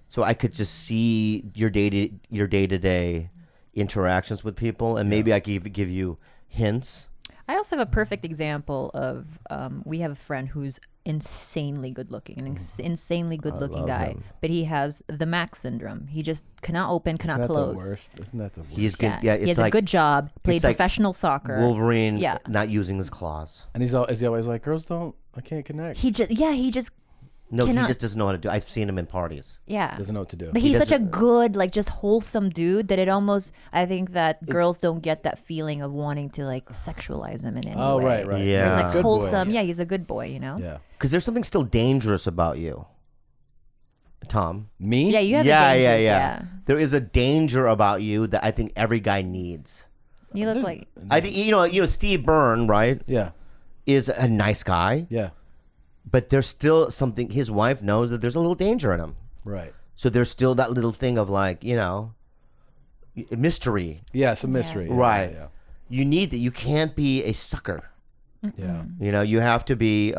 [SPEAKER 1] so I could just see your day-to-day interactions with people, and maybe I could give you hints.
[SPEAKER 3] I also have a perfect example of we have a friend who's insanely good looking, an insanely good looking
[SPEAKER 1] love
[SPEAKER 3] guy,
[SPEAKER 1] him.
[SPEAKER 3] but he has the Max syndrome. He just cannot open,
[SPEAKER 2] Isn't
[SPEAKER 3] cannot
[SPEAKER 2] that
[SPEAKER 3] close.
[SPEAKER 2] the worst? Isn't that the worst?
[SPEAKER 1] He's good. Yeah,
[SPEAKER 3] he
[SPEAKER 1] it's
[SPEAKER 3] has
[SPEAKER 1] like
[SPEAKER 3] a good job, played
[SPEAKER 1] it's like
[SPEAKER 3] professional soccer.
[SPEAKER 1] Wolverine
[SPEAKER 3] Yeah.
[SPEAKER 1] not using his claws.
[SPEAKER 2] And is he always like, girls don't, I can't connect.
[SPEAKER 3] He just
[SPEAKER 1] No,
[SPEAKER 3] Cannot-
[SPEAKER 1] he just doesn't know how to do. I've seen him in parties.
[SPEAKER 3] yeah.
[SPEAKER 2] Doesn't know what to do.
[SPEAKER 3] But he's such a
[SPEAKER 1] doesn't-
[SPEAKER 3] good, like, just wholesome dude that it almost, I think that girls don't get that feeling of wanting to, like, sexualize him in any
[SPEAKER 2] Oh,
[SPEAKER 3] way.
[SPEAKER 2] right.
[SPEAKER 1] Yeah.
[SPEAKER 3] He's, like,
[SPEAKER 2] Good boy.
[SPEAKER 3] wholesome. Yeah, he's a good boy,
[SPEAKER 2] Yeah.
[SPEAKER 1] Because there's something still dangerous about you, Tom.
[SPEAKER 2] Me?
[SPEAKER 3] Yeah, you have
[SPEAKER 1] Yeah,
[SPEAKER 3] a
[SPEAKER 1] yeah,
[SPEAKER 3] dangerous,
[SPEAKER 1] yeah. There is a danger about you that I think every guy needs.
[SPEAKER 3] You look like,
[SPEAKER 1] I think Steve Byrne, right,
[SPEAKER 2] Yeah.
[SPEAKER 1] is a nice guy,
[SPEAKER 2] Yeah.
[SPEAKER 1] but there's still something. His wife knows that there's a little danger in him,
[SPEAKER 2] Right.
[SPEAKER 1] so there's still that little thing of like mystery.
[SPEAKER 2] Yeah, it's a mystery. Yeah,
[SPEAKER 1] Right.
[SPEAKER 2] Yeah.
[SPEAKER 1] You need that. You can't be a sucker.
[SPEAKER 2] Yeah.
[SPEAKER 1] You have to be.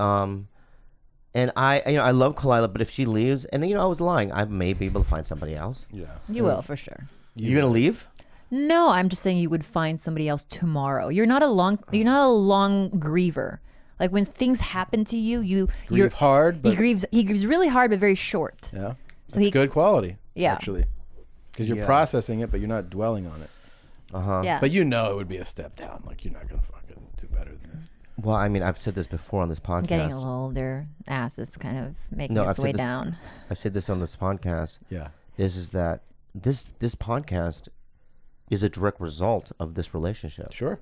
[SPEAKER 1] And I love Khalyla, but if she leaves, and I was lying, I may be able to find somebody else.
[SPEAKER 2] Yeah.
[SPEAKER 3] you will, for sure.
[SPEAKER 1] You gonna leave?
[SPEAKER 3] No, I'm just saying you would find somebody else tomorrow. You're not a long griever. Like, when things happen to you, you're
[SPEAKER 2] Grieve hard, but
[SPEAKER 3] he grieves really hard, but very short.
[SPEAKER 2] yeah.
[SPEAKER 3] So
[SPEAKER 2] It's
[SPEAKER 3] he-
[SPEAKER 2] good quality.
[SPEAKER 3] Yeah.
[SPEAKER 2] Actually. Because you're
[SPEAKER 1] Yeah.
[SPEAKER 2] processing it, but you're not dwelling on it.
[SPEAKER 3] Yeah.
[SPEAKER 2] But it would be a step down. Like, you're not going to fucking do better than this.
[SPEAKER 1] Well, I mean, I've said this before on this podcast.
[SPEAKER 3] Getting a little older, ass is kind of making
[SPEAKER 1] No,
[SPEAKER 3] its
[SPEAKER 1] I've said
[SPEAKER 3] way
[SPEAKER 1] this-
[SPEAKER 3] down.
[SPEAKER 1] I've said this on this podcast.
[SPEAKER 2] Yeah.
[SPEAKER 1] Is that this podcast is a direct result of this relationship.
[SPEAKER 2] Sure.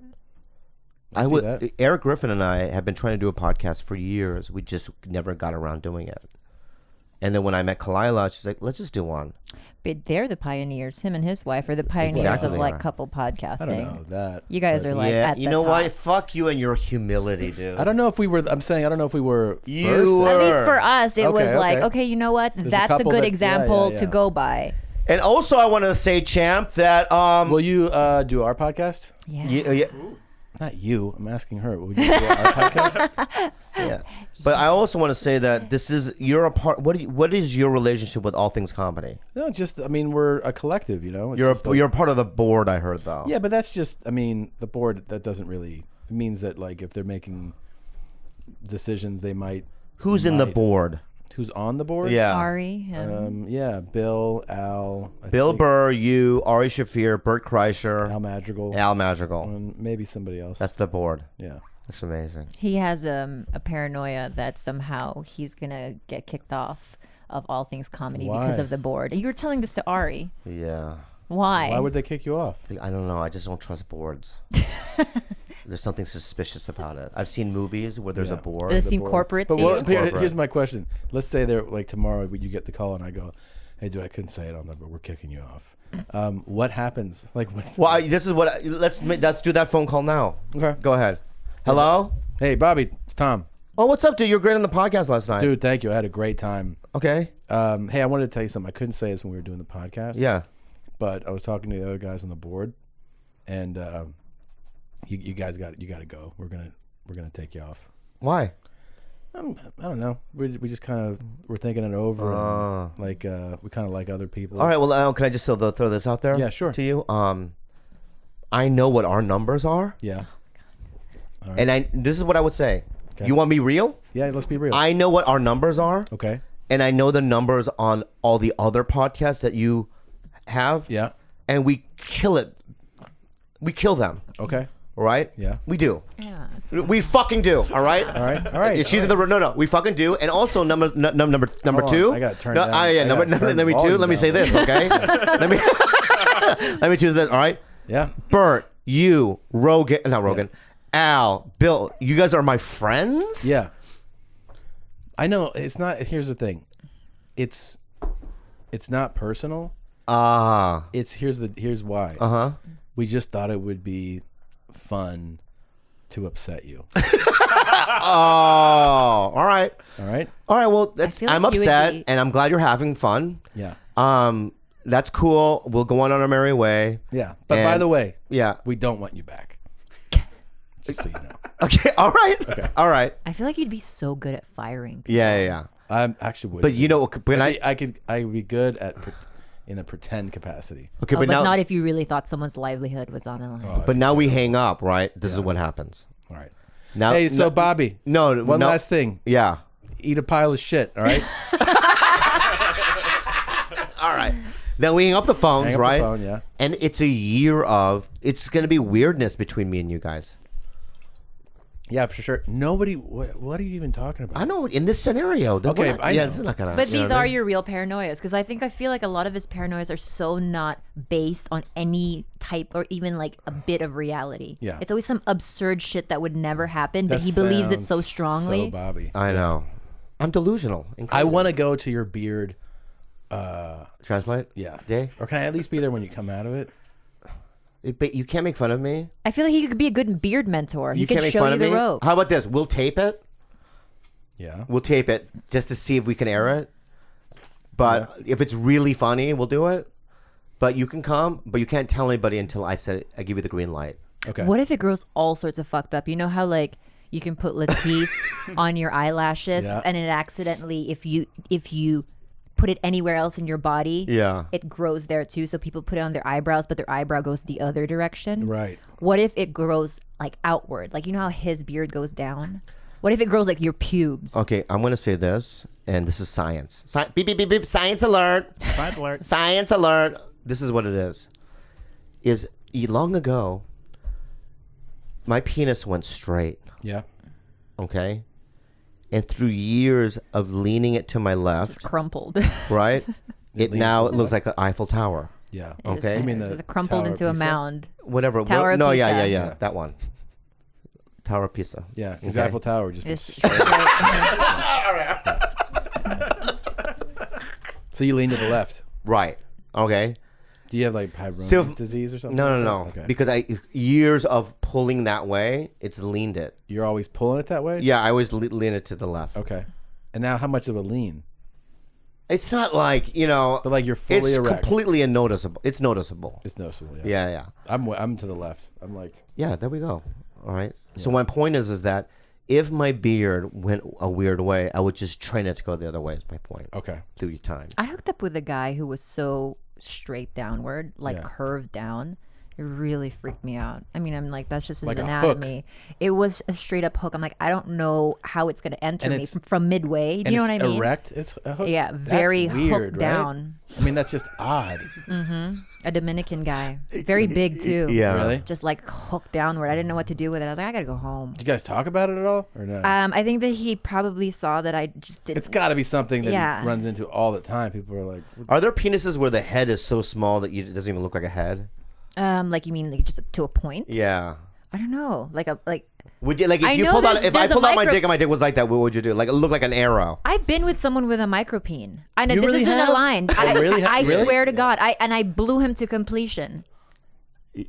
[SPEAKER 2] I see that.
[SPEAKER 1] Eric Griffin and I have been trying to do a podcast for years. We just never got around doing it. And then when I met Khalyla, she's like, "Let's just do one."
[SPEAKER 3] But they're the pioneers. Him and his wife are the pioneers
[SPEAKER 1] Exactly
[SPEAKER 3] of,
[SPEAKER 1] they
[SPEAKER 3] like,
[SPEAKER 1] are.
[SPEAKER 3] couple podcasting.
[SPEAKER 2] I don't know that.
[SPEAKER 3] You guys
[SPEAKER 2] but-
[SPEAKER 3] are like
[SPEAKER 1] yeah,
[SPEAKER 3] at
[SPEAKER 1] you
[SPEAKER 3] the
[SPEAKER 1] know
[SPEAKER 3] top.
[SPEAKER 1] what? Fuck you and your humility, dude.
[SPEAKER 2] I don't know if we were. I'm saying I don't know if we were.
[SPEAKER 1] You
[SPEAKER 2] first.
[SPEAKER 1] were-
[SPEAKER 3] At least for us, it was
[SPEAKER 2] Okay,
[SPEAKER 3] like,
[SPEAKER 2] okay.
[SPEAKER 3] okay, you know what?
[SPEAKER 2] a
[SPEAKER 3] That's a
[SPEAKER 2] couple
[SPEAKER 3] good
[SPEAKER 2] that-
[SPEAKER 3] example
[SPEAKER 2] yeah.
[SPEAKER 3] to go by.
[SPEAKER 1] And also, I want to say, champ, that
[SPEAKER 2] Will you do our podcast?
[SPEAKER 3] Yeah.
[SPEAKER 2] Not you. I'm asking her. Will you do our podcast?
[SPEAKER 1] Yeah. But I also want to say that you're a part. What is your relationship with All Things Comedy?
[SPEAKER 2] No, just I mean we're a collective, you know. It's
[SPEAKER 1] You're
[SPEAKER 2] just like-
[SPEAKER 1] you're part of the board. I heard though.
[SPEAKER 2] Yeah, but that's just I mean the board. That doesn't really it means that like if they're decisions, they might.
[SPEAKER 1] Who's in the
[SPEAKER 2] might-
[SPEAKER 1] board?
[SPEAKER 2] Who's on the board?
[SPEAKER 1] Yeah.
[SPEAKER 3] Ari. him.
[SPEAKER 2] Yeah, Bill, Al,
[SPEAKER 1] Bill
[SPEAKER 2] think
[SPEAKER 1] Burr, you, Ari Shafir, Bert Kreischer,
[SPEAKER 2] Al Madrigal,
[SPEAKER 1] Al Madrigal.
[SPEAKER 2] and maybe somebody else.
[SPEAKER 1] That's the board.
[SPEAKER 2] yeah.
[SPEAKER 1] That's amazing.
[SPEAKER 3] He has a paranoia that somehow he's gonna get kicked off of All Things Comedy because
[SPEAKER 2] Why?
[SPEAKER 3] of the board. You were telling this to Ari.
[SPEAKER 1] Yeah.
[SPEAKER 3] Why?
[SPEAKER 2] Why would they kick you off?
[SPEAKER 1] I don't know. I just don't trust boards. There's something suspicious about it. I've seen movies where there's a
[SPEAKER 2] Yeah.
[SPEAKER 1] board.
[SPEAKER 3] Does it
[SPEAKER 2] the
[SPEAKER 3] seem
[SPEAKER 2] board.
[SPEAKER 3] corporate
[SPEAKER 2] But
[SPEAKER 3] to you?
[SPEAKER 2] here's my question. Let's say they're like tomorrow you get the call and I go, "Hey, dude, I couldn't say it on there, but we're kicking you off." What happens? Like, what's,
[SPEAKER 1] Well, this is what. Let's do that phone call now.
[SPEAKER 2] okay.
[SPEAKER 1] Go ahead. Hello.
[SPEAKER 2] Hey, Bobby, it's Tom.
[SPEAKER 1] Oh, what's up, dude? You were great on the podcast last night.
[SPEAKER 2] Dude, thank you. I had a great time.
[SPEAKER 1] Okay.
[SPEAKER 2] Hey, I wanted to tell you something. I couldn't say this when we were doing the podcast.
[SPEAKER 1] Yeah.
[SPEAKER 2] But I was talking to the other guys on the board, and you guys got to go. We're gonna take you off.
[SPEAKER 1] Why?
[SPEAKER 2] I don't know. We just kind of we're thinking it over. And, like we kind of like other people.
[SPEAKER 1] All right. Well, can I just throw this out there?
[SPEAKER 2] Yeah, sure.
[SPEAKER 1] To you. I know what our numbers are,
[SPEAKER 2] Yeah.
[SPEAKER 1] and this is what I would say.
[SPEAKER 2] Okay.
[SPEAKER 1] You want me real?
[SPEAKER 2] Yeah. Let's be real.
[SPEAKER 1] I know what our numbers are,
[SPEAKER 2] okay.
[SPEAKER 1] and I know the numbers on all the other podcasts that you have.
[SPEAKER 2] Yeah.
[SPEAKER 1] And we kill it. We kill them.
[SPEAKER 2] Okay.
[SPEAKER 1] All right.
[SPEAKER 2] Yeah.
[SPEAKER 1] We do.
[SPEAKER 3] Yeah.
[SPEAKER 1] We fucking do. All right.
[SPEAKER 2] All right. All right.
[SPEAKER 1] She's in the no. We fucking do. And also number
[SPEAKER 2] Hold
[SPEAKER 1] two.
[SPEAKER 2] on, I gotta turn
[SPEAKER 1] no,
[SPEAKER 2] down-
[SPEAKER 1] yeah.
[SPEAKER 2] I
[SPEAKER 1] Number
[SPEAKER 2] gotta turn the
[SPEAKER 1] two.
[SPEAKER 2] volume
[SPEAKER 1] Let me
[SPEAKER 2] down.
[SPEAKER 1] say this, okay? let me do this. All right.
[SPEAKER 2] Yeah.
[SPEAKER 1] Bert, you, Rogan, not Rogan, Al, Bill. You guys are my friends.
[SPEAKER 2] Yeah. I know it's not. Here's the thing. it's not personal.
[SPEAKER 1] It's
[SPEAKER 2] Here's why. We just thought it would be fun to upset you.
[SPEAKER 1] all right.
[SPEAKER 2] All right.
[SPEAKER 1] All right. Well,
[SPEAKER 3] feel
[SPEAKER 1] I'm
[SPEAKER 3] like you would
[SPEAKER 1] upset,
[SPEAKER 3] be-
[SPEAKER 1] and I'm glad you're having fun.
[SPEAKER 2] Yeah.
[SPEAKER 1] That's cool. We'll go on our merry way.
[SPEAKER 2] Yeah. But by
[SPEAKER 1] And-
[SPEAKER 2] the way,
[SPEAKER 1] Yeah.
[SPEAKER 2] we don't want you back. Just so you know.
[SPEAKER 1] Okay. All right. Okay. All right.
[SPEAKER 3] I feel like you'd be so good at firing people.
[SPEAKER 1] Yeah.
[SPEAKER 2] I'm actually would.
[SPEAKER 1] But you know, when
[SPEAKER 2] I would be good at in a pretend capacity.
[SPEAKER 1] okay,
[SPEAKER 3] Oh,
[SPEAKER 1] but
[SPEAKER 3] but
[SPEAKER 1] now,
[SPEAKER 3] not if you really thought someone's livelihood was on the line.
[SPEAKER 1] but now we hang up, right? This is what happens.
[SPEAKER 2] All right.
[SPEAKER 1] Now,
[SPEAKER 2] Hey, so Bobby.
[SPEAKER 1] no,
[SPEAKER 2] One
[SPEAKER 1] no,
[SPEAKER 2] last thing.
[SPEAKER 1] Yeah.
[SPEAKER 2] Eat a pile of shit. All right.
[SPEAKER 1] All right. Then we hang up the phones,
[SPEAKER 2] Hang up the
[SPEAKER 1] right?
[SPEAKER 2] phone, yeah.
[SPEAKER 1] And it's a year of. It's going to be weirdness between me and you guys.
[SPEAKER 2] Yeah, for sure. Nobody. What are you even talking about?
[SPEAKER 1] I know in this scenario.
[SPEAKER 2] Okay, I know.
[SPEAKER 1] This is not gonna.
[SPEAKER 3] But
[SPEAKER 1] you know
[SPEAKER 3] these
[SPEAKER 1] what I
[SPEAKER 3] are
[SPEAKER 1] mean?
[SPEAKER 3] your real paranoias, because I feel like a lot of his paranoias are so not based on any type or even like a bit of reality.
[SPEAKER 2] Yeah.
[SPEAKER 3] It's always some absurd shit that would never happen, but
[SPEAKER 2] That
[SPEAKER 3] he believes it so
[SPEAKER 2] sounds
[SPEAKER 3] strongly.
[SPEAKER 2] So Bobby.
[SPEAKER 1] I know. I'm delusional.
[SPEAKER 2] I want to go to your beard.
[SPEAKER 1] transplant.
[SPEAKER 2] Yeah.
[SPEAKER 1] Day.
[SPEAKER 2] Or can I at least be there when you come out of it?
[SPEAKER 1] But you can't make fun of me.
[SPEAKER 3] I feel like he could be a good beard mentor. He
[SPEAKER 1] You
[SPEAKER 3] could
[SPEAKER 1] can't make
[SPEAKER 3] show
[SPEAKER 1] fun
[SPEAKER 3] you
[SPEAKER 1] of
[SPEAKER 3] the
[SPEAKER 1] me.
[SPEAKER 3] ropes.
[SPEAKER 1] How about this? We'll tape it.
[SPEAKER 2] Yeah.
[SPEAKER 1] We'll tape it just to see if we can air it. But if it's really funny, we'll do it. But you can come, but you can't tell anybody until I give you the green light.
[SPEAKER 2] Okay.
[SPEAKER 3] What if it grows all sorts of fucked up? You know how like you can put Latisse on your eyelashes,
[SPEAKER 2] Yeah.
[SPEAKER 3] and it accidentally, if you put it anywhere else in your body,
[SPEAKER 1] Yeah.
[SPEAKER 3] it grows there too. So people put it on their eyebrows, but their eyebrow goes the other direction.
[SPEAKER 2] Right.
[SPEAKER 3] What if it grows like outward? Like you know how his beard goes down? What if it grows like your pubes?
[SPEAKER 1] Okay, I'm gonna say this, and this is science. Beep beep beep beep. Science alert.
[SPEAKER 4] Science alert.
[SPEAKER 1] Science alert. This is what it is. Long ago, my penis went straight.
[SPEAKER 2] Yeah.
[SPEAKER 1] Okay. And through years of leaning it to my
[SPEAKER 3] It's
[SPEAKER 1] left,
[SPEAKER 3] crumpled.
[SPEAKER 1] right? It
[SPEAKER 2] leans
[SPEAKER 1] now
[SPEAKER 2] to
[SPEAKER 1] it
[SPEAKER 2] the
[SPEAKER 1] looks like an Eiffel Tower.
[SPEAKER 2] Yeah.
[SPEAKER 3] It is
[SPEAKER 1] Okay.
[SPEAKER 2] You mean
[SPEAKER 3] it
[SPEAKER 2] the
[SPEAKER 3] was crumpled
[SPEAKER 2] Tower
[SPEAKER 3] into a
[SPEAKER 2] Pisa?
[SPEAKER 3] mound.
[SPEAKER 1] Whatever.
[SPEAKER 3] Tower of
[SPEAKER 1] no,
[SPEAKER 3] Pisa.
[SPEAKER 1] yeah. That one. Tower of Pisa.
[SPEAKER 2] Yeah. Because
[SPEAKER 1] Okay.
[SPEAKER 2] Eiffel Tower just.
[SPEAKER 3] It's
[SPEAKER 2] Straight. So you lean to the left.
[SPEAKER 1] Right. Okay.
[SPEAKER 2] Do you have like Peyronie's
[SPEAKER 1] So-
[SPEAKER 2] disease or something?
[SPEAKER 1] No,
[SPEAKER 2] like
[SPEAKER 1] no.
[SPEAKER 2] that? Okay.
[SPEAKER 1] Because years of pulling that way, it's leaned it.
[SPEAKER 2] You're always pulling it that way?
[SPEAKER 1] Yeah, I always lean it to the left.
[SPEAKER 2] Okay. And now how much of a lean?
[SPEAKER 1] It's not like,
[SPEAKER 2] But like you're fully
[SPEAKER 1] it's
[SPEAKER 2] erect.
[SPEAKER 1] completely noticeable. It's noticeable.
[SPEAKER 2] It's noticeable. Yeah.
[SPEAKER 1] Yeah.
[SPEAKER 2] I'm to the left. I'm like.
[SPEAKER 1] Yeah, there we go. All right. So my point is that if my beard went a weird way, I would just train it to go the other way is my point.
[SPEAKER 2] Okay.
[SPEAKER 1] Through time.
[SPEAKER 3] I hooked up with a guy who was so straight downward, like
[SPEAKER 2] Yeah.
[SPEAKER 3] curved down. It really freaked me out. I mean, I'm like, that's just his
[SPEAKER 2] Like a
[SPEAKER 3] anatomy. It was a straight up hook. I'm like, I don't know how it's going to enter
[SPEAKER 2] And
[SPEAKER 3] me
[SPEAKER 2] it's-
[SPEAKER 3] from midway. Do
[SPEAKER 2] And
[SPEAKER 3] you know what I
[SPEAKER 2] it's
[SPEAKER 3] mean?
[SPEAKER 2] erect. It's a hook.
[SPEAKER 3] Yeah,
[SPEAKER 2] That's
[SPEAKER 3] very
[SPEAKER 2] weird,
[SPEAKER 3] hooked
[SPEAKER 2] right?
[SPEAKER 3] down.
[SPEAKER 2] I mean, that's just odd.
[SPEAKER 3] A Dominican guy. Very big too.
[SPEAKER 1] Yeah.
[SPEAKER 2] Really?
[SPEAKER 3] Just like hooked downward. I didn't know what to do with it. I was like, I got to go home.
[SPEAKER 2] Did you guys talk about it at all, or no?
[SPEAKER 3] I think that he probably saw that I just didn't.
[SPEAKER 2] It's got to be something that
[SPEAKER 3] Yeah.
[SPEAKER 2] he runs into all the time. People are like,
[SPEAKER 1] Are there penises where the head is so small that it doesn't even look like a head?
[SPEAKER 3] Like you mean like just to a point?
[SPEAKER 1] Yeah.
[SPEAKER 3] I don't know. Like
[SPEAKER 1] Would you like
[SPEAKER 3] I
[SPEAKER 1] if you
[SPEAKER 3] know
[SPEAKER 1] pulled out
[SPEAKER 3] that
[SPEAKER 1] if I
[SPEAKER 3] there's a
[SPEAKER 1] pulled out my
[SPEAKER 3] micro-
[SPEAKER 1] dick and my dick was like that, what would you do? Like it looked like an arrow.
[SPEAKER 3] I've been with someone with a micropene. I know
[SPEAKER 2] You
[SPEAKER 3] this
[SPEAKER 2] really
[SPEAKER 3] isn't
[SPEAKER 2] have?
[SPEAKER 3] a line.
[SPEAKER 2] Oh, really?
[SPEAKER 3] I
[SPEAKER 2] Really?
[SPEAKER 3] swear to God. I blew him to completion.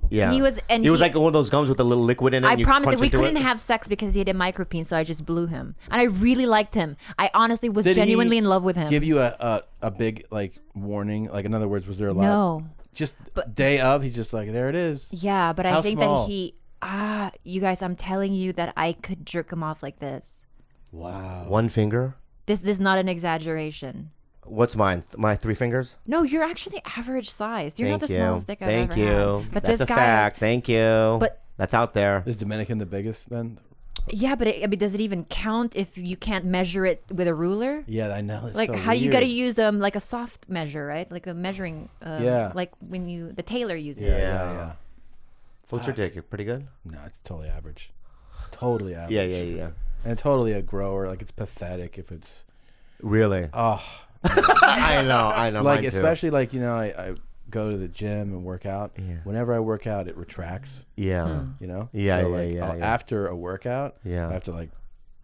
[SPEAKER 1] Yeah.
[SPEAKER 3] He was- and
[SPEAKER 1] it was
[SPEAKER 3] he-
[SPEAKER 1] like one of those gums with a little liquid in it.
[SPEAKER 3] I
[SPEAKER 1] and you
[SPEAKER 3] promise
[SPEAKER 1] crunch
[SPEAKER 3] that we
[SPEAKER 1] into
[SPEAKER 3] couldn't
[SPEAKER 1] it.
[SPEAKER 3] have sex because he had a micropene, so I just blew him. And I really liked him. I honestly was
[SPEAKER 2] Did he
[SPEAKER 3] genuinely in love with him.
[SPEAKER 2] give you a big like warning? Like in other words, was there a lot?
[SPEAKER 3] No.
[SPEAKER 2] Just day of, he's just like, there it is.
[SPEAKER 3] Yeah, but
[SPEAKER 2] How
[SPEAKER 3] I think
[SPEAKER 2] small?
[SPEAKER 3] that you guys, I'm telling you that I could jerk him off like this.
[SPEAKER 2] Wow.
[SPEAKER 1] One finger.
[SPEAKER 3] This is not an exaggeration.
[SPEAKER 1] What's mine? My 3 fingers?
[SPEAKER 3] No, you're actually average size. You're
[SPEAKER 1] Thank
[SPEAKER 3] not the
[SPEAKER 1] you.
[SPEAKER 3] smallest dick I've
[SPEAKER 1] Thank
[SPEAKER 3] ever
[SPEAKER 1] you.
[SPEAKER 3] had. But
[SPEAKER 1] That's
[SPEAKER 3] this
[SPEAKER 1] a
[SPEAKER 3] guy
[SPEAKER 1] fact. Thank you.
[SPEAKER 3] But-
[SPEAKER 1] that's out there.
[SPEAKER 2] Is Dominican the biggest then?
[SPEAKER 3] Yeah, but I mean, does it even count if you can't measure it with a ruler?
[SPEAKER 2] Yeah, I know. It's
[SPEAKER 3] Like,
[SPEAKER 2] so
[SPEAKER 3] how do you got to
[SPEAKER 2] weird.
[SPEAKER 3] use like a soft measure, right? Like the measuring.
[SPEAKER 2] Yeah.
[SPEAKER 3] Like when the tailor uses.
[SPEAKER 2] Yeah.
[SPEAKER 1] What's your dick? You're pretty good.
[SPEAKER 2] No, it's totally average. Totally average.
[SPEAKER 1] Yeah.
[SPEAKER 2] And totally a grower. Like it's pathetic if it's.
[SPEAKER 1] Really?
[SPEAKER 2] Oh,
[SPEAKER 1] I know.
[SPEAKER 2] like
[SPEAKER 1] mine too.
[SPEAKER 2] especially like I go to the gym and work out.
[SPEAKER 1] Yeah.
[SPEAKER 2] Whenever I work out, it retracts.
[SPEAKER 1] Yeah.
[SPEAKER 2] You know.
[SPEAKER 1] Yeah,
[SPEAKER 2] So
[SPEAKER 1] yeah,
[SPEAKER 2] like
[SPEAKER 1] yeah.
[SPEAKER 2] After a workout,
[SPEAKER 1] Yeah.
[SPEAKER 2] I have to like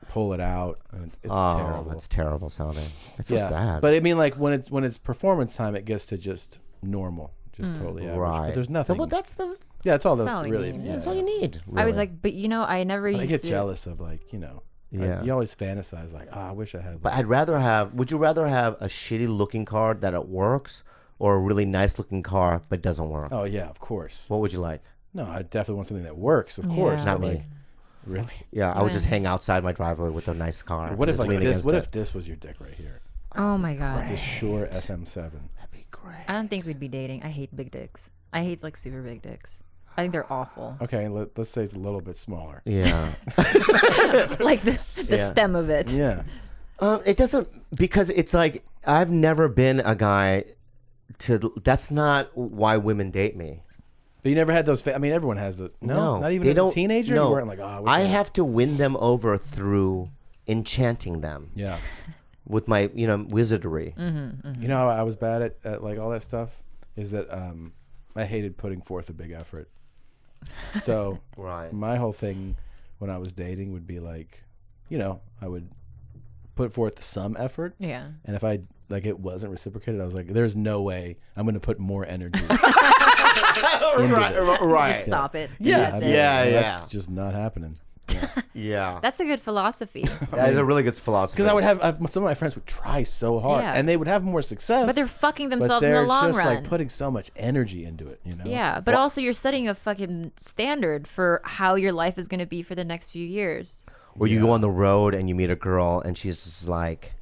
[SPEAKER 2] pull it out. And it's
[SPEAKER 1] Oh,
[SPEAKER 2] terrible.
[SPEAKER 1] it's terrible sounding. It's so sad.
[SPEAKER 2] But I mean, like when it's performance time, it gets to just normal, just totally average.
[SPEAKER 1] right.
[SPEAKER 2] But there's nothing.
[SPEAKER 1] Well, that's the.
[SPEAKER 2] That's all.
[SPEAKER 3] all you
[SPEAKER 2] Really.
[SPEAKER 3] need.
[SPEAKER 2] Yeah.
[SPEAKER 1] That's all you need.
[SPEAKER 3] I was
[SPEAKER 1] really.
[SPEAKER 3] like, but I never
[SPEAKER 2] I
[SPEAKER 3] used
[SPEAKER 2] get
[SPEAKER 3] to.
[SPEAKER 2] jealous of like
[SPEAKER 1] Yeah.
[SPEAKER 2] you always fantasize like, I wish I had.
[SPEAKER 1] But I'd rather have. Would you rather have a shitty looking car that it works, or a really nice looking car but doesn't work?
[SPEAKER 2] Oh yeah, of course.
[SPEAKER 1] What would you like?
[SPEAKER 2] No, I definitely want something that works. Of course,
[SPEAKER 3] Yeah.
[SPEAKER 1] Not
[SPEAKER 2] but,
[SPEAKER 1] me.
[SPEAKER 2] like, really.
[SPEAKER 1] Yeah, I would just hang outside my driveway with a nice car.
[SPEAKER 2] What if
[SPEAKER 1] just
[SPEAKER 2] like
[SPEAKER 1] lean
[SPEAKER 2] this?
[SPEAKER 1] against
[SPEAKER 2] What
[SPEAKER 1] it.
[SPEAKER 2] if this was your dick right here?
[SPEAKER 3] Oh my god.
[SPEAKER 2] This Shure SM7.
[SPEAKER 1] That'd be great.
[SPEAKER 3] I don't think we'd be dating. I hate big dicks. I hate like super big dicks. I think they're awful.
[SPEAKER 2] Okay, let's say it's a little bit smaller.
[SPEAKER 1] Yeah.
[SPEAKER 3] Like the
[SPEAKER 1] Yeah.
[SPEAKER 3] stem of it.
[SPEAKER 2] Yeah.
[SPEAKER 1] It doesn't, because it's like I've never been a guy to. That's not why women date me.
[SPEAKER 2] But you never had those. I mean, everyone has the. No, not even
[SPEAKER 1] they
[SPEAKER 2] as
[SPEAKER 1] don't,
[SPEAKER 2] a teenager.
[SPEAKER 1] No,
[SPEAKER 2] You weren't like, oh,
[SPEAKER 1] I have to win them over through enchanting them
[SPEAKER 2] Yeah.
[SPEAKER 1] with my wizardry.
[SPEAKER 3] Mm-hmm.
[SPEAKER 2] You know how I was bad at like all that stuff is that I hated putting forth a big effort. So
[SPEAKER 1] Right.
[SPEAKER 2] my whole thing when I was dating would be like, I would put forth some effort,
[SPEAKER 3] Yeah.
[SPEAKER 2] and if I like it wasn't reciprocated, I was like, there's no way I'm going to put more energy.
[SPEAKER 1] Right.
[SPEAKER 3] Just stop it.
[SPEAKER 2] Yeah,
[SPEAKER 3] That's
[SPEAKER 2] I
[SPEAKER 3] it.
[SPEAKER 2] mean,
[SPEAKER 1] Yeah,
[SPEAKER 2] that's
[SPEAKER 1] yeah.
[SPEAKER 2] just not happening.
[SPEAKER 1] Yeah.
[SPEAKER 3] That's a good philosophy.
[SPEAKER 1] That is a really good philosophy.
[SPEAKER 2] Because I would have some of my friends would try so hard,
[SPEAKER 3] Yeah.
[SPEAKER 2] and they would have more success.
[SPEAKER 3] But they're fucking
[SPEAKER 2] but
[SPEAKER 3] themselves in
[SPEAKER 2] they're
[SPEAKER 3] the long
[SPEAKER 2] just
[SPEAKER 3] run.
[SPEAKER 2] like putting so much energy into it,
[SPEAKER 3] Yeah, but also you're setting a fucking standard for how your life is going to be for the next few years.
[SPEAKER 1] Or you go on the road and you meet a girl and she's just like,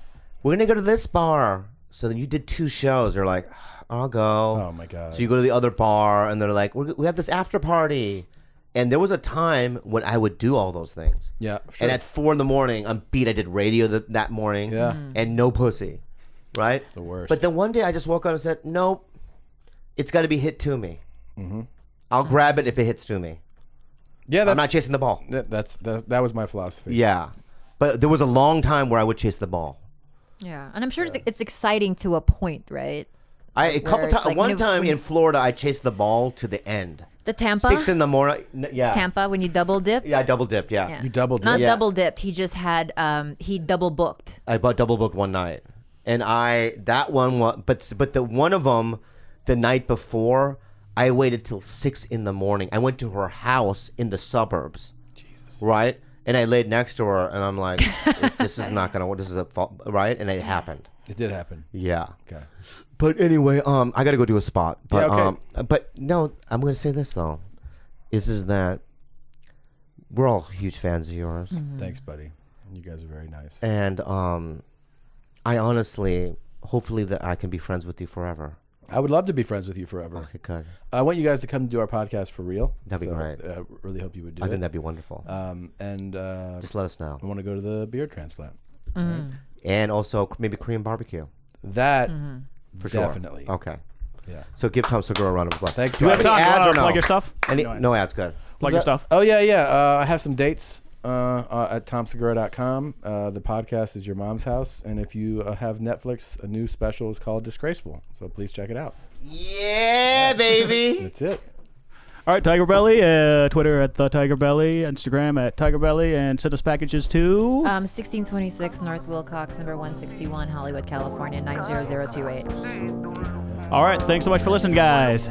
[SPEAKER 1] we're going to go to this bar. So then you did 2 shows. They're like, I'll go.
[SPEAKER 2] Oh my god.
[SPEAKER 1] So you go to the other bar and they're like, we have this after party. And there was a time when I would do all those things.
[SPEAKER 2] Yeah. Sure.
[SPEAKER 1] And at 4 a.m, I'm beat. I did radio that morning.
[SPEAKER 2] Yeah.
[SPEAKER 1] And no pussy. Right?
[SPEAKER 2] The worst.
[SPEAKER 1] But then one day I just woke up and said, nope, it's got to be hit to me. I'll grab it if it hits to me.
[SPEAKER 2] yeah,
[SPEAKER 1] I'm not chasing the ball.
[SPEAKER 2] that was my philosophy.
[SPEAKER 1] Yeah. But there was a long time where I would chase the ball.
[SPEAKER 3] Yeah, and I'm sure it's exciting to a point, right?
[SPEAKER 1] A couple
[SPEAKER 3] it's
[SPEAKER 1] times.
[SPEAKER 3] like,
[SPEAKER 1] One
[SPEAKER 3] you know,
[SPEAKER 1] time
[SPEAKER 3] when-
[SPEAKER 1] in Florida, I chased the ball to the end.
[SPEAKER 3] The Tampa?
[SPEAKER 1] 6 a.m. Yeah.
[SPEAKER 3] Tampa, when you double dip?
[SPEAKER 1] Yeah, I double dipped. Yeah.
[SPEAKER 3] Yeah.
[SPEAKER 2] You double
[SPEAKER 3] Not
[SPEAKER 2] dip?
[SPEAKER 1] Yeah.
[SPEAKER 3] double dipped. He just had, he double booked.
[SPEAKER 1] I bought double booked one night, and that one was, but the one of them, the night before, I waited till 6 a.m. I went to her house in the suburbs.
[SPEAKER 2] Jesus.
[SPEAKER 1] Right. And I laid next to her, and I'm like, this is not gonna work. This is a fault, right? And it happened.
[SPEAKER 2] It did happen.
[SPEAKER 1] Yeah.
[SPEAKER 2] Okay.
[SPEAKER 1] But anyway, I got to go do a spot. But,
[SPEAKER 2] Yeah, okay.
[SPEAKER 1] But no, I'm going to say this though, is that we're all huge fans of yours,
[SPEAKER 2] Thanks, buddy. You guys are very nice.
[SPEAKER 1] and I honestly, hopefully, that I can be friends with you forever.
[SPEAKER 2] I would love to be friends with you forever.
[SPEAKER 1] Okay, good.
[SPEAKER 2] I want you guys to come do our podcast for real.
[SPEAKER 1] That'd be great.
[SPEAKER 2] I really hope you would do
[SPEAKER 1] I
[SPEAKER 2] it.
[SPEAKER 1] think that'd be wonderful.
[SPEAKER 2] And
[SPEAKER 1] Just let us know,
[SPEAKER 2] I want to go to the beard transplant.
[SPEAKER 1] and also maybe Korean barbecue
[SPEAKER 2] That
[SPEAKER 1] for sure.
[SPEAKER 2] definitely.
[SPEAKER 1] Okay.
[SPEAKER 2] Yeah.
[SPEAKER 1] So give Tom Segura a round of applause.
[SPEAKER 2] Thanks,
[SPEAKER 1] Do you have
[SPEAKER 2] buddy.
[SPEAKER 1] any
[SPEAKER 4] Tom, you
[SPEAKER 1] ads
[SPEAKER 4] wanna
[SPEAKER 1] or no?
[SPEAKER 4] plug your stuff?
[SPEAKER 1] Any,
[SPEAKER 4] No ad.
[SPEAKER 1] no ads. Good.
[SPEAKER 4] Plug your stuff.
[SPEAKER 2] Oh yeah. I have some dates at tomsegura.com. The podcast is Your Mom's House, and if you have Netflix, a new special is called Disgraceful. So please check it out.
[SPEAKER 1] Yeah, baby.
[SPEAKER 2] That's it.
[SPEAKER 4] All right, TigerBelly, Twitter at the TigerBelly, Instagram at TigerBelly, and send us packages to
[SPEAKER 3] 1626 North Wilcox, number 161, Hollywood, California, 90028.
[SPEAKER 4] All right, thanks so much for listening, guys.